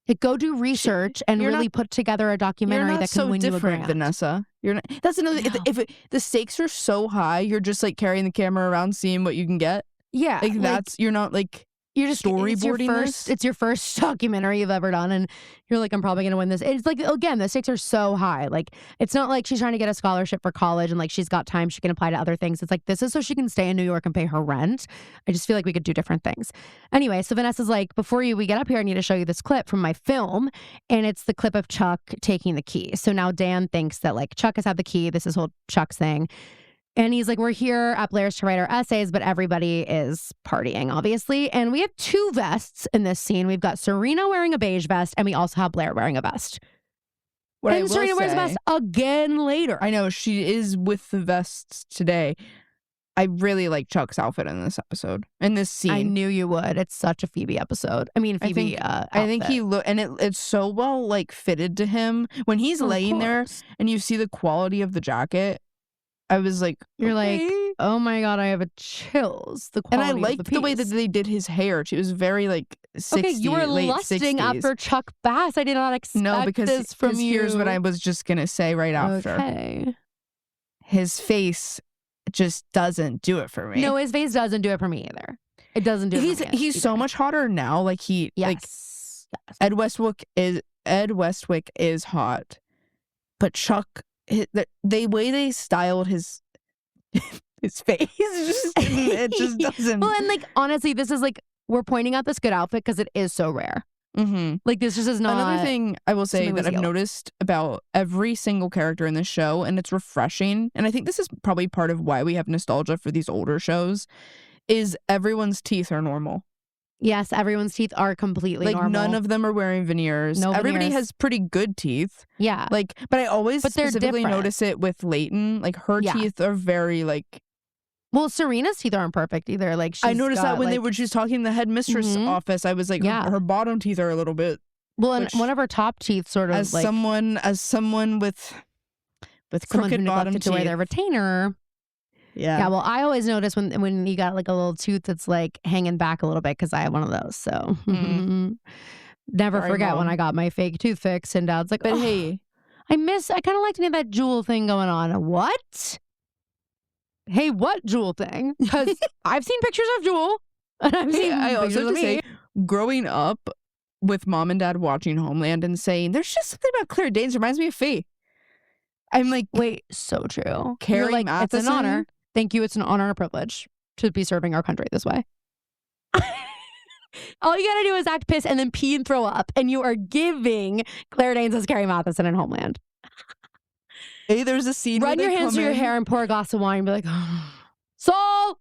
A: Like, go do research and really put together a documentary that can win you a grant.
B: Vanessa. You're not. That's another.
A: No.
B: If the stakes are so high, you're just like carrying the camera around, seeing what you can get.
A: Yeah,
B: like that's you're not like. You're just storyboarding this.
A: It's your first documentary you've ever done, and you're like, I'm probably gonna win this. It's like, again, the stakes are so high. Like, it's not like she's trying to get a scholarship for college and like she's got time she can apply to other things. It's like, this is so she can stay in New York and pay her rent. I just feel like we could do different things. Anyway, so Vanessa's like, before we get up here, I need to show you this clip from my film, and it's the clip of Chuck taking the key. So now Dan thinks that like Chuck has had the key. This is whole Chuck's thing. And he's like, we're here at Blair's to write our essays, but everybody is partying, obviously. And we have two vests in this scene. We've got Serena wearing a beige vest, and we also have Blair wearing a vest. And Serena wears a vest again later.
B: I know, she is with the vests today. I really like Chuck's outfit in this episode, in this scene.
A: I knew you would. It's such a Phoebe episode. I mean, Phoebe
B: I think he and it's so well like fitted to him. When he's laying there and you see the quality of the jacket, I was like,
A: you're like, oh my God, I have a chills. The quality,
B: and I liked the way that they did his hair. She was very like 60s,
A: okay, you were
B: late
A: lusting
B: 60s.
A: after Chuck Bass. I did not expect this from you.
B: Here's what I was just gonna say right after.
A: Okay.
B: His face just doesn't do it for me.
A: No, his face doesn't do it for me either. It doesn't do it for me.
B: He's so much hotter now. Like
A: yes.
B: Ed Westwick is hot, but Chuck. The way they styled his face it just doesn't.
A: Well, and like honestly, this is like we're pointing out this good outfit because it is so rare. Like this just is not.
B: Another thing I will say that I've noticed about every single character in this show, and it's refreshing, and I think this is probably part of why we have nostalgia for these older shows, is everyone's teeth are normal.
A: Yes, everyone's teeth are completely normal.
B: None of them are wearing veneers.
A: No
B: Everybody
A: veneers.
B: has pretty good teeth.
A: Yeah.
B: But I always specifically
A: different.
B: notice it with Leighton. Like her teeth are very like.
A: Well, Serena's teeth aren't perfect either. Like
B: I noticed that when she was talking in the headmistress office. I was like, her bottom teeth are a little bit.
A: Well, and one of her top teeth sort of
B: as someone with crooked bottom teeth
A: to wear their retainer. Yeah, well, I always notice when you got like a little tooth that's like hanging back a little bit because I have one of those. So never forget when I got my fake tooth fixed and Dad's like,
B: but hey,
A: I kind of like to have that jewel thing going on. What? hey, what Jewel thing? Because I've seen pictures of Jewel. And I've seen
B: I also
A: pictures
B: have
A: of
B: to say,
A: me.
B: growing up with mom and dad watching Homeland and saying, there's just something about Claire Danes reminds me of Faye. I'm like,
A: Wait, so true.
B: Carrie
A: You're like, it's an
B: Matheson?
A: honor. Thank you. It's an honor and a privilege to be serving our country this way. All you gotta do is act pissed and then pee and throw up, and you are giving Claire Danes as Carrie Matheson in Homeland.
B: hey, there's a scene
A: Run
B: where
A: your
B: they
A: hands
B: come
A: through your
B: in-
A: hair and pour a glass of wine and be like, oh, Saul!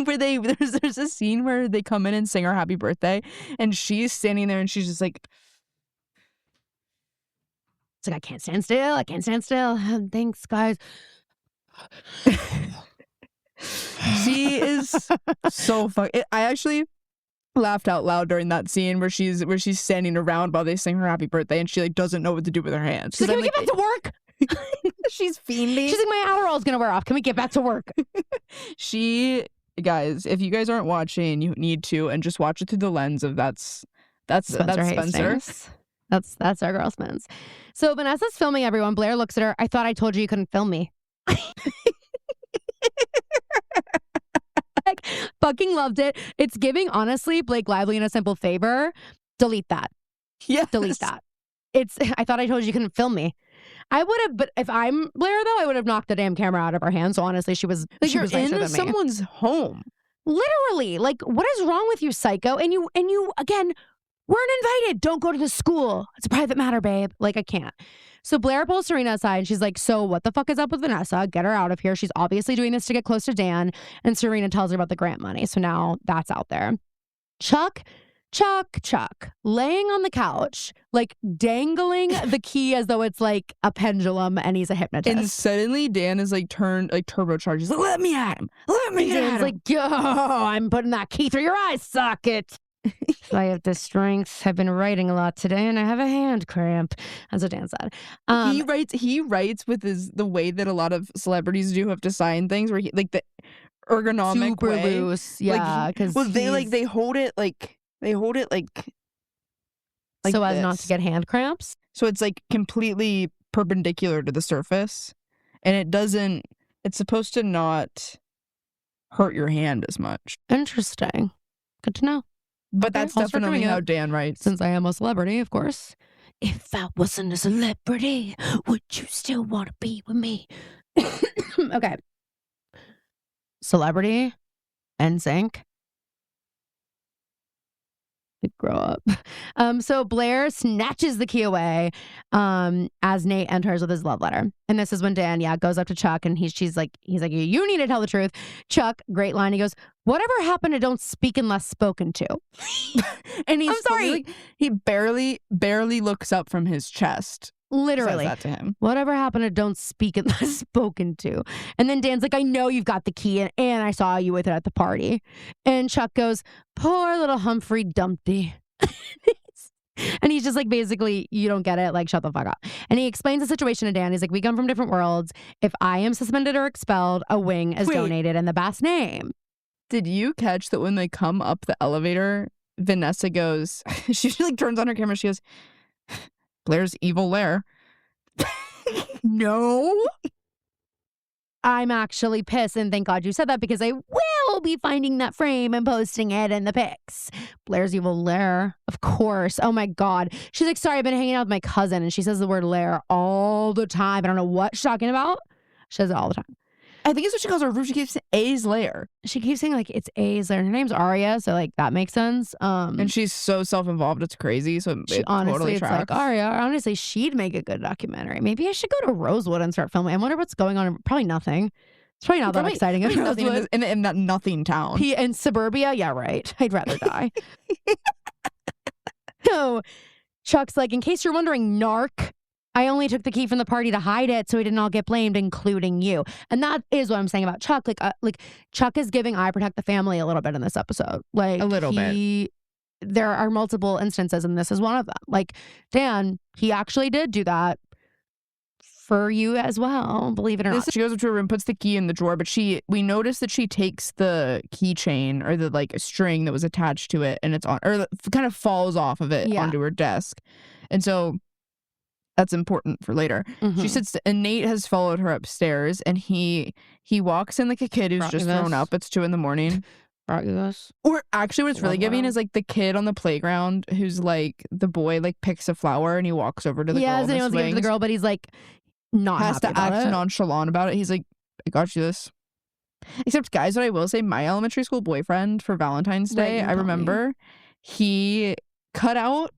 B: where there's a scene where they come in and sing her happy birthday, and she's standing there and she's just like,
A: It's like, I can't stand still. I can't stand still. Thanks, guys.
B: she is so I actually laughed out loud during that scene where she's standing around while they sing her happy birthday, and she like doesn't know what to do with her hands.
A: She's like, can we get back to work?
B: She's fiending.
A: She's like, my Adderall's gonna wear off. Can we get back to work?
B: Guys, if you guys aren't watching, you need to, and just watch it through the lens of that's Spencer.
A: Hastings. That's our girl Spence. So Vanessa's filming everyone. Blair looks at her. I thought I told you couldn't film me. Like, fucking loved it. It's giving, honestly, Blake Lively in A Simple Favor. Delete that.
B: Yeah,
A: Delete that. I thought I told you couldn't film me. I would have, but if I'm Blair though, I would have knocked the damn camera out of her hand. So honestly, she was
B: like,
A: she
B: you're
A: was nicer
B: in
A: than me.
B: someone's home.
A: Literally, like, what is wrong with you, psycho? And you again weren't invited. Don't go to the school. It's a private matter, babe. Like, I can't. So Blair pulls Serena aside and she's like, so what the fuck is up with Vanessa? Get her out of here. She's obviously doing this to get close to Dan. And Serena tells her about the grant money. So now that's out there. Chuck, laying on the couch, like dangling the key as though it's like a pendulum and he's a hypnotist.
B: And suddenly Dan is like turned, like turbocharged. He's like, let me at him. Let me at him.
A: Dan's like, yo, I'm putting that key through your eye socket. I have the strength. I've been writing a lot today and I have a hand cramp. That's what Dan said.
B: He writes with the way that a lot of celebrities do have to sign things, where he like the ergonomic
A: super
B: way.
A: loose. Yeah. Because
B: they hold it like
A: so as
B: this.
A: not to get hand cramps.
B: So it's like completely perpendicular to the surface, and it's supposed to not hurt your hand as much.
A: Interesting. Good to know.
B: But
A: Okay,
B: that's
A: I'll start
B: definitely
A: doing
B: how
A: it.
B: Dan writes.
A: Since I am a celebrity, of course. If I wasn't a celebrity, would you still want to be with me? Okay. Celebrity, NSYNC. Grow up. So Blair snatches the key away as Nate enters with his love letter. And this is when Dan, goes up to Chuck and he's like, you need to tell the truth. Chuck, great line. He goes, whatever happened to don't speak unless spoken to?
B: And
A: I'm sorry.
B: like, he barely looks up from his chest.
A: Literally.
B: Says that to him.
A: Whatever happened to don't speak unless spoken to? And then Dan's like, I know you've got the key and I saw you with it at the party. And Chuck goes, poor little Humphrey Dumpty. And he's just like, basically, you don't get it. Like, shut the fuck up. And he explains the situation to Dan. He's like, we come from different worlds. If I am suspended or expelled, a wing is donated in the Bass name.
B: Did you catch that when they come up the elevator, Vanessa goes, she like turns on her camera. She goes, Blair's evil lair.
A: No. I'm actually pissed, and thank God you said that because I will be finding that frame and posting it in the pics. Blair's evil lair, of course. Oh my God. She's like, sorry, I've been hanging out with my cousin, and she says the word lair all the time. I don't know what she's talking about. She says it all the time.
B: I think it's what she calls her room. She keeps saying A's lair.
A: She keeps saying like it's A's lair. Her name's Aria, so like that makes sense.
B: And she's so self-involved, it's crazy. So it
A: honestly,
B: totally
A: it's
B: tracks.
A: like Aria. Honestly, she'd make a good documentary. Maybe I should go to Rosewood and start filming. I wonder what's going on. Probably nothing. It's probably not that exciting.
B: Probably nothing in that nothing town.
A: In suburbia, yeah, right. I'd rather die. So Chuck's like, in case you're wondering, narc, I only took the key from the party to hide it so he didn't all get blamed, including you. And that is what I'm saying about Chuck. Like Chuck is giving I Protect the Family a little bit in this episode. Like
B: a little bit.
A: There are multiple instances, and this is one of them. Like, Dan, he actually did do that for you as well, believe it or not.
B: She goes up to her room, puts the key in the drawer, but we notice that she takes the keychain or the like string that was attached to it, and it's on, or kind of falls off of it onto her desk. And so that's important for later. She sits and Nate has followed her upstairs, and he walks in like a kid who's just thrown up. It's 2 a.m. Or actually, what it's really giving is like the kid on the playground who's like the boy like picks a flower and he walks over to the girl.
A: Yeah, he wants to give it to the girl, but he's like not
B: has
A: happy
B: to
A: about
B: act
A: it.
B: nonchalant about it. He's like, I got you this. Except, guys, what I will say, my elementary school boyfriend for Valentine's Day, I remember he cut out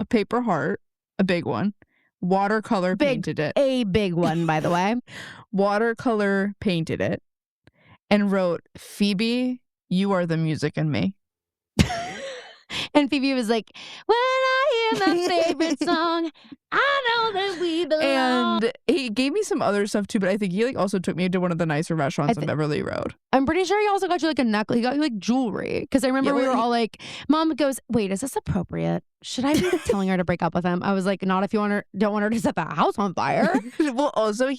B: a paper heart, a big one, watercolor painted it.
A: A big one, by the way.
B: Watercolor painted it and wrote, Phoebe, you are the music in me.
A: And Phoebe was like, when I hear my favorite song, I know that we belong.
B: And he gave me some other stuff too, but I think he like also took me to one of the nicer restaurants on Beverly Road.
A: I'm pretty sure he also got you like a necklace. He got you like jewelry. Because I remember we were all like, Mom goes, wait, is this appropriate? Should I be telling her to break up with him? I was like, not if you don't want her to set the house on fire.
B: Well, also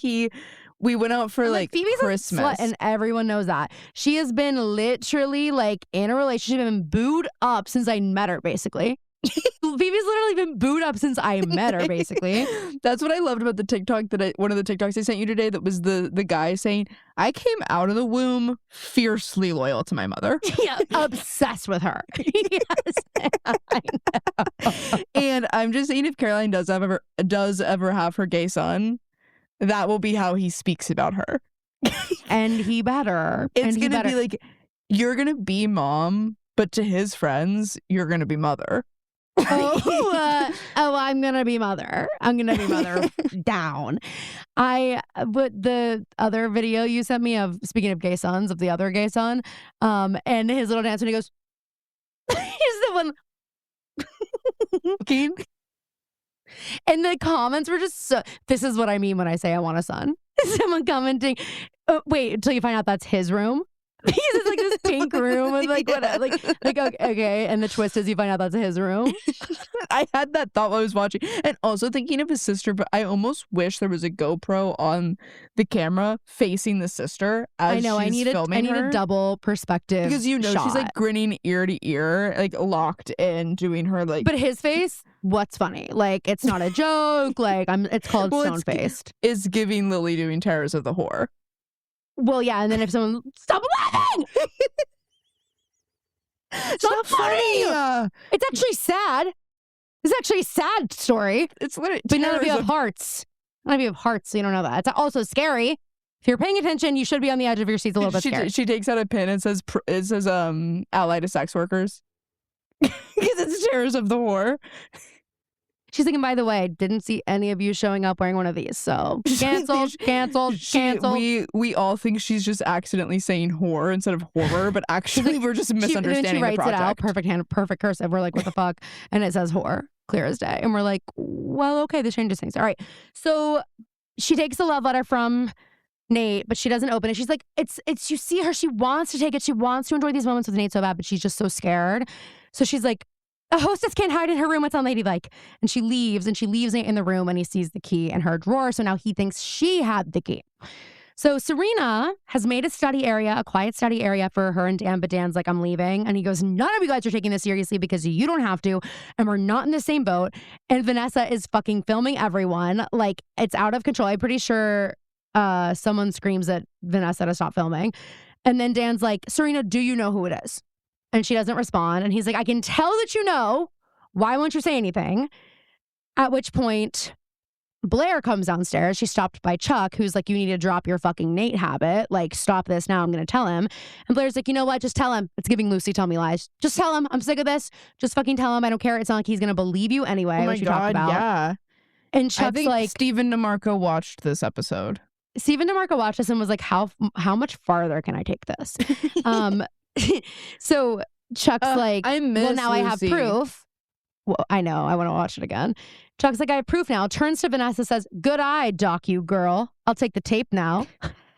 B: we went out for like
A: Phoebe's
B: Christmas.
A: A slut, and everyone knows that. She has been literally like in a relationship and booed up since I met her, basically. Phoebe's literally been booed up since I met her, basically.
B: That's what I loved about the TikTok one of the TikToks I sent you today, that was the guy saying, I came out of the womb fiercely loyal to my mother.
A: Yeah, obsessed with her. Yes, I know.
B: And I'm just saying, if Caroline does ever have her gay son, that will be how he speaks about her.
A: And he better.
B: It's going to be like, you're going to be mom, but to his friends, you're going to be mother.
A: I'm going to be mother. I'm going to be mother down. But the other video you sent me of, speaking of gay sons, of the other gay son, and his little dance, and he goes, he's the one looking. And the comments were just so, this is what I mean when I say I want a son. Someone commenting, wait until you find out that's his room. Because it's like this pink room with like what, like okay, and the twist is you find out that's his room.
B: I had that thought while I was watching, and also thinking of his sister. But I almost wish there was a GoPro on the camera facing the sister as
A: I need a double perspective
B: because
A: shot.
B: she's like grinning ear to ear, like locked in, doing her like.
A: But his face, what's funny? Like it's not a joke. Like it's called stone faced.
B: It's giving Lily doing Terrors of the Whore.
A: Well, yeah, and then if someone stop laughing, it's not funny. It's actually sad. It's actually a sad story.
B: It's literally,
A: but none of you have hearts. None of you have hearts, so you don't know that. It's also scary. If you're paying attention, you should be on the edge of your seats a little bit scared.
B: She takes out a pin and says "Allied to sex workers," because it's Terrors of the Whore.
A: She's thinking, by the way, didn't see any of you showing up wearing one of these. So canceled.
B: We all think she's just accidentally saying whore instead of horror, but actually we're just misunderstanding
A: she writes
B: the project.
A: It out, perfect cursive. We're like, what the fuck? And it says whore, clear as day. And we're like, well, okay, this changes things. All right. So she takes the love letter from Nate, but she doesn't open it. She's like, it's you see her, she wants to take it. She wants to enjoy these moments with Nate so bad, but she's just so scared. So she's like, a hostess can't hide in her room. What's unladylike? And she leaves Nate in the room, and he sees the key in her drawer. So now he thinks she had the key. So Serena has made a quiet study area for her and Dan, but Dan's like, I'm leaving. And he goes, none of you guys are taking this seriously because you don't have to. And we're not in the same boat. And Vanessa is fucking filming everyone. Like, it's out of control. I'm pretty sure someone screams at Vanessa to stop filming. And then Dan's like, Serena, do you know who it is? And she doesn't respond. And he's like, I can tell that you know. Why won't you say anything? At which point, Blair comes downstairs. She's stopped by Chuck, who's like, you need to drop your fucking Nate habit. Like, stop this now. I'm going to tell him. And Blair's like, you know what? Just tell him. It's giving Lucy tell me lies. Just tell him. I'm sick of this. Just fucking tell him. I don't care. It's not like he's going to believe you anyway.
B: Oh my God, yeah.
A: And Chuck's
B: I think
A: like,
B: Stephen DeMarco watched this episode.
A: Stephen DeMarco watched this and was like, how much farther can I take this? So Chuck's like, well, now
B: Lucy.
A: I have proof. Well, I know. I want to watch it again. Chuck's like, I have proof now. Turns to Vanessa, says, good eye, docu girl. I'll take the tape now.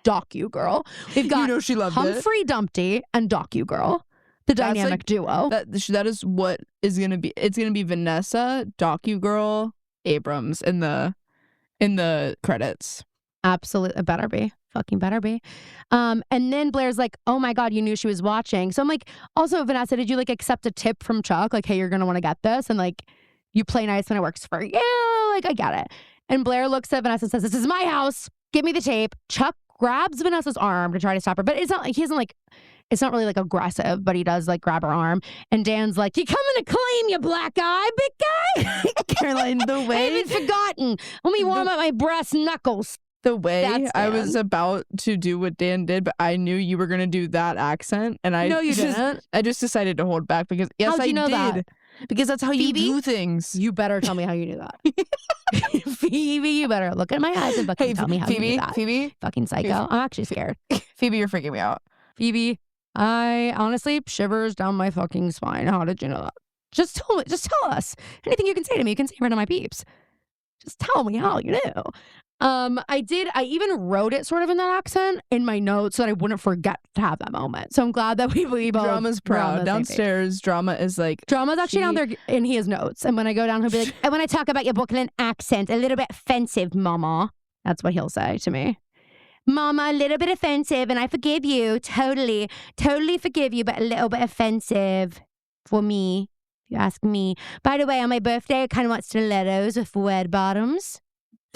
A: Docu girl. We've got
B: she loved
A: Humphrey Dumpty and docu girl. The dynamic duo.
B: That is what is going to be. It's going to be Vanessa, docu girl, Abrams in the credits.
A: Absolutely. Better be. Fucking better be. And then Blair's like, oh my God, you knew she was watching. So I'm like, also, Vanessa, did you like accept a tip from Chuck? Like, hey, you're going to want to get this. And like, you play nice when it works for you. Like, I get it. And Blair looks at Vanessa and says, this is my house. Give me the tape. Chuck grabs Vanessa's arm to try to stop her. But it's not like he isn't like, it's not really like aggressive, but he does like grab her arm. And Dan's like, you coming to claim, you black eye, big guy?
B: Caroline, the
A: I
B: way
A: haven't forgotten. Let me warm up my brass knuckles.
B: the way
A: That's
B: I
A: Dan.
B: was about to do what Dan did, but I knew you were gonna do that accent, and I
A: No, you didn't.
B: I just decided to hold back because yes,
A: How'd
B: I
A: you know
B: did.
A: that?
B: Because that's how
A: Phoebe?
B: you do things.
A: You better tell me how you knew that. Phoebe, you better look at my eyes and fucking tell me how you knew that.
B: Phoebe,
A: Fucking psycho. I'm actually scared.
B: Phoebe, you're freaking me out.
A: Phoebe, I honestly shivers down my fucking spine. How did you know that? Just tell us. Anything you can say to me, you can say right to my peeps. Just tell me how you knew. I even wrote it sort of in that accent in my notes so that I wouldn't forget to have that moment. So I'm glad that we both
B: Drama's
A: were on
B: proud.
A: the same page.
B: Downstairs, Drama is like
A: Drama's actually down there in his notes. And when I go down, he'll be like, I want to talk about your Brooklyn accent. A little bit offensive, mama. That's what he'll say to me. Mama, a little bit offensive, and I forgive you. Totally forgive you, but a little bit offensive for me, if you ask me. By the way, on my birthday, I kind of want stilettos with red bottoms.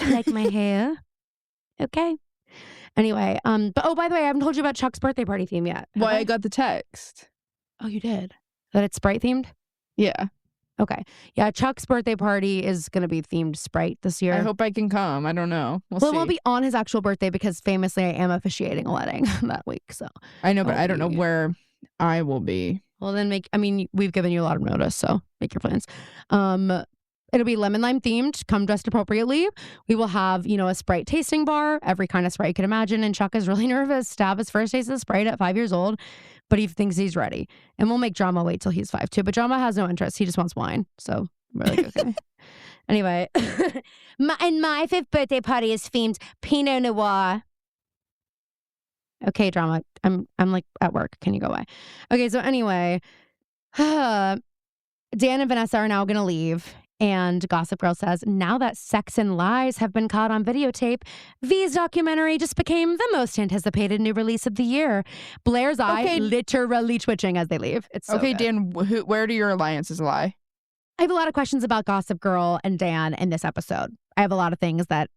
A: Like my hair. Okay. Anyway, but oh, by the way, I haven't told you about Chuck's birthday party theme yet. Have
B: why I got the text.
A: Oh, you did? That it's Sprite themed?
B: Yeah.
A: Okay. Yeah, Chuck's birthday party is going to be themed Sprite this year.
B: I hope I can come. I don't know. We'll
A: Well,
B: see.
A: it won't be on his actual birthday because famously I am officiating a wedding that week. So,
B: I know, but I don't know where I will be.
A: well, then we've given you a lot of notice, so make your plans. It'll be lemon lime themed. Come dressed appropriately. We will have, a Sprite tasting bar, every kind of Sprite you can imagine. And Chuck is really nervous to have his first taste of Sprite at 5 years old, but he thinks he's ready. And we'll make Drama wait till he's 5 too. But Drama has no interest. He just wants wine. So we're like, okay. Anyway, my 5th birthday party is themed Pinot Noir. Okay, Drama. I'm like at work. Can you go away? Okay, so anyway, Dan and Vanessa are now going to leave. And Gossip Girl says, now that Sex and Lies have been caught on videotape, V's documentary just became the most anticipated new release of the year. Blair's eye literally twitching as they leave. It's so good.
B: Dan, where do your alliances lie?
A: I have a lot of questions about Gossip Girl and Dan in this episode. I have a lot of things that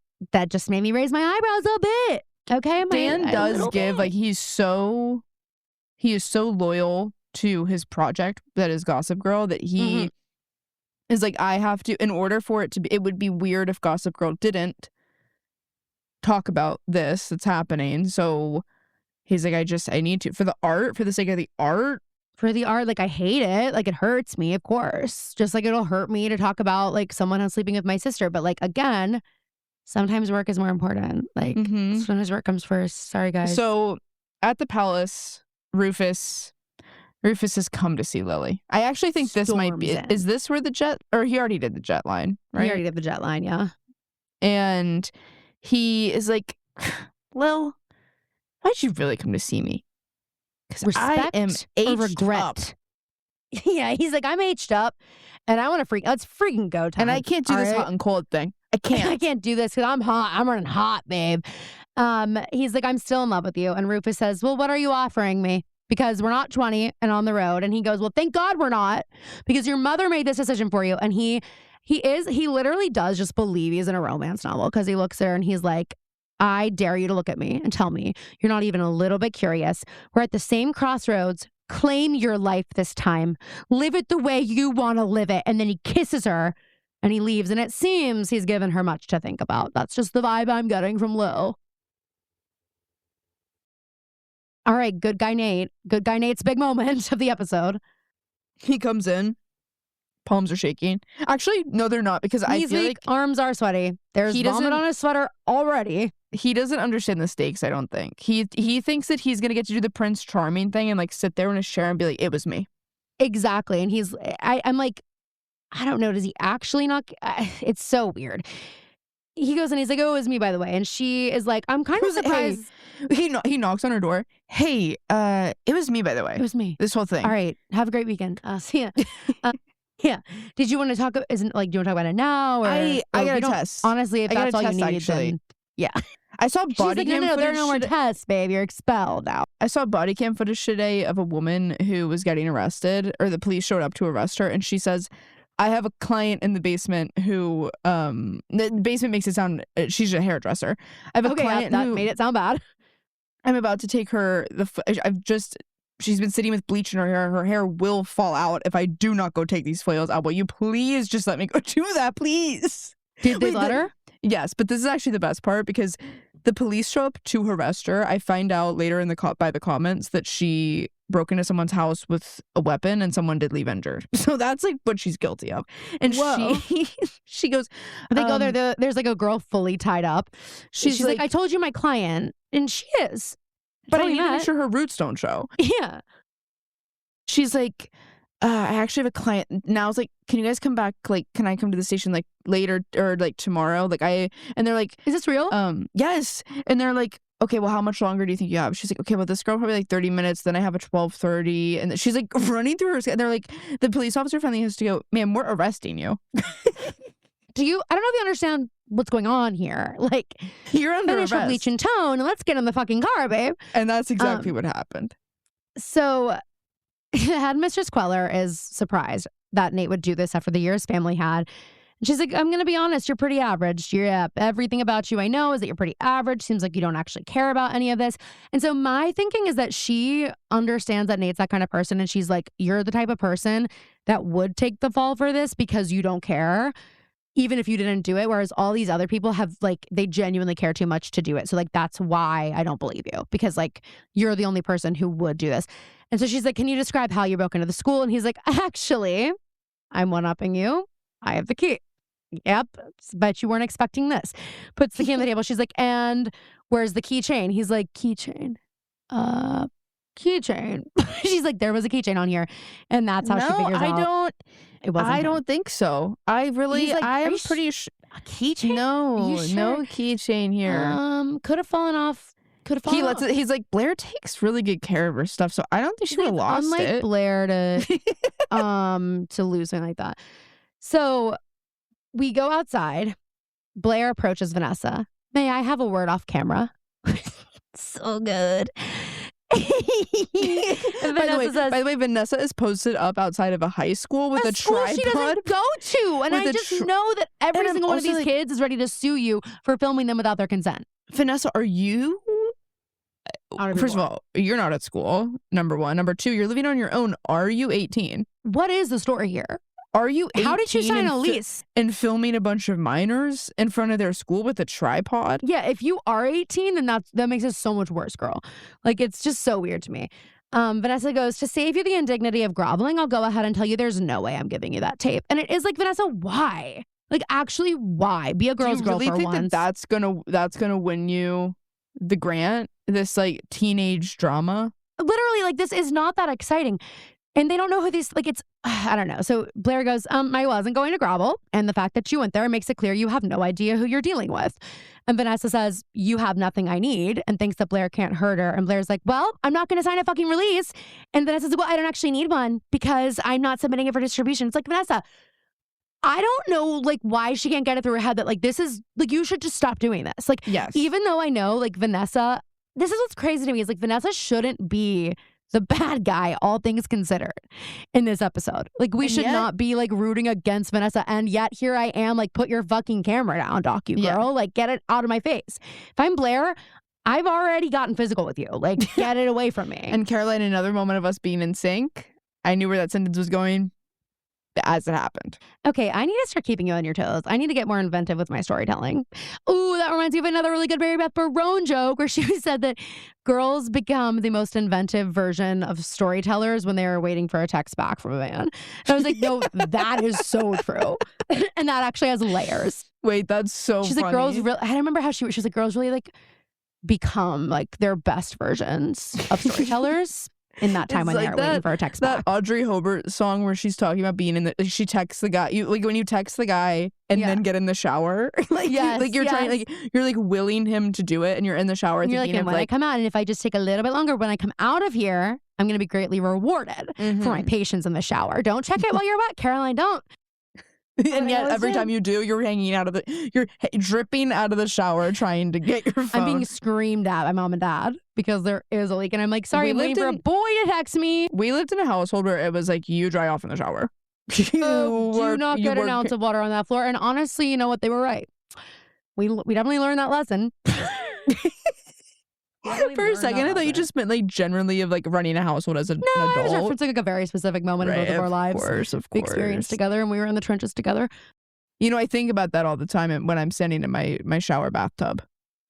A: just made me raise my eyebrows a bit. Okay,
B: Dan does give he is so loyal to his project that is Gossip Girl that he is like, I have to, in order for it to be, it would be weird if Gossip Girl didn't talk about this that's happening. So he's like, I need to, for the art, for the sake of the art.
A: For the art, I hate it. It hurts me, of course. Just like it'll hurt me to talk about someone else sleeping with my sister. But again, sometimes work is more important. Sometimes work comes first. Sorry, guys.
B: So at the palace, Rufus has come to see Lily. I actually think this might be, is this where the jet, or he already did the jet line, right?
A: He already did the jet line, yeah.
B: And he is like, Lil, why'd you really come to see me? Because I am aged
A: regret.
B: up.
A: Yeah, he's like, I'm aged up and I want to let's freaking go time.
B: And I can't do this hot and cold thing. I can't.
A: I can't do this because I'm hot. I'm running hot, babe. He's like, I'm still in love with you. And Rufus says, well, what are you offering me? Because we're not 20 and on the road. And he goes, well, thank God we're not, because your mother made this decision for you. And he literally does just believe he's in a romance novel, because he looks there and he's like, I dare you to look at me and tell me you're not even a little bit curious. We're at the same crossroads. Claim your life this time. Live it the way you want to live it. And then he kisses her and he leaves. And it seems he's given her much to think about. That's just the vibe I'm getting from Lil. All right, good guy Nate. Good guy Nate's big moment of the episode.
B: He comes in. Palms are shaking. Actually, no, they're not, because I feel like
A: arms are sweaty. There's vomit on his sweater already.
B: He doesn't understand the stakes, I don't think. He thinks that he's going to get to do the Prince Charming thing and sit there in his chair and be like, it was me.
A: Exactly. And I'm like, I don't know. Does he actually not? It's so weird. He goes and he's like, oh, it was me, by the way. And she is like, I'm kind of surprised.
B: Hey, he knocks on her door. Hey, it was me, by the way.
A: It was me.
B: This whole thing.
A: All right. Have a great weekend. See ya. Yeah. Did you want to talk? Do you want to talk about it now? Or,
B: I got a test.
A: Honestly, if that's all you need, then yeah.
B: I saw body cam footage.
A: No, there are no more tests, babe. You're expelled now.
B: I saw body cam footage today of a woman who was getting arrested, or the police showed up to arrest her, and she says, I have a client in the basement who, the basement makes it sound, she's a hairdresser. I have a client
A: that
B: who
A: made it sound bad.
B: I'm about to take her, she's been sitting with bleach in her hair. Her hair will fall out if I do not go take these foils out. Will you please just let me go do that, please?
A: Did they let her?
B: Yes, but this is actually the best part because the police show up to arrest her. I find out later in by the comments that she broke into someone's house with a weapon and someone did leave injured. So that's like what she's guilty of. And she goes,
A: They go there. There's like a girl fully tied up. She's like, I told you my client, and she is.
B: But I need to make sure her roots don't show.
A: Yeah.
B: She's like, I actually have a client now. I was like, can you guys come back? Like, can I come to the station like later or like tomorrow? And they're like,
A: is this real?
B: Yes. And they're like, okay, well, how much longer do you think you have? She's like, okay, well, this girl probably like 30 minutes. Then I have a 12:30, and she's like running through her. And they're like, the police officer finally has to go, ma'am, we're arresting you.
A: I don't know if you understand what's going on here. Like,
B: you're under
A: finish
B: arrest.
A: your bleach and tone, and let's get in the fucking car, babe.
B: And that's exactly what happened.
A: So, Headmistress Queller is surprised that Nate would do this after the year his family had. And she's like, I'm going to be honest, you're pretty average. Everything about you I know is that you're pretty average. Seems like you don't actually care about any of this. And so my thinking is that she understands that Nate's that kind of person. And she's like, you're the type of person that would take the fall for this because you don't care, even if you didn't do it. Whereas all these other people have, like, they genuinely care too much to do it. So, like, that's why I don't believe you, because, like, you're the only person who would do this. And so she's like, can you describe how you broke into the school? And he's like, actually, I'm one-upping you. I have the key. Yep. Bet you weren't expecting this. Puts the key on the table. She's like, and where's the keychain? He's like, keychain. Keychain. She's like, there was a keychain on here. And that's how she figures out. It wasn't
B: I
A: him.
B: don't think so. I'm pretty sure.
A: A keychain?
B: No,
A: Sure?
B: no keychain here.
A: Could have fallen off.
B: He's like, Blair takes really good care of her stuff, so I don't think she would have lost
A: unlike
B: it.
A: Blair to lose something like that. So we go outside. Blair approaches Vanessa. May I have a word off camera? So good.
B: By the way, Vanessa is posted up outside of a high school with a tripod.
A: She doesn't go to, and I just know that every single one of these kids is ready to sue you for filming them without their consent.
B: Vanessa, are you? First of all, you're not at school. Number one. Number two, you're living on your own. Are you 18?
A: What is the story here?
B: Are you 18
A: How did you sign a lease?
B: And filming a bunch of minors in front of their school with a tripod?
A: Yeah, if you are 18, then that makes it so much worse, girl. Like, it's just so weird to me. Vanessa goes, to save you the indignity of groveling, I'll go ahead and tell you there's no way I'm giving you that tape. And it is like, Vanessa, why? Like, actually, why? Be a girl's girl for once.
B: Do you really think that's gonna win you the grant? This, like, teenage drama?
A: Literally, like, this is not that exciting. And they don't know who these, like, it's, I don't know. So Blair goes, I wasn't going to grovel. And the fact that you went there makes it clear you have no idea who you're dealing with. And Vanessa says, you have nothing I need, and thinks that Blair can't hurt her. And Blair's like, well, I'm not going to sign a fucking release. And Vanessa says, well, I don't actually need one because I'm not submitting it for distribution. It's like, Vanessa, I don't know, like, why she can't get it through her head that, like, this is, like, you should just stop doing this. Like,
B: yes.
A: Even though I know, like, Vanessa, this is what's crazy to me is, like, Vanessa shouldn't be the bad guy, all things considered, in this episode. Like, we should not be, like, rooting against Vanessa. And yet, here I am, like, put your fucking camera down, docu-girl.
B: Yeah.
A: Like, get it out of my face. If I'm Blair, I've already gotten physical with you. Like, get it away from me.
B: And Caroline, another moment of us being in sync, I knew where that sentence was going as it happened.
A: Okay, I need to start keeping you on your toes. I need to get more inventive with my storytelling. Ooh, that reminds me of another really good Mary Beth Barone joke where she said that girls become the most inventive version of storytellers when they are waiting for a text back from a man. And I was like, no, that is so true. And that actually has layers.
B: Wait, that's so
A: She's
B: funny.
A: like, girls really, I don't remember how she was like, girls really, like, become, like, their best versions of storytellers. In that time when they're waiting for a text back.
B: That Audrey Hobart song where she's talking about being in the, she texts the guy, you, like, when you text the guy and then get in the shower, like, you're trying, like, you're, like, willing him to do it and you're in the shower and you're like,
A: and when I come out, and if I just take a little bit longer, when I come out of here, I'm going to be greatly rewarded for my patience in the shower. Don't check it while you're wet, Caroline, don't.
B: And yet every time you do, you're you're dripping out of the shower trying to get your phone.
A: I'm being screamed at by mom and dad because there is a leak. And I'm like, sorry, I'm waiting for a boy to text me.
B: We lived in a household where it was like, you dry off in the shower.
A: Do not get an ounce of water on that floor. And honestly, you know what? They were right. We definitely learned that lesson.
B: For a second, I thought you just meant like generally of like running a household as an adult.
A: I was referencing like a very specific moment in both of our lives.
B: Of course.
A: We experienced together and we were in the trenches together.
B: You know, I think about that all the time when I'm standing in my shower bathtub.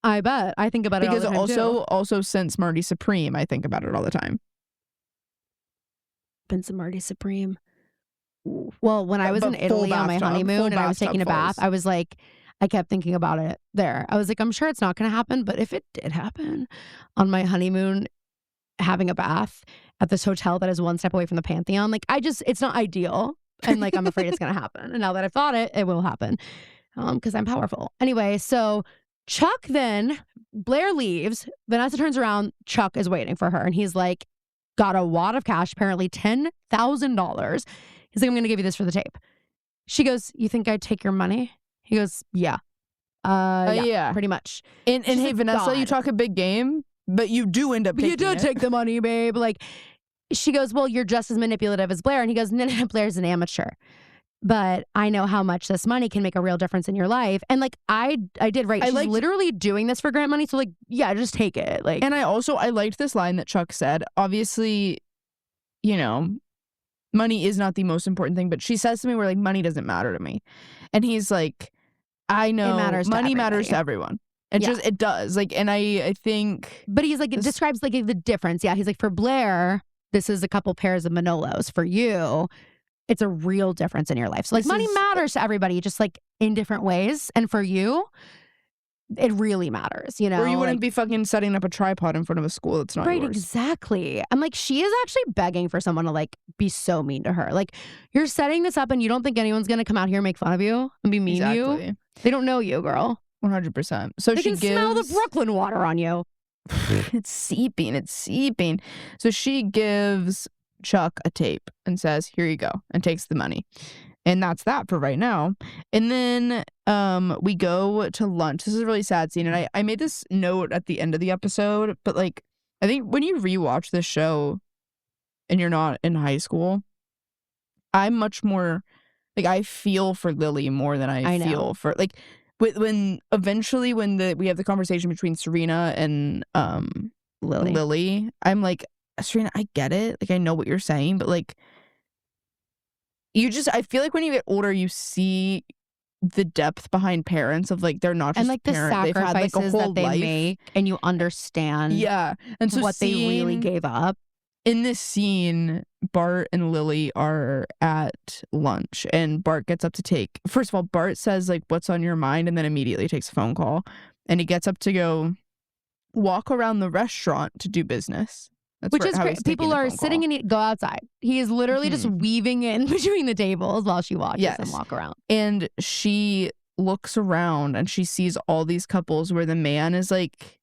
A: I bet. I think about it all the time
B: because also since Marty Supreme, I think about it all the time.
A: Been some Marty Supreme. Well, when I was in Italy on my honeymoon and I was taking a bath, I was like, I kept thinking about it there. I was like, I'm sure it's not going to happen, but if it did happen on my honeymoon, having a bath at this hotel that is one step away from the Pantheon, like it's not ideal. And like, I'm afraid it's going to happen. And now that I've thought it, it will happen because I'm powerful. Anyway, so Chuck then, Blair leaves. Vanessa turns around. Chuck is waiting for her. And he's like, got a wad of cash, apparently $10,000. He's like, I'm going to give you this for the tape. She goes, you think I'd take your money? He goes, yeah. Yeah, pretty much.
B: And hey, like, Vanessa, God. You talk a big game, but you do end up taking it.
A: You did take the money, babe. Like, she goes, well, you're just as manipulative as Blair. And he goes, no, Blair's an amateur. But I know how much this money can make a real difference in your life. And like, I did right. She's literally doing this for grant money. So like, yeah, just take it. Like,
B: and I liked this line that Chuck said. Obviously, you know, money is not the most important thing, but she says to me, where like, money doesn't matter to me. And he's like, I know money matters to everyone. And just, it does. Like, and I think.
A: But he's like, it describes like the difference. Yeah. He's like, for Blair, this is a couple pairs of Manolos. For you, it's a real difference in your life. So like, money matters to everybody, just like in different ways. And for you, it really matters, you know?
B: Or you wouldn't be fucking setting up a tripod in front of a school that's not yours.
A: Right, exactly. I'm like, she is actually begging for someone to like be so mean to her. Like, you're setting this up and you don't think anyone's going to come out here and make fun of you and be mean to you? They don't know you, girl.
B: 100%. So
A: they can smell the Brooklyn water on you.
B: It's seeping. So she gives Chuck a tape and says, here you go, and takes the money. And that's that for right now. And then we go to lunch. This is a really sad scene. And I made this note at the end of the episode. But like, I think when you rewatch this show and you're not in high school, I'm much more, like, I feel for Lily more than I feel for, like, when eventually when we have the conversation between Serena and Lily, I'm like, Serena, I get it. Like, I know what you're saying, but like, I feel like when you get older, you see the depth behind parents of like, they're not just
A: and like the sacrifices had, like, that they make, and you understand
B: and so
A: what they really gave up.
B: In this scene, Bart and Lily are at lunch and Bart gets up to take, first of all, Bart says like, what's on your mind? And then immediately takes a phone call and he gets up to go walk around the restaurant to do business.
A: Which is great. People are sitting and go outside. He is literally just weaving in between the tables while she watches them walk around.
B: And she looks around and she sees all these couples where the man is like,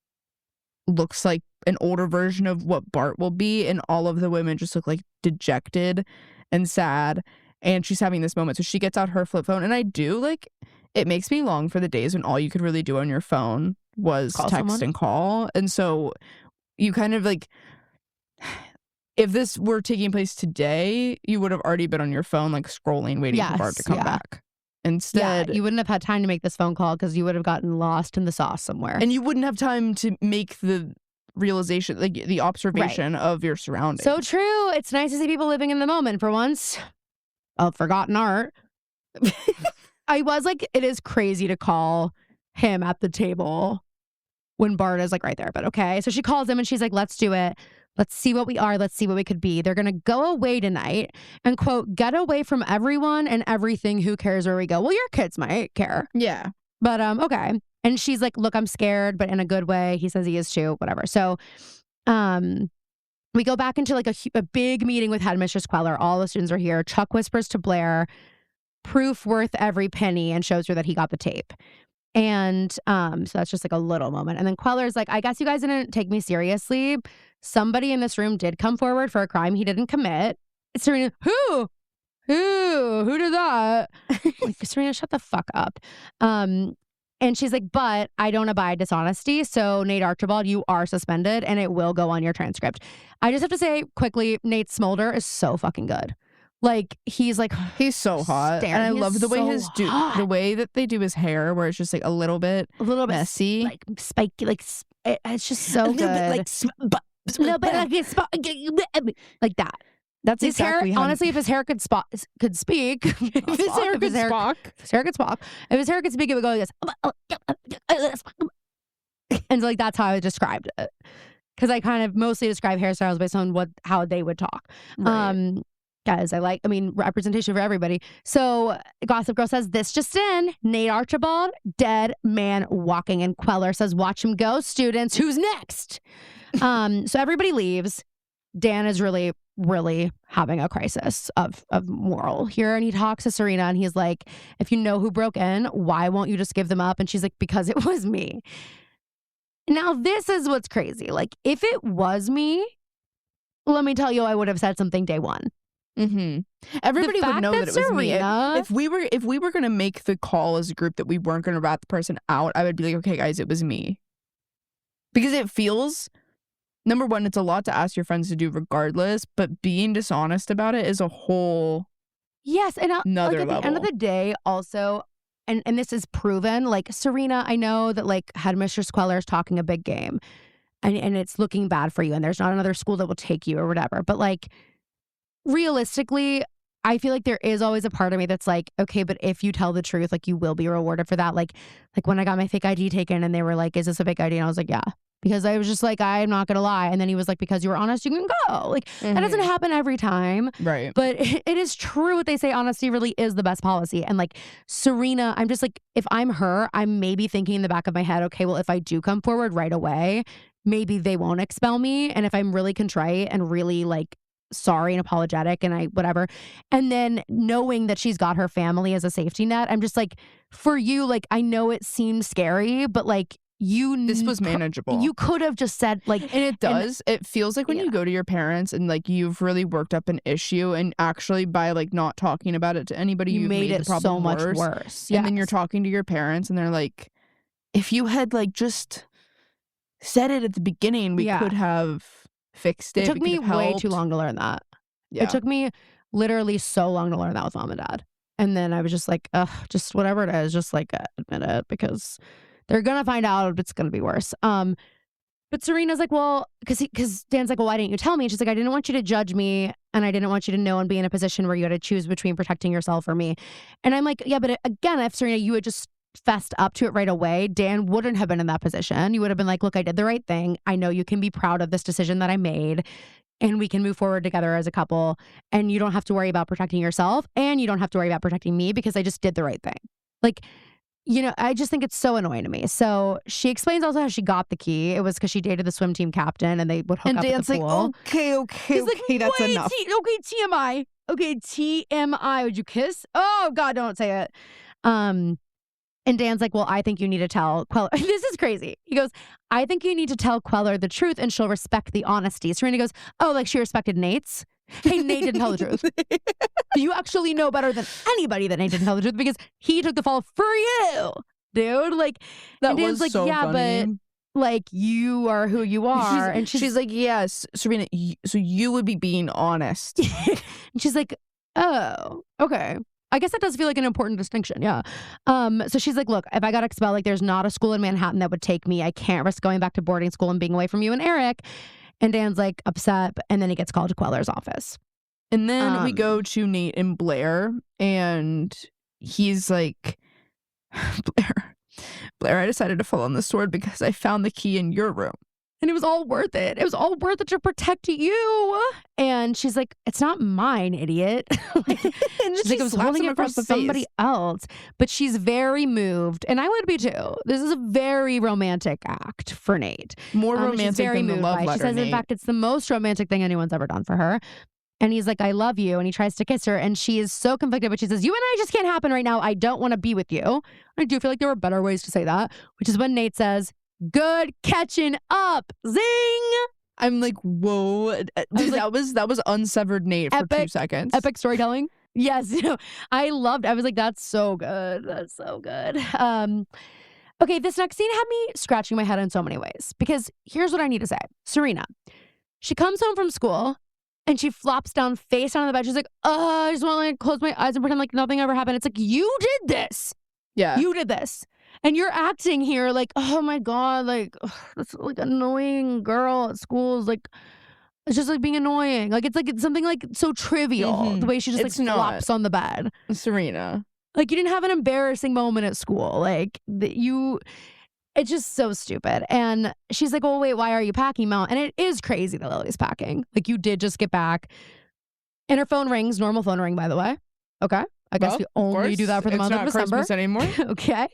B: looks like an older version of what Bart will be. And all of the women just look like dejected and sad. And she's having this moment. So she gets out her flip phone. And I do like, it makes me long for the days when all you could really do on your phone was text and call. And so you kind of like, if this were taking place today, you would have already been on your phone, like scrolling, waiting for Bart to come back. Instead,
A: you wouldn't have had time to make this phone call because you would have gotten lost in the sauce somewhere.
B: And you wouldn't have time to make the realization, like the observation of your surroundings.
A: So true. It's nice to see people living in the moment for once. Forgotten art. I was like, it is crazy to call him at the table when Bart is like right there. But okay. So she calls him and she's like, let's do it. Let's see what we are. Let's see what we could be. They're going to go away tonight and, quote, get away from everyone and everything. Who cares where we go? Well, your kids might care.
B: Yeah.
A: But, okay. And she's like, look, I'm scared, but in a good way. He says he is too, whatever. So, we go back into like a big meeting with Headmistress Queller. All the students are here. Chuck whispers to Blair, proof worth every penny, and shows her that he got the tape. And so that's just like a little moment. And then Queller's like, I guess you guys didn't take me seriously. Somebody in this room did come forward for a crime he didn't commit. Serena, who did that? Like, Serena, shut the fuck up. And she's like, but I don't abide dishonesty. So Nate Archibald, you are suspended and it will go on your transcript. I just have to say quickly, Nate Smolder is so fucking good. Like, he's like,
B: he's so hot.
A: stare.
B: And I
A: He is
B: love the way
A: so hot.
B: the way that they do his hair, where it's just like a little bit messy.
A: like spiky, like it's just so good. No, but like it's like that.
B: That's
A: His
B: exactly
A: hair,
B: how
A: honestly, if his hair could speak, if his hair could speak, it would go like this. And so, like, that's how I described it. Because I kind of mostly describe hairstyles based on how they would talk.
B: Right.
A: Guys, representation for everybody. So Gossip Girl says, this just in, Nate Archibald, dead man walking. And Queller says, watch him go, students. Who's next? So everybody leaves. Dan is really, really having a crisis of moral here. And he talks to Serena and he's like, if you know who broke in, why won't you just give them up? And she's like, because it was me. Now, this is what's crazy. Like, if it was me, let me tell you, I would have said something day one.
B: Mm-hmm. Everybody would know that it was
A: Serena,
B: me. If we were going to make the call as a group that we weren't going to rat the person out, I would be like, okay, guys, it was me. Because it feels... Number one, it's a lot to ask your friends to do regardless, but being dishonest about it is a whole
A: another
B: level.
A: At the end of the day, also, and this is proven, like, Serena, I know that, like, Headmistress Queller is talking a big game, and it's looking bad for you, and there's not another school that will take you or whatever, but, like, realistically, I feel like there is always a part of me that's like, okay, but if you tell the truth, like, you will be rewarded for that. Like when I got my fake ID taken and they were like, is this a fake ID? And I was like, yeah. Because I was just like, I'm not going to lie. And then he was like, because you were honest, you can go. Like, that doesn't happen every time.
B: Right.
A: But it is true what they say. Honesty really is the best policy. And like, Serena, I'm just like, if I'm her, I'm maybe thinking in the back of my head, okay, well, if I do come forward right away, maybe they won't expel me. And if I'm really contrite and really like sorry and apologetic and I whatever, and then knowing that she's got her family as a safety net, I'm just like, for you, like, I know it seems scary, but like, this
B: was manageable.
A: You could have just said, like,
B: and it does. It feels like when you go to your parents and like you've really worked up an issue, and actually by like not talking about it to anybody, you've made it the problem
A: so much worse.
B: And then you're talking to your parents, and they're like, if you had like just said it at the beginning, we could have fixed it.
A: It took me way too long to learn that.
B: Yeah.
A: It took me literally so long to learn that with mom and dad. And then I was just like, ugh, just whatever it is, just like admit it, because they're going to find out it's going to be worse. But Serena's like, well, because Dan's like, well, why didn't you tell me? And she's like, I didn't want you to judge me, and I didn't want you to know and be in a position where you had to choose between protecting yourself or me. And I'm like, yeah, but again, if Serena, you had just fessed up to it right away, Dan wouldn't have been in that position. You would have been like, look, I did the right thing. I know you can be proud of this decision that I made, and we can move forward together as a couple, and you don't have to worry about protecting yourself, and you don't have to worry about protecting me, because I just did the right thing. Like, you know, I just think it's so annoying to me. So she explains also how she got the key. It was because she dated the swim team captain and they would hook up
B: Dan's
A: at the pool.
B: like, okay, like, that's enough.
A: Okay, TMI. Okay, TMI. Would you kiss? Oh, God, don't say it. And Dan's like, well, I think you need to tell Queller. This is crazy. He goes, I think you need to tell Queller the truth and she'll respect the honesty. Serena goes, oh, like she respected Nate's? Hey, Nate didn't tell the truth. You actually know better than anybody that Nate didn't tell the truth, because he took the fall for you, dude. Like,
B: that was like, so
A: yeah,
B: funny.
A: But like, you are who you are.
B: And she's like, yes, Serena, so you would be being honest.
A: And she's like, oh, okay. I guess that does feel like an important distinction. Yeah. So she's like, look, if I got expelled, like, there's not a school in Manhattan that would take me. I can't risk going back to boarding school and being away from you and Eric. And Dan's like upset, and then he gets called to Queller's office.
B: And then we go to Nate and Blair, and he's like, Blair, I decided to fall on the sword because I found the key in your room. And it was all worth it. It was all worth it to protect you. And she's like, it's not mine, idiot. Like, and she's like, I was holding it for somebody else. But she's very moved. And I would be too. This is a very romantic act for Nate. More romantic than the love letter,
A: She says,
B: Nate.
A: in fact, it's the most romantic thing anyone's ever done for her. And he's like, I love you. And he tries to kiss her. And she is so conflicted. But she says, you and I just can't happen right now. I don't want to be with you. I do feel like there were better ways to say that. Which is when Nate says, good catching up. Zing!
B: I'm like, whoa. That was unsevered Nate for 2 seconds.
A: Epic storytelling. Yes. I was like, that's so good. That's so good. Okay, this next scene had me scratching my head in so many ways. Because here's what I need to say. Serena, she comes home from school And she flops down face down on the bed. She's like, I just want to like close my eyes and pretend like nothing ever happened. It's like, you did this.
B: Yeah.
A: You did this. And you're acting here like, oh my God, like, ugh, this like annoying girl at school is like, it's just like being annoying. Like, it's something like so trivial, the way she just
B: It's
A: like
B: not.
A: flops on the bed.
B: Serena.
A: Like, you didn't have an embarrassing moment at school. Like, it's just so stupid. And she's like, oh, wait, why are you packing, Mom? And it is crazy that Lily's packing. Like, you did just get back. And her phone rings, normal phone ring, by the way. Okay. I guess we only do that for the month of December.
B: It's not Christmas anymore.
A: Okay.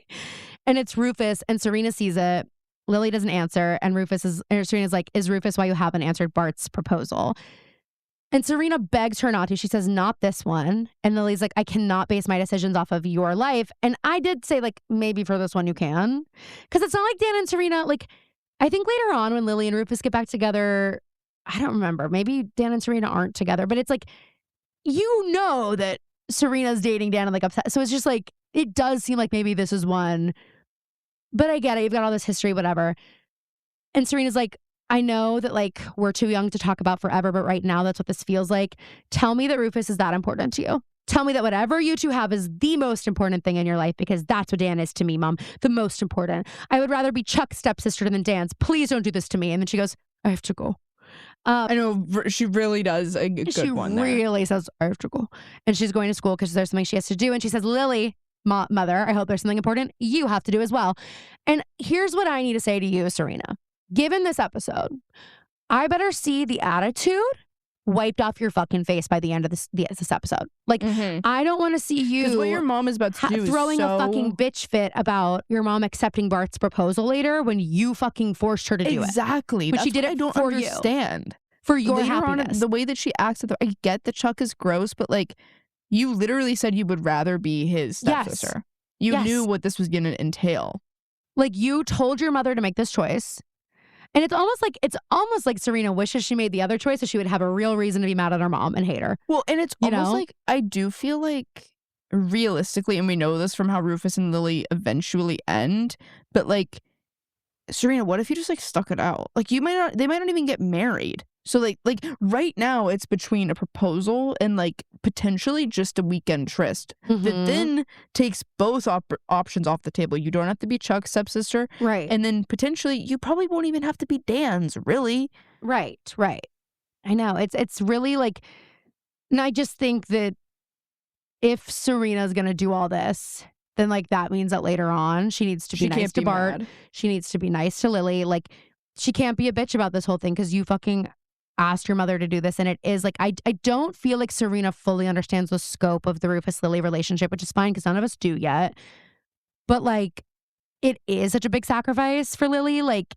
A: And it's Rufus, and Serena sees it. Lily doesn't answer, and Serena's like, is Rufus why you haven't answered Bart's proposal? And Serena begs her not to. She says, not this one. And Lily's like, I cannot base my decisions off of your life. And I did say, like, maybe for this one you can. Because it's not like Dan and Serena, like, I think later on when Lily and Rufus get back together, I don't remember. Maybe Dan and Serena aren't together. But it's like, you know that Serena's dating Dan and like upset. So it's just like, it does seem like maybe this is one. But I get it. You've got all this history, whatever. And Serena's like, I know that like we're too young to talk about forever, but right now that's what this feels like. Tell me that Rufus is that important to you. Tell me that whatever you two have is the most important thing in your life, because that's what Dan is to me, Mom. The most important. I would rather be Chuck's stepsister than Dan's. Please don't do this to me. And then she goes, I have to go.
B: I know she really does a good one there.
A: She really says, I have to go. And she's going to school because there's something she has to do. And she says, Lily, mother, I hope there's something important you have to do as well. And here's what I need to say to you, Serena. Given this episode, I better see the attitude wiped off your fucking face by the end of this episode. Like, I don't want to see you.
B: Because what your mom is about to do
A: throwing
B: is
A: a fucking bitch fit about your mom accepting Bart's proposal later when you fucking forced her to do it.
B: Exactly.
A: When she did it
B: I don't
A: for
B: understand.
A: For your
B: Later
A: happiness.
B: On, the way that she acts, I get that Chuck is gross, but like, you literally said you would rather be his stepsister. You knew what this was going to entail.
A: Like, you told your mother to make this choice. And it's almost like Serena wishes she made the other choice so she would have a real reason to be mad at her mom and hate her.
B: Well, and it's almost like, I do feel like realistically, and we know this from how Rufus and Lily eventually end, but like, Serena, what if you just like stuck it out? Like, they might not even get married. So like right now it's between a proposal and like potentially just a weekend tryst that then takes both options off the table. You don't have to be Chuck's stepsister.
A: Right.
B: And then potentially you probably won't even have to be Dan's, really.
A: Right. I know. It's really like, and I just think that if Serena's going to do all this, then like that means that later on she needs to be nice to Bart.
B: Mad.
A: She needs to be nice to Lily. Like, she can't be a bitch about this whole thing because you fucking asked your mother to do this. And it is like, I don't feel like Serena fully understands the scope of the Rufus-Lily relationship, which is fine because none of us do yet. But like, it is such a big sacrifice for Lily. Like,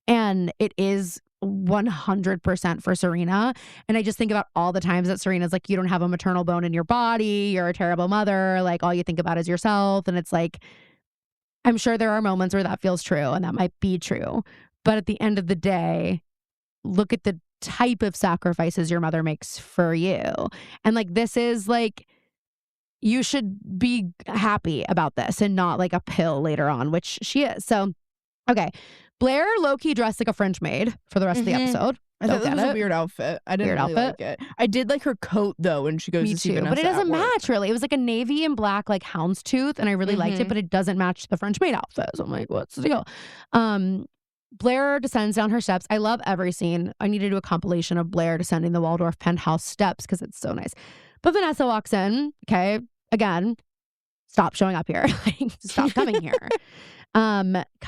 A: and it is 100% for Serena. And I just think about all the times that Serena's like, you don't have a maternal bone in your body. You're a terrible mother. Like, all you think about is yourself. And it's like, I'm sure there are moments where that feels true and that might be true. But at the end of the day, look at the type of sacrifices your mother makes for you. And like, this is like, you should be happy about this and not like a pill later on, which she is. So, okay. Blair low-key dressed like a French maid for the rest of the episode.
B: I thought that was a weird outfit. I didn't really like it. I did like her coat though when she goes
A: Me
B: to see
A: too,
B: Vanessa
A: but it doesn't
B: at work.
A: match really. It was like a navy and black like houndstooth, and I really liked it, but it doesn't match the French maid outfit. So I'm like, what's the deal? Blair descends down her steps. I love every scene. I need to do a compilation of Blair descending the Waldorf penthouse steps because it's so nice. But Vanessa walks in. Okay, again, stop showing up here. Like, stop coming here.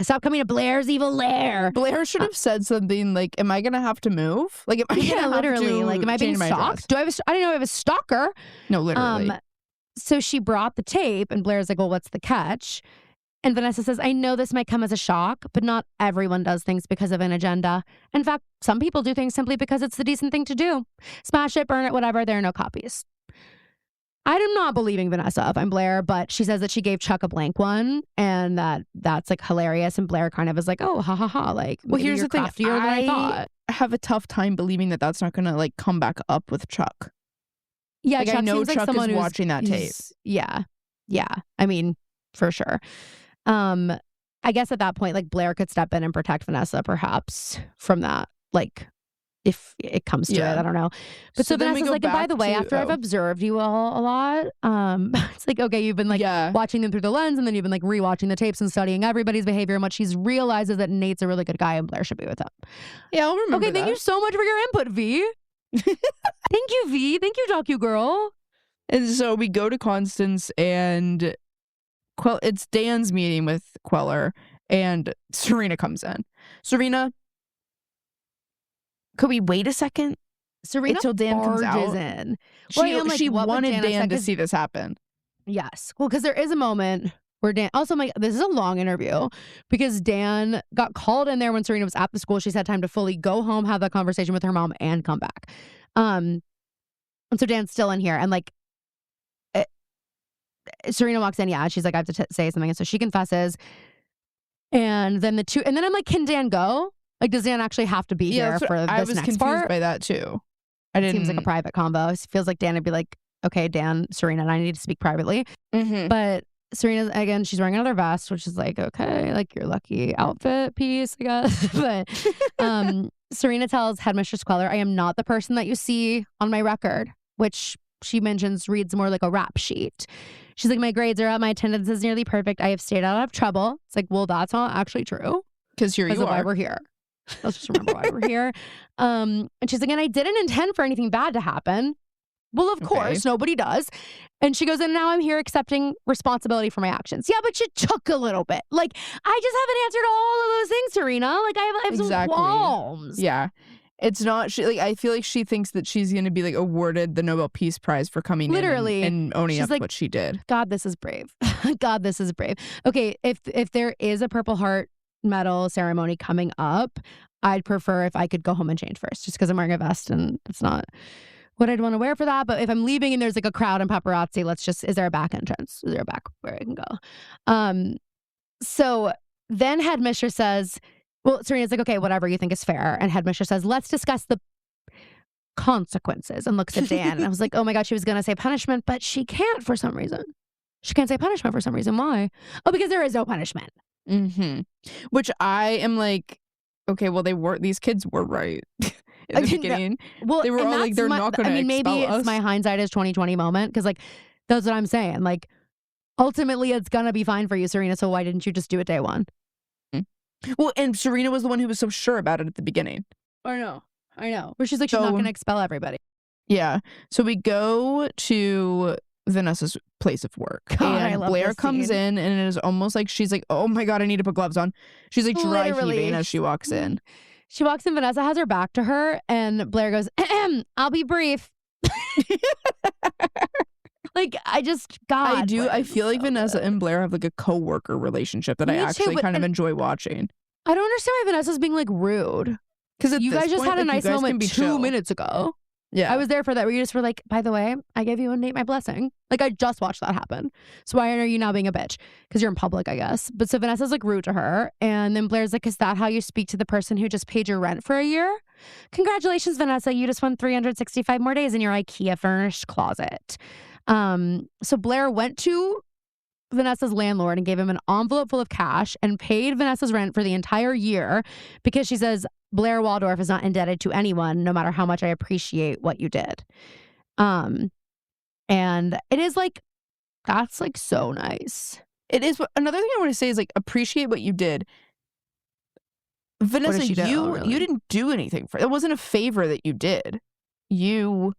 A: Stop coming to Blair's evil lair.
B: Blair should have said something like, "Am I gonna have to move? Like, am I gonna
A: literally,
B: have to
A: like, am I being
B: change my dress?"
A: stalked? I didn't know I have a stalker.
B: No, literally.
A: So she brought the tape, and Blair's like, "Well, what's the catch?" And Vanessa says, I know this might come as a shock, but not everyone does things because of an agenda. In fact, some people do things simply because it's the decent thing to do. Smash it, burn it, whatever. There are no copies. I'm not believing Vanessa if I'm Blair, but she says that she gave Chuck a blank one and that's like hilarious. And Blair kind of is like, oh, ha ha ha. Like,
B: well, here's the thing.
A: I thought.
B: Have a tough time believing that that's not going to like come back up with Chuck.
A: Yeah,
B: like,
A: Chuck
B: I know
A: seems like
B: Chuck
A: someone
B: is watching that tape.
A: Yeah. I mean, for sure. I guess at that point, like, Blair could step in and protect Vanessa, perhaps, from that, like, if it comes to it. I don't know. But so
B: then we
A: Vanessa's
B: go
A: like, and by
B: back
A: the way,
B: to-
A: after I've observed you all a lot, it's like, okay, you've been like watching them through the lens, and then you've been like rewatching the tapes and studying everybody's behavior, and what she realizes that Nate's a really good guy and Blair should be with him.
B: Yeah, I'll remember
A: Okay, thank
B: that.
A: you so much for your input, V. Thank you, V. Thank you, docu-girl.
B: And so we go to Constance and it's Dan's meeting with Queller, and Serena comes in. Serena, could we wait a second?
A: Serena
B: until Dan comes
A: barges
B: out.
A: in.
B: She wanted Dan to see this happen.
A: Yes. Well, because there is a moment where Dan, also this is a long interview because Dan got called in there when Serena was at the school. She's had time to fully go home, have that conversation with her mom, and come back. And so Dan's still in here, and like Serena walks in. Yeah, she's like, I have to say something, and so she confesses. And then I'm like, can Dan go? Like, does Dan actually have to be here for this next part?
B: I was confused by that too.
A: It seems like a private convo. It feels like Dan would be like, okay, Dan, Serena and I need to speak privately.
B: Mm-hmm.
A: But Serena, again, she's wearing another vest, which is like, okay, like your lucky outfit piece, I guess. But Serena tells Headmistress Queller, I am not the person that you see on my record, which she mentions reads more like a rap sheet. She's like, my grades are up, my attendance is nearly perfect. I have stayed out of trouble. It's like, well, that's not actually true.
B: Because here you are.
A: Why we're here. Let's just remember why we're here. And she's like, and I didn't intend for anything bad to happen. Well, of course, nobody does. And she goes, and now I'm here accepting responsibility for my actions. Yeah, but you took a little bit. Like, I just haven't answered all of those things, Serena. Like, I have some qualms.
B: Yeah. It's not, I feel like she thinks that she's going to be like awarded the Nobel Peace Prize for coming
A: literally
B: in and owning up
A: like,
B: what she did.
A: God, this is brave. God, this is brave. Okay, if there is a Purple Heart medal ceremony coming up, I'd prefer if I could go home and change first, just because I'm wearing a vest and it's not what I'd want to wear for that. But if I'm leaving and there's like a crowd and paparazzi, is there a back entrance? Is there a back where I can go? So then Headmistress says, well, Serena's like, okay, whatever you think is fair. And Headmistress says, let's discuss the consequences, and looks at Dan. And I was like, oh my God, she was going to say punishment, but she can't for some reason. She can't say punishment for some reason. Why? Oh, because there is no punishment.
B: Mm-hmm. Which I am like, okay, well, these kids were right in the beginning.
A: Well,
B: they were all like, they're not going to
A: maybe it's my hindsight is 2020 moment, because like, that's what I'm saying. Like, ultimately, it's going to be fine for you, Serena, so why didn't you just do it day one?
B: Well, and Serena was the one who was so sure about it at the beginning.
A: I know. Where she's like, she's not going to expel everybody.
B: Yeah. So we go to Vanessa's place of work.
A: God,
B: and Blair comes in, and it is almost like she's like, oh my God, I need to put gloves on. She's like dry heaving as she walks in.
A: She walks in, Vanessa has her back to her, and Blair goes, I'll be brief. Like, I
B: feel like Vanessa and Blair have like a co-worker relationship that I actually kind of enjoy watching.
A: I don't understand why Vanessa's being like rude.
B: Because
A: you guys just had a nice moment 2 minutes ago.
B: Yeah.
A: I was there for that, where you just were like, by the way, I gave you and Nate my blessing. Like, I just watched that happen. So why are you now being a bitch? Because you're in public, I guess. But so Vanessa's like rude to her. And then Blair's like, is that how you speak to the person who just paid your rent for a year? Congratulations, Vanessa. You just won 365 more days in your IKEA furnished closet. So Blair went to Vanessa's landlord and gave him an envelope full of cash and paid Vanessa's rent for the entire year, because she says Blair Waldorf is not indebted to anyone, no matter how much I appreciate what you did. And it is like, that's like so nice.
B: It is. Another thing I want to say is like, appreciate what you did. Vanessa, you didn't do anything for it. It wasn't a favor that you did. You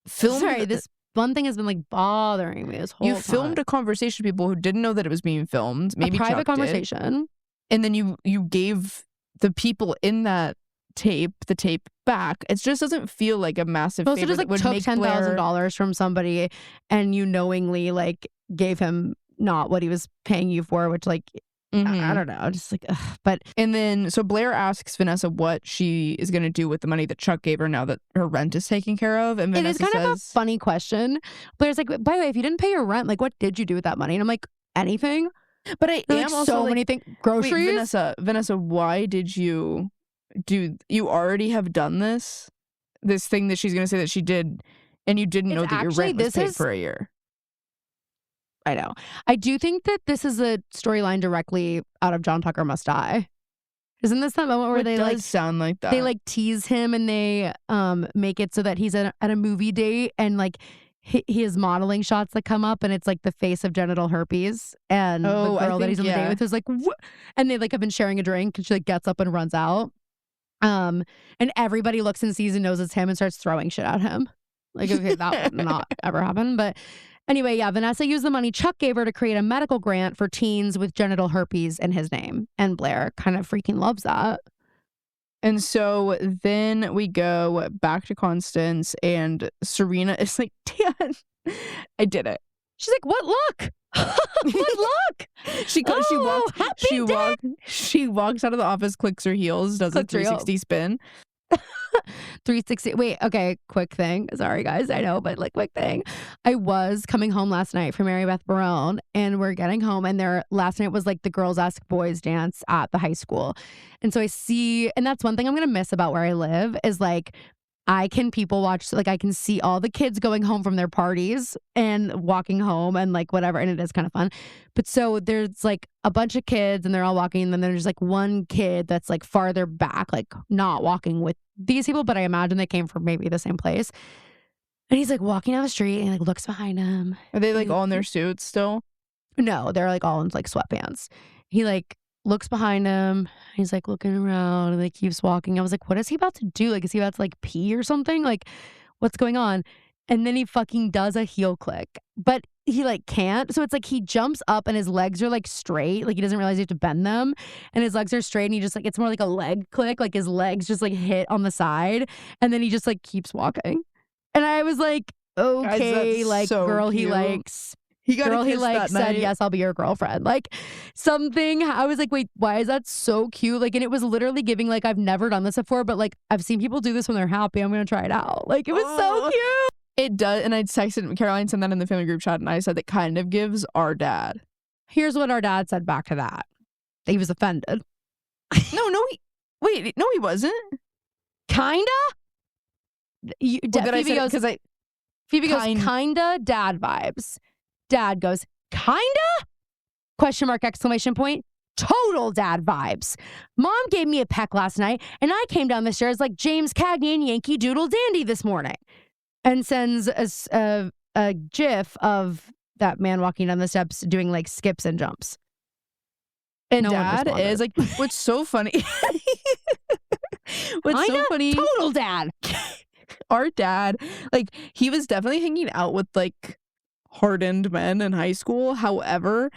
B: filmed.
A: Sorry, this one thing has been like bothering me this whole time.
B: You filmed a conversation with people who didn't know that it was being filmed. Maybe
A: a private conversation.
B: And then you gave the people in that the tape back. It just doesn't feel like a massive favor.
A: So just like
B: would
A: took
B: make
A: $10,000 from somebody, and you knowingly like gave him not what he was paying you for, which like, I don't know, just like, ugh. But
B: and then so Blair asks Vanessa what she is going to do with the money that Chuck gave her now that her rent is taken care of, and Vanessa
A: it is kind of a funny question. Blair's like, by the way, if you didn't pay your rent, like, what did you do with that money? And I'm like, anything.
B: But I am
A: like,
B: also
A: so
B: like,
A: many things. Groceries.
B: Wait, Vanessa, why did you do? You already have done this thing that she's going to say that she did, and you didn't know that your rent was paid for a year.
A: I know. I do think that this is a storyline directly out of John Tucker Must Die. Isn't this that moment where
B: It
A: they
B: does
A: like
B: sound like that.
A: they like tease him and they make it so that he's at a movie date and like he has modeling shots that come up and it's like the face of genital herpes and the
B: Oh, I
A: girl that he's on
B: think,
A: the date
B: yeah.
A: with is like what? And they like have been sharing a drink and she like gets up and runs out. And everybody looks and sees and knows it's him and starts throwing shit at him. Like, okay, that would not ever happen. But anyway, yeah, Vanessa used the money Chuck gave her to create a medical grant for teens with genital herpes in his name. And Blair kind of freaking loves that.
B: And so then we go back to Constance and Serena is like, Dan, I did it.
A: She's like, what luck? What luck?
B: She walks out of the office, clicks her heels, does a 360 spin.
A: 360. Wait, okay, quick thing. Sorry, guys, I know, but like, quick thing. I was coming home last night from Mary Beth Barone, and we're getting home, and last night was like the girls ask boys dance at the high school. And so I see, and that's one thing I'm gonna miss about where I live is like, I can people watch, like I can see all the kids going home from their parties and walking home and like whatever. And it is kind of fun. But so there's like a bunch of kids and they're all walking. And then there's like one kid that's like farther back, like not walking with these people, but I imagine they came from maybe the same place. And he's like walking down the street and he like looks behind him.
B: Are they like all in their suits still?
A: No, they're like all in like sweatpants. He like looks behind him. He's like looking around and like keeps walking. I was like, what is he about to do? Like, is he about to like pee or something? Like, what's going on? And then he fucking does a heel click, but he like can't. So it's like he jumps up and his legs are like straight. Like he doesn't realize you have to bend them and his legs are straight and he just like, it's more like a leg click. Like his legs just like hit on the side and then he just like keeps walking. And I was like, okay,
B: guys,
A: like
B: so
A: girl
B: cute.
A: he likes.
B: He got
A: Girl,
B: a
A: he
B: kiss
A: like
B: that
A: said,
B: night.
A: yes, I'll be your girlfriend. Like something, I was like, wait, why is that so cute? Like, and it was literally giving like, I've never done this before, but like, I've seen people do this when they're happy. I'm going to try it out. Like, it was so cute.
B: It does. And I texted Caroline, sent that in the family group chat, and I said, it kind of gives our dad.
A: Here's what our dad said back to that. He was offended.
B: No, he wasn't.
A: Kinda?
B: Phoebe goes,
A: Phoebe goes, kinda dad vibes. Dad goes, kinda? Question mark, exclamation point. Total dad vibes. Mom gave me a peck last night, and I came down the stairs like James Cagney and Yankee Doodle Dandy this morning. And sends a gif of that man walking down the steps doing like skips and jumps.
B: And
A: no
B: dad is like, what's so funny? What's so funny?
A: Total dad.
B: Our dad, like, he was definitely hanging out with like hardened men in high school. However,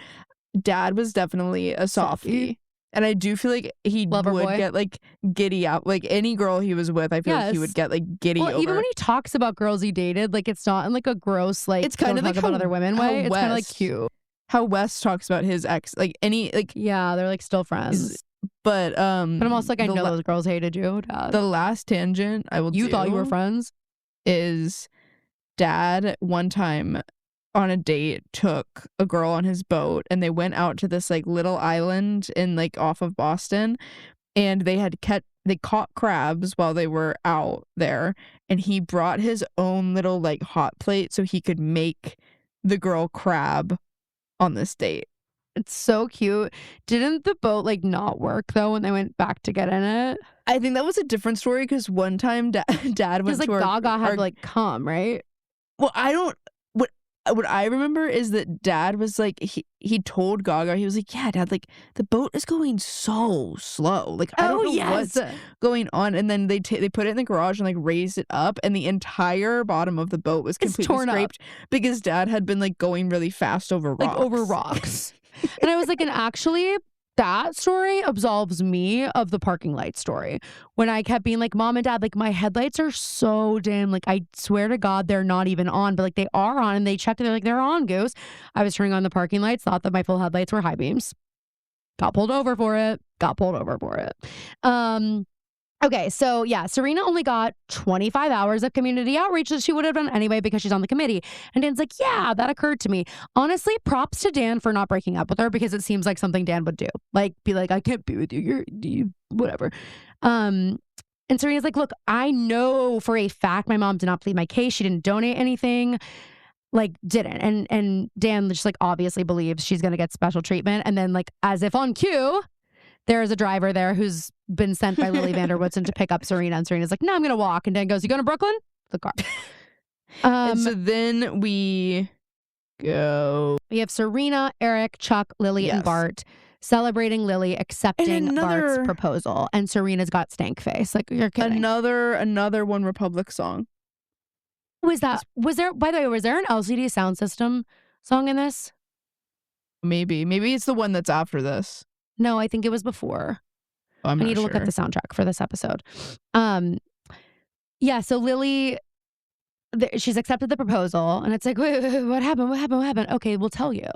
B: dad was definitely a softie. And I do feel like he would get like giddy out. Like any girl he was with, I feel like he would get like giddy over.
A: Even when he talks about girls he dated, like it's not in like a gross, like
B: it's kind of like
A: about other women way. It's kind of like cute.
B: How Wes talks about his ex, like any like
A: yeah, they're like still friends.
B: But
A: I'm also like, I know those girls hated you, Dad.
B: The last tangent I will do.
A: You thought you were friends?
B: Is dad one time on a date took a girl on his boat and they went out to this like little island in like off of Boston and they caught crabs while they were out there and he brought his own little like hot plate so he could make the girl crab on this date.
A: It's so cute. Didn't the boat like not work though when they went back to get in it?
B: I think that was a different story because one time dad went
A: because like Gaga had like come, right?
B: Well, I don't. What I remember is that dad was like he told Gaga, he was like, yeah, dad, like the boat is going so slow, like I don't know what's going on. And then they put it in the garage and like raised it up and the entire bottom of the boat was completely scraped because dad had been like going really fast over rocks.
A: And I was like, and actually that story absolves me of the parking light story. When I kept being like, Mom and Dad, like my headlights are so dim. Like I swear to God, they're not even on, but like they are on and they checked and they're like, they're on, Goose. I was turning on the parking lights, thought that my full headlights were high beams. Got pulled over for it. Okay, so yeah, Serena only got 25 hours of community outreach that she would have done anyway because she's on the committee. And Dan's like, yeah, that occurred to me. Honestly, props to Dan for not breaking up with her because it seems like something Dan would do. Like, be like, I can't be with you. You whatever. And Serena's like, look, I know for a fact my mom did not plead my case. She didn't donate anything. Like, didn't. And Dan just like obviously believes she's going to get special treatment. And then like as if on cue, There is a driver there who's been sent by Lily Vanderwoodson to pick up Serena, and Serena's like, no, I'm going to walk. And Dan goes, you going to Brooklyn? The car.
B: And so then we go.
A: We have Serena, Eric, Chuck, Lily, and
B: Yes.
A: Bart celebrating Lily accepting Bart's
B: another-
A: proposal. And Serena's got stank face. Like, you're kidding.
B: Another One Republic song.
A: Was there, by the way, was there an LCD sound system song in this?
B: Maybe it's the one that's after this.
A: No, I think it was before.
B: I
A: need to look at the soundtrack for this episode. Yeah, so Lily, she's accepted the proposal, and it's like, wait, what happened? What happened? Okay, we'll tell you.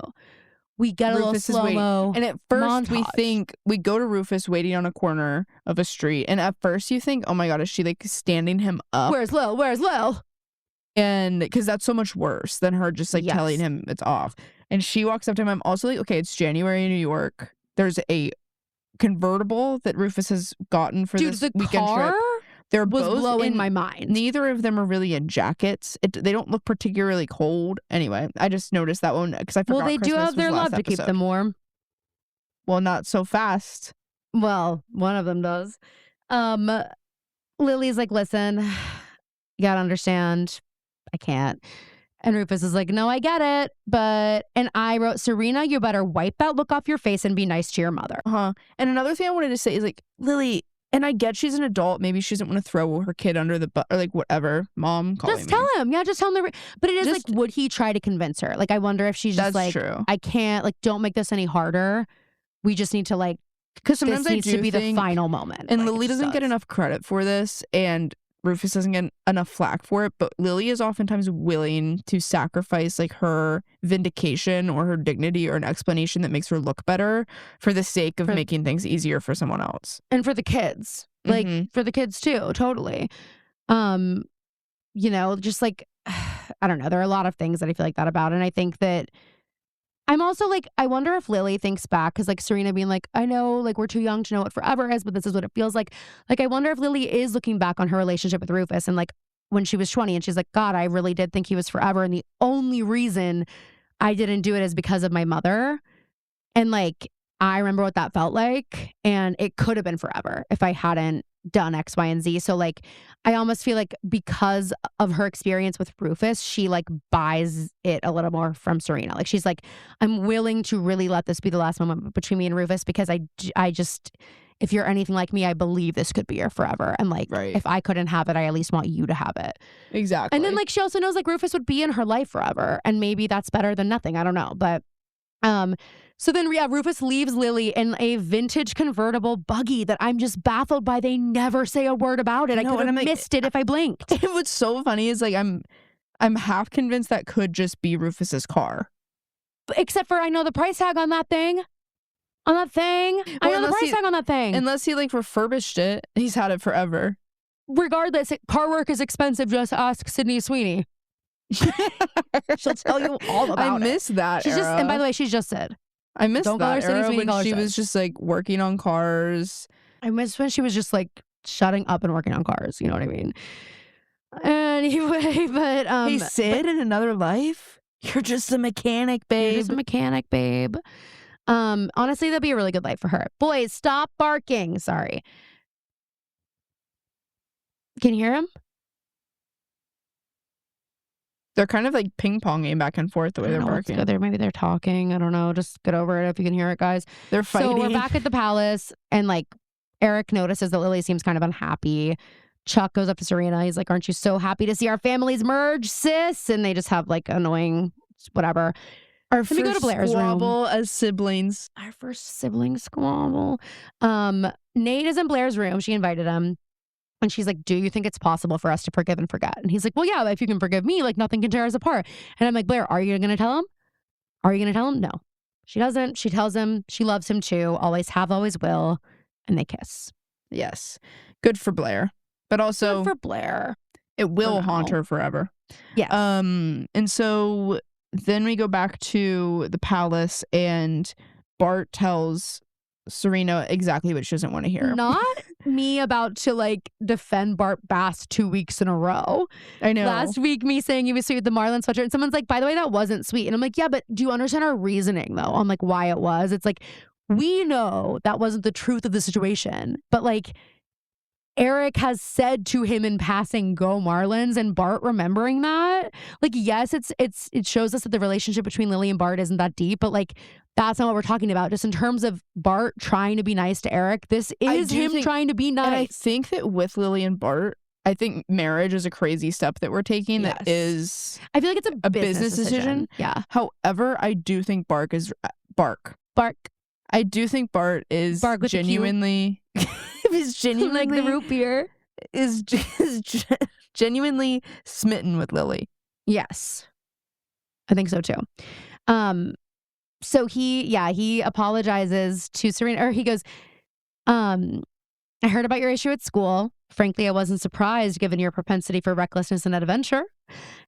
A: We get a
B: Rufus is
A: little
B: waiting.
A: slow-mo
B: And at first we
A: montage.
B: think, we go to Rufus waiting on a corner of a street. And at first you think, oh my God, is she like standing him up?
A: Where's Lil?
B: And because that's so much worse than her just like
A: Yes.
B: telling him it's off. And she walks up to him. I'm also like, okay, it's January in New York. There's a convertible that Rufus has gotten for
A: Dude,
B: this
A: the
B: weekend
A: car
B: trip. They're
A: was
B: both
A: blowing
B: in,
A: my mind.
B: Neither of them are really in jackets. They don't look particularly cold. Anyway, I just noticed that one because I forgot.
A: Well, they do
B: Christmas
A: have their
B: was last
A: love to keep
B: episode.
A: them warm.
B: Well, not so fast.
A: Well, one of them does. Lily's like, listen, you gotta understand, I can't. And Rufus is like, no, I get it. And I wrote, Serena, you better wipe that look off your face and be nice to your mother.
B: And another thing I wanted to say is like, Lily, and I get she's an adult. Maybe she doesn't want to throw her kid under the bus or like whatever. Mom, calling
A: Just tell him. Yeah, just tell him. But it is
B: Just-
A: like, would he try to convince her? Like, I wonder if she's just
B: That's
A: like,
B: true.
A: I can't, like, don't make this any harder. We just need to like,
B: Because sometimes
A: this
B: I
A: needs
B: do
A: to be the
B: think-
A: final moment.
B: And
A: Like, it
B: Lily
A: just
B: doesn't get
A: does.
B: enough credit for this, and Rufus doesn't get enough flack for it. But Lily is oftentimes willing to sacrifice like her vindication or her dignity or an explanation that makes her look better for the sake of
A: For-
B: making things easier for someone else.
A: And for the kids. Like,
B: Mhm.
A: for the kids too, totally. You know, just like, I don't know. There are a lot of things that I feel like that about. And I think that I'm also like, I wonder if Lily thinks back, because like Serena being like, I know, like, we're too young to know what forever is, but this is what it feels like. Like, I wonder if Lily is looking back on her relationship with Rufus and like when she was 20 and she's like, God, I really did think he was forever. And the only reason I didn't do it is because of my mother. And like, I remember what that felt like. And it could have been forever if I hadn't done X, Y, and Z. So like, I almost feel like because of her experience with Rufus, she like buys it a little more from Serena. Like, she's like, I'm willing to really let this be the last moment between me and Rufus because I just, if you're anything like me, I believe this could be your forever. And like,
B: Right.
A: if I couldn't have it, I at least want you to have it.
B: Exactly.
A: And then like, she also knows like Rufus would be in her life forever. And maybe that's better than nothing. I don't know. But, so then, yeah, Rufus leaves Lily in a vintage convertible buggy that I'm just baffled by. They never say a word about it. I
B: No,
A: could
B: and
A: have
B: I'm like-
A: missed it if I blinked.
B: what's so funny is like I'm half convinced that could just be Rufus's car.
A: Except for I know the price tag on that thing. I know the
B: unless
A: price
B: he-
A: tag on that thing.
B: Unless he like refurbished it. He's had it forever.
A: Regardless, car work is expensive. Just ask Sydney Sweeney. She'll tell you all about
B: I
A: it.
B: miss that
A: She's
B: era.
A: just, and by the way, she's just Sid.
B: I miss
A: don't call her
B: that
A: Sydney
B: era
A: Sweeney, call
B: when
A: her
B: she
A: Sid.
B: was just like working on cars.
A: I miss when she was just like shutting up and working on cars. You know what I mean? Anyway, but
B: Hey, Sid, in another life, you're just a mechanic,
A: you're
B: babe.
A: just a mechanic, babe. Honestly, that'd be a really good life for her. Boys, stop barking. Sorry. Can you hear him?
B: They're kind of like ping ponging back and forth the way
A: I
B: they're
A: don't know what's
B: barking.
A: good. Maybe they're talking. I don't know. Just get over it if you can hear it, guys.
B: They're fighting.
A: So we're back at the palace, and like Eric notices that Lily seems kind of unhappy. Chuck goes up to Serena. He's like, "Aren't you so happy to see our families merge, sis?" And they just have like annoying whatever.
B: Our
A: Let me go to Blair's room.
B: squabble as siblings.
A: Our first sibling squabble. Nate is in Blair's room. She invited him. And she's like, do you think it's possible for us to forgive and forget? And he's like, well, yeah, if you can forgive me, like nothing can tear us apart. And I'm like, Blair, are you going to tell him? Are you going to tell him? No. She doesn't. She tells him she loves him too. Always have, always will. And they kiss.
B: Yes. Good for Blair. But also,
A: Good for Blair.
B: it will
A: for
B: haunt
A: now.
B: her forever.
A: Yes.
B: And so then we go back to the palace, and Bart tells Serena exactly what she doesn't want to hear.
A: Not me about to like defend Bart Bass 2 weeks in a row.
B: I know.
A: Last week, me saying he was sweet with the Marlin sweatshirt, and someone's like, by the way, that wasn't sweet. And I'm like, yeah, but do you understand our reasoning though on like why it was? It's like, we know that wasn't the truth of the situation, but like Eric has said to him in passing, "Go Marlins," and Bart remembering that. Like, yes, it shows us that the relationship between Lily and Bart isn't that deep, but like that's not what we're talking about. Just in terms of Bart trying to be nice to Eric, this is him trying to be nice.
B: And I think that with Lily and Bart, I think marriage is a crazy step that we're taking.
A: Yes.
B: That is,
A: I feel like it's a business decision. Yeah.
B: However, I do think Bark. I do think Bart is genuinely. Is genuinely
A: like the root beer.
B: Is genuinely smitten with Lily.
A: Yes, I think so too. So he apologizes to Serena, or he goes, I heard about your issue at school. Frankly, I wasn't surprised given your propensity for recklessness and adventure.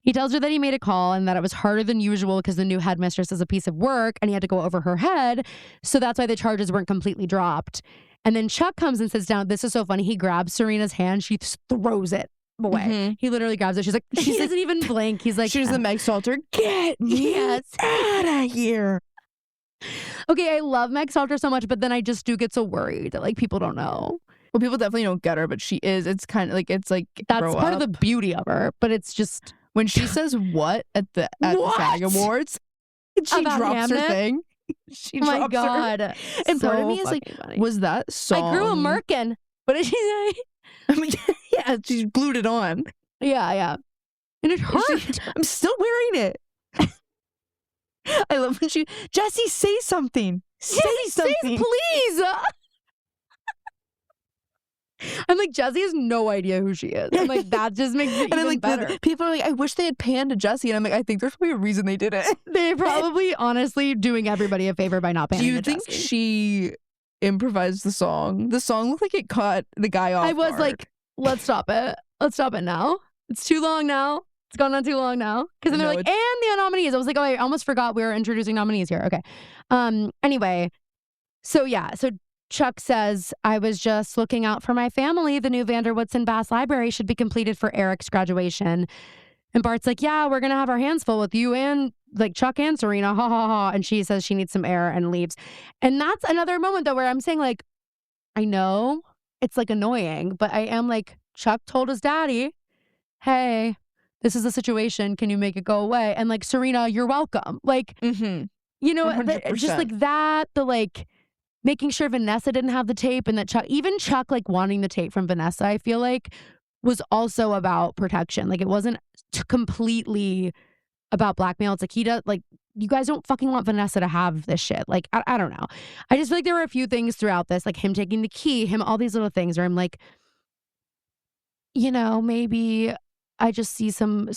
A: He tells her that he made a call and that it was harder than usual because the new headmistress is a piece of work and he had to go over her head. So that's why the charges weren't completely dropped. And then Chuck comes and sits down. This is so funny. He grabs Serena's hand. She throws it away. Mm-hmm. He literally grabs it. She's like, she doesn't even blink. He's like,
B: she's the Meg Salter. Get me out of here.
A: Okay, I love Meg Salter so much, but then I just do get so worried that like people don't know.
B: Well, people definitely don't get her, but she is. It's kind of like, it's like,
A: that's part of the beauty of her, but it's just
B: when she says what at the SAG Awards, she
A: about
B: drops her thing. She
A: oh my
B: drops
A: God.
B: her. And
A: so
B: part of me is like,
A: funny.
B: Was that song?
A: I grew a merkin. What did she say?
B: I mean, yeah, she glued it on.
A: Yeah. And it hurt.
B: I'm still wearing it. I love when Jessie, say something. Say something.
A: Please. I'm like, Jessie has no idea who she is. I'm like, that just makes it even better.
B: People are like, I wish they had panned to Jessie. And I'm like, I think there's probably a reason they did it.
A: They're probably honestly doing everybody a favor by not panning to Jessie.
B: Do you think she improvised the song? The song looked like it caught the guy off
A: I was
B: guard.
A: like, let's stop it. Let's stop it now. It's too long now. It's gone on too long now. Because then they're like, and the nominees. I was like, oh, I almost forgot we were introducing nominees here. Okay. Anyway, so Chuck says, I was just looking out for my family. The new Vanderwoodson Bass Library should be completed for Eric's graduation. And Bart's like, yeah, we're going to have our hands full with you and like Chuck and Serena. Ha ha ha. And she says she needs some air and leaves. And that's another moment though where I'm saying like, I know it's like annoying, but I am like, Chuck told his daddy, hey, this is a situation. Can you make it go away? And like, Serena, you're welcome. Like, you know, just like that, the like, making sure Vanessa didn't have the tape and that Chuck like wanting the tape from Vanessa, I feel like was also about protection. Like it wasn't completely about blackmail. It's like he does like, you guys don't fucking want Vanessa to have this shit. Like, I don't know. I just feel like there were a few things throughout this, like him taking the key, him, all these little things where I'm like, you know, maybe I just see some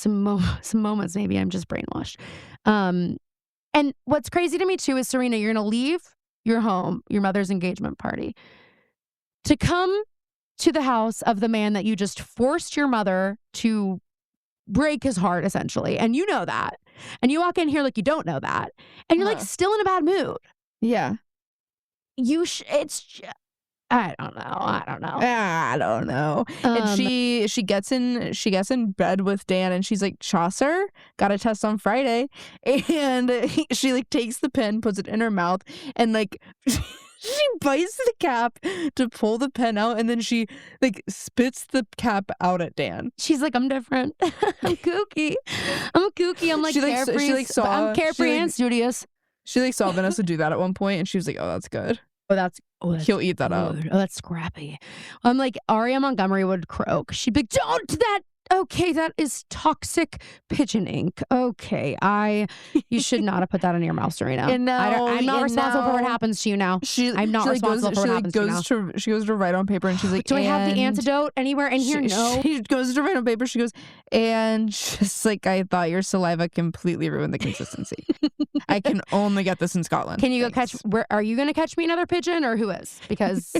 A: moments. Maybe I'm just brainwashed. And what's crazy to me too is Serena, you're going to leave your home, your mother's engagement party, to come to the house of the man that you just forced your mother to break his heart, essentially. And you know that. And you walk in here like you don't know that. And you're like still in a bad mood.
B: Yeah.
A: I don't know.
B: And she gets in bed with Dan and she's like, Chaucer, got a test on Friday. And she like takes the pen, puts it in her mouth, and like she bites the cap to pull the pen out, and then she like spits the cap out at Dan.
A: She's like, I'm different. I'm kooky. I'm like carefree. I'm carefree and studious.
B: She like saw Vanessa do that at one point and she was like, oh, that's good. He'll eat that up.
A: Oh, that's scrappy. I'm like, Aria Montgomery would croak. She'd be like, don't that. Okay, that is toxic pigeon ink. Okay, you should not have put that in your mouth, Serena.
B: And now,
A: I'm not responsible for what happens to you now. I'm not responsible for what happens to you now.
B: She goes to write on paper and she's like,
A: do I have the antidote anywhere in here? No.
B: She goes to write on paper. She goes, and just like, I thought your saliva completely ruined the consistency. I can only get this in Scotland.
A: Can you go catch, are you going to catch me another pigeon or who is? Because,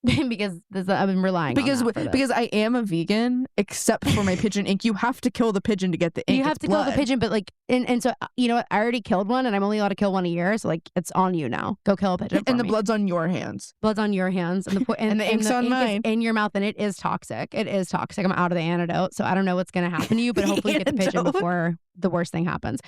A: because I've been relying on that
B: because I am a vegan, except for my pigeon ink. You have to kill the pigeon to get the ink.
A: You have to kill the pigeon, but like, and so you know what? I already killed one, and I'm only allowed to kill one a year. So like, it's on you now. Go kill a pigeon.
B: And the blood's on your hands.
A: Blood's on your hands, and the
B: ink's on mine.
A: In your mouth, and it is toxic. It is toxic. I'm out of the antidote, so I don't know what's gonna happen to you, but hopefully you get the pigeon before the worst thing happens.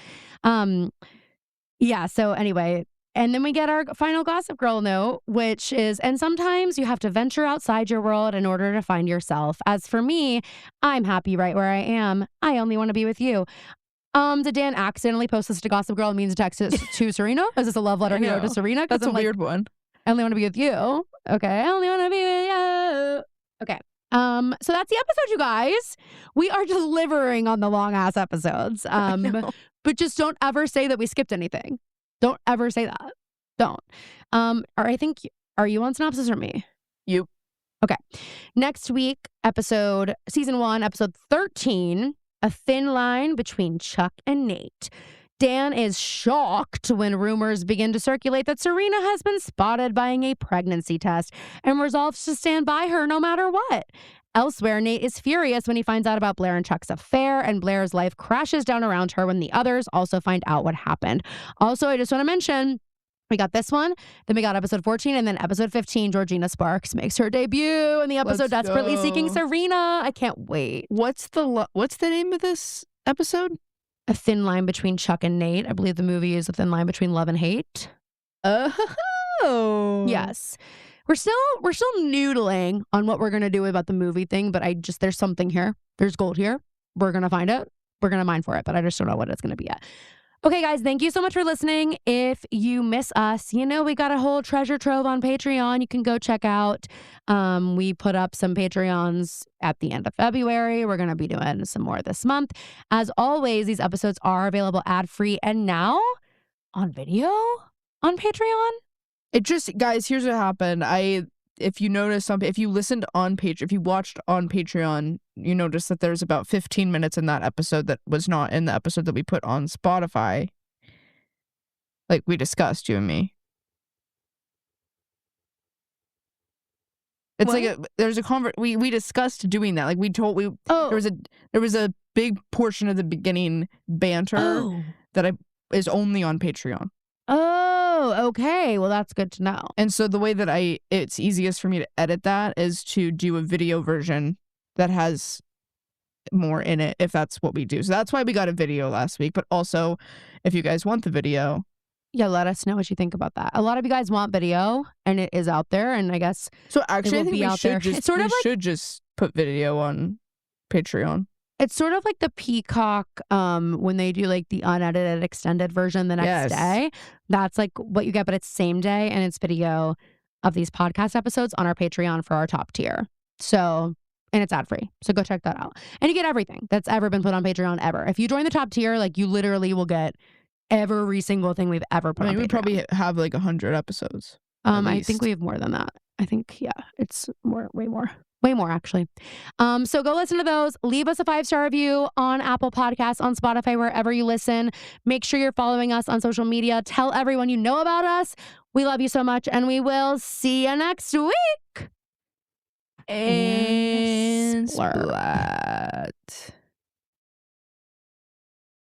A: Yeah. So anyway. And then we get our final Gossip Girl note, which is, and sometimes you have to venture outside your world in order to find yourself. As for me, I'm happy right where I am. I only want to be with you. Did Dan accidentally post this to Gossip Girl and means to text it to Serena? Is this a love letter he wrote to Serena?
B: That's a weird one.
A: I only want to be with you. Okay. I only want to be with you. Okay. So that's the episode, you guys. We are delivering on the long ass episodes. But just don't ever say that we skipped anything. Don't ever say that. Don't. Are you on synopsis or me?
B: You.
A: Okay. Next week, season 1, episode 13, A Thin Line Between Chuck and Nate. Dan is shocked when rumors begin to circulate that Serena has been spotted buying a pregnancy test and resolves to stand by her no matter what. Elsewhere, Nate is furious when he finds out about Blair and Chuck's affair, and Blair's life crashes down around her when the others also find out what happened. Also, I just want to mention, we got this one, then we got episode 14, and then episode 15, Georgina Sparks makes her debut in the episode Desperately Seeking Serena. I can't wait.
B: What's the name of this episode?
A: A Thin Line Between Chuck and Nate. I believe the movie is A Thin Line Between Love and Hate.
B: Oh.
A: Yes. We're still noodling on what we're going to do about the movie thing, but there's something here. There's gold here. We're going to find it. We're going to mine for it, but I just don't know what it's going to be yet. Okay, guys, thank you so much for listening. If you miss us, we got a whole treasure trove on Patreon. You can go check out. We put up some Patreons at the end of February. We're going to be doing some more this month. As always, these episodes are available ad-free and now on video on Patreon.
B: Guys, here's what happened. If you notice if you listened on if you watched on Patreon, you notice that there's about 15 minutes in that episode that was not in the episode that we put on Spotify. Like we discussed, you and me. It's what? We discussed doing that. Like there was a big portion of the beginning banter that is only on Patreon.
A: Oh, okay. Well, that's good to know.
B: And so the way that it's easiest for me to edit that is to do a video version that has more in it, if that's what we do. So that's why we got a video last week. But also, if you guys want the video,
A: yeah, let us know what you think about that. A lot of you guys want video, and it is out there. And I guess
B: I think we should just put video on Patreon.
A: It's sort of like the Peacock when they do like the unedited extended version the next day. That's like what you get, but it's same day, and it's video of these podcast episodes on our Patreon for our top tier. So, and it's ad free. So go check that out. And you get everything that's ever been put on Patreon ever. If you join the top tier, like you literally will get every single thing we've ever put on Patreon. We
B: probably have like 100 episodes.
A: I think we have more than that. I think, it's way more actually. So go listen to those. Leave us a 5-star review on Apple Podcasts, on Spotify, wherever you listen. Make sure you're following us on social media. Tell everyone you know about us. We love you so much, and we will see you next week.
B: And splash.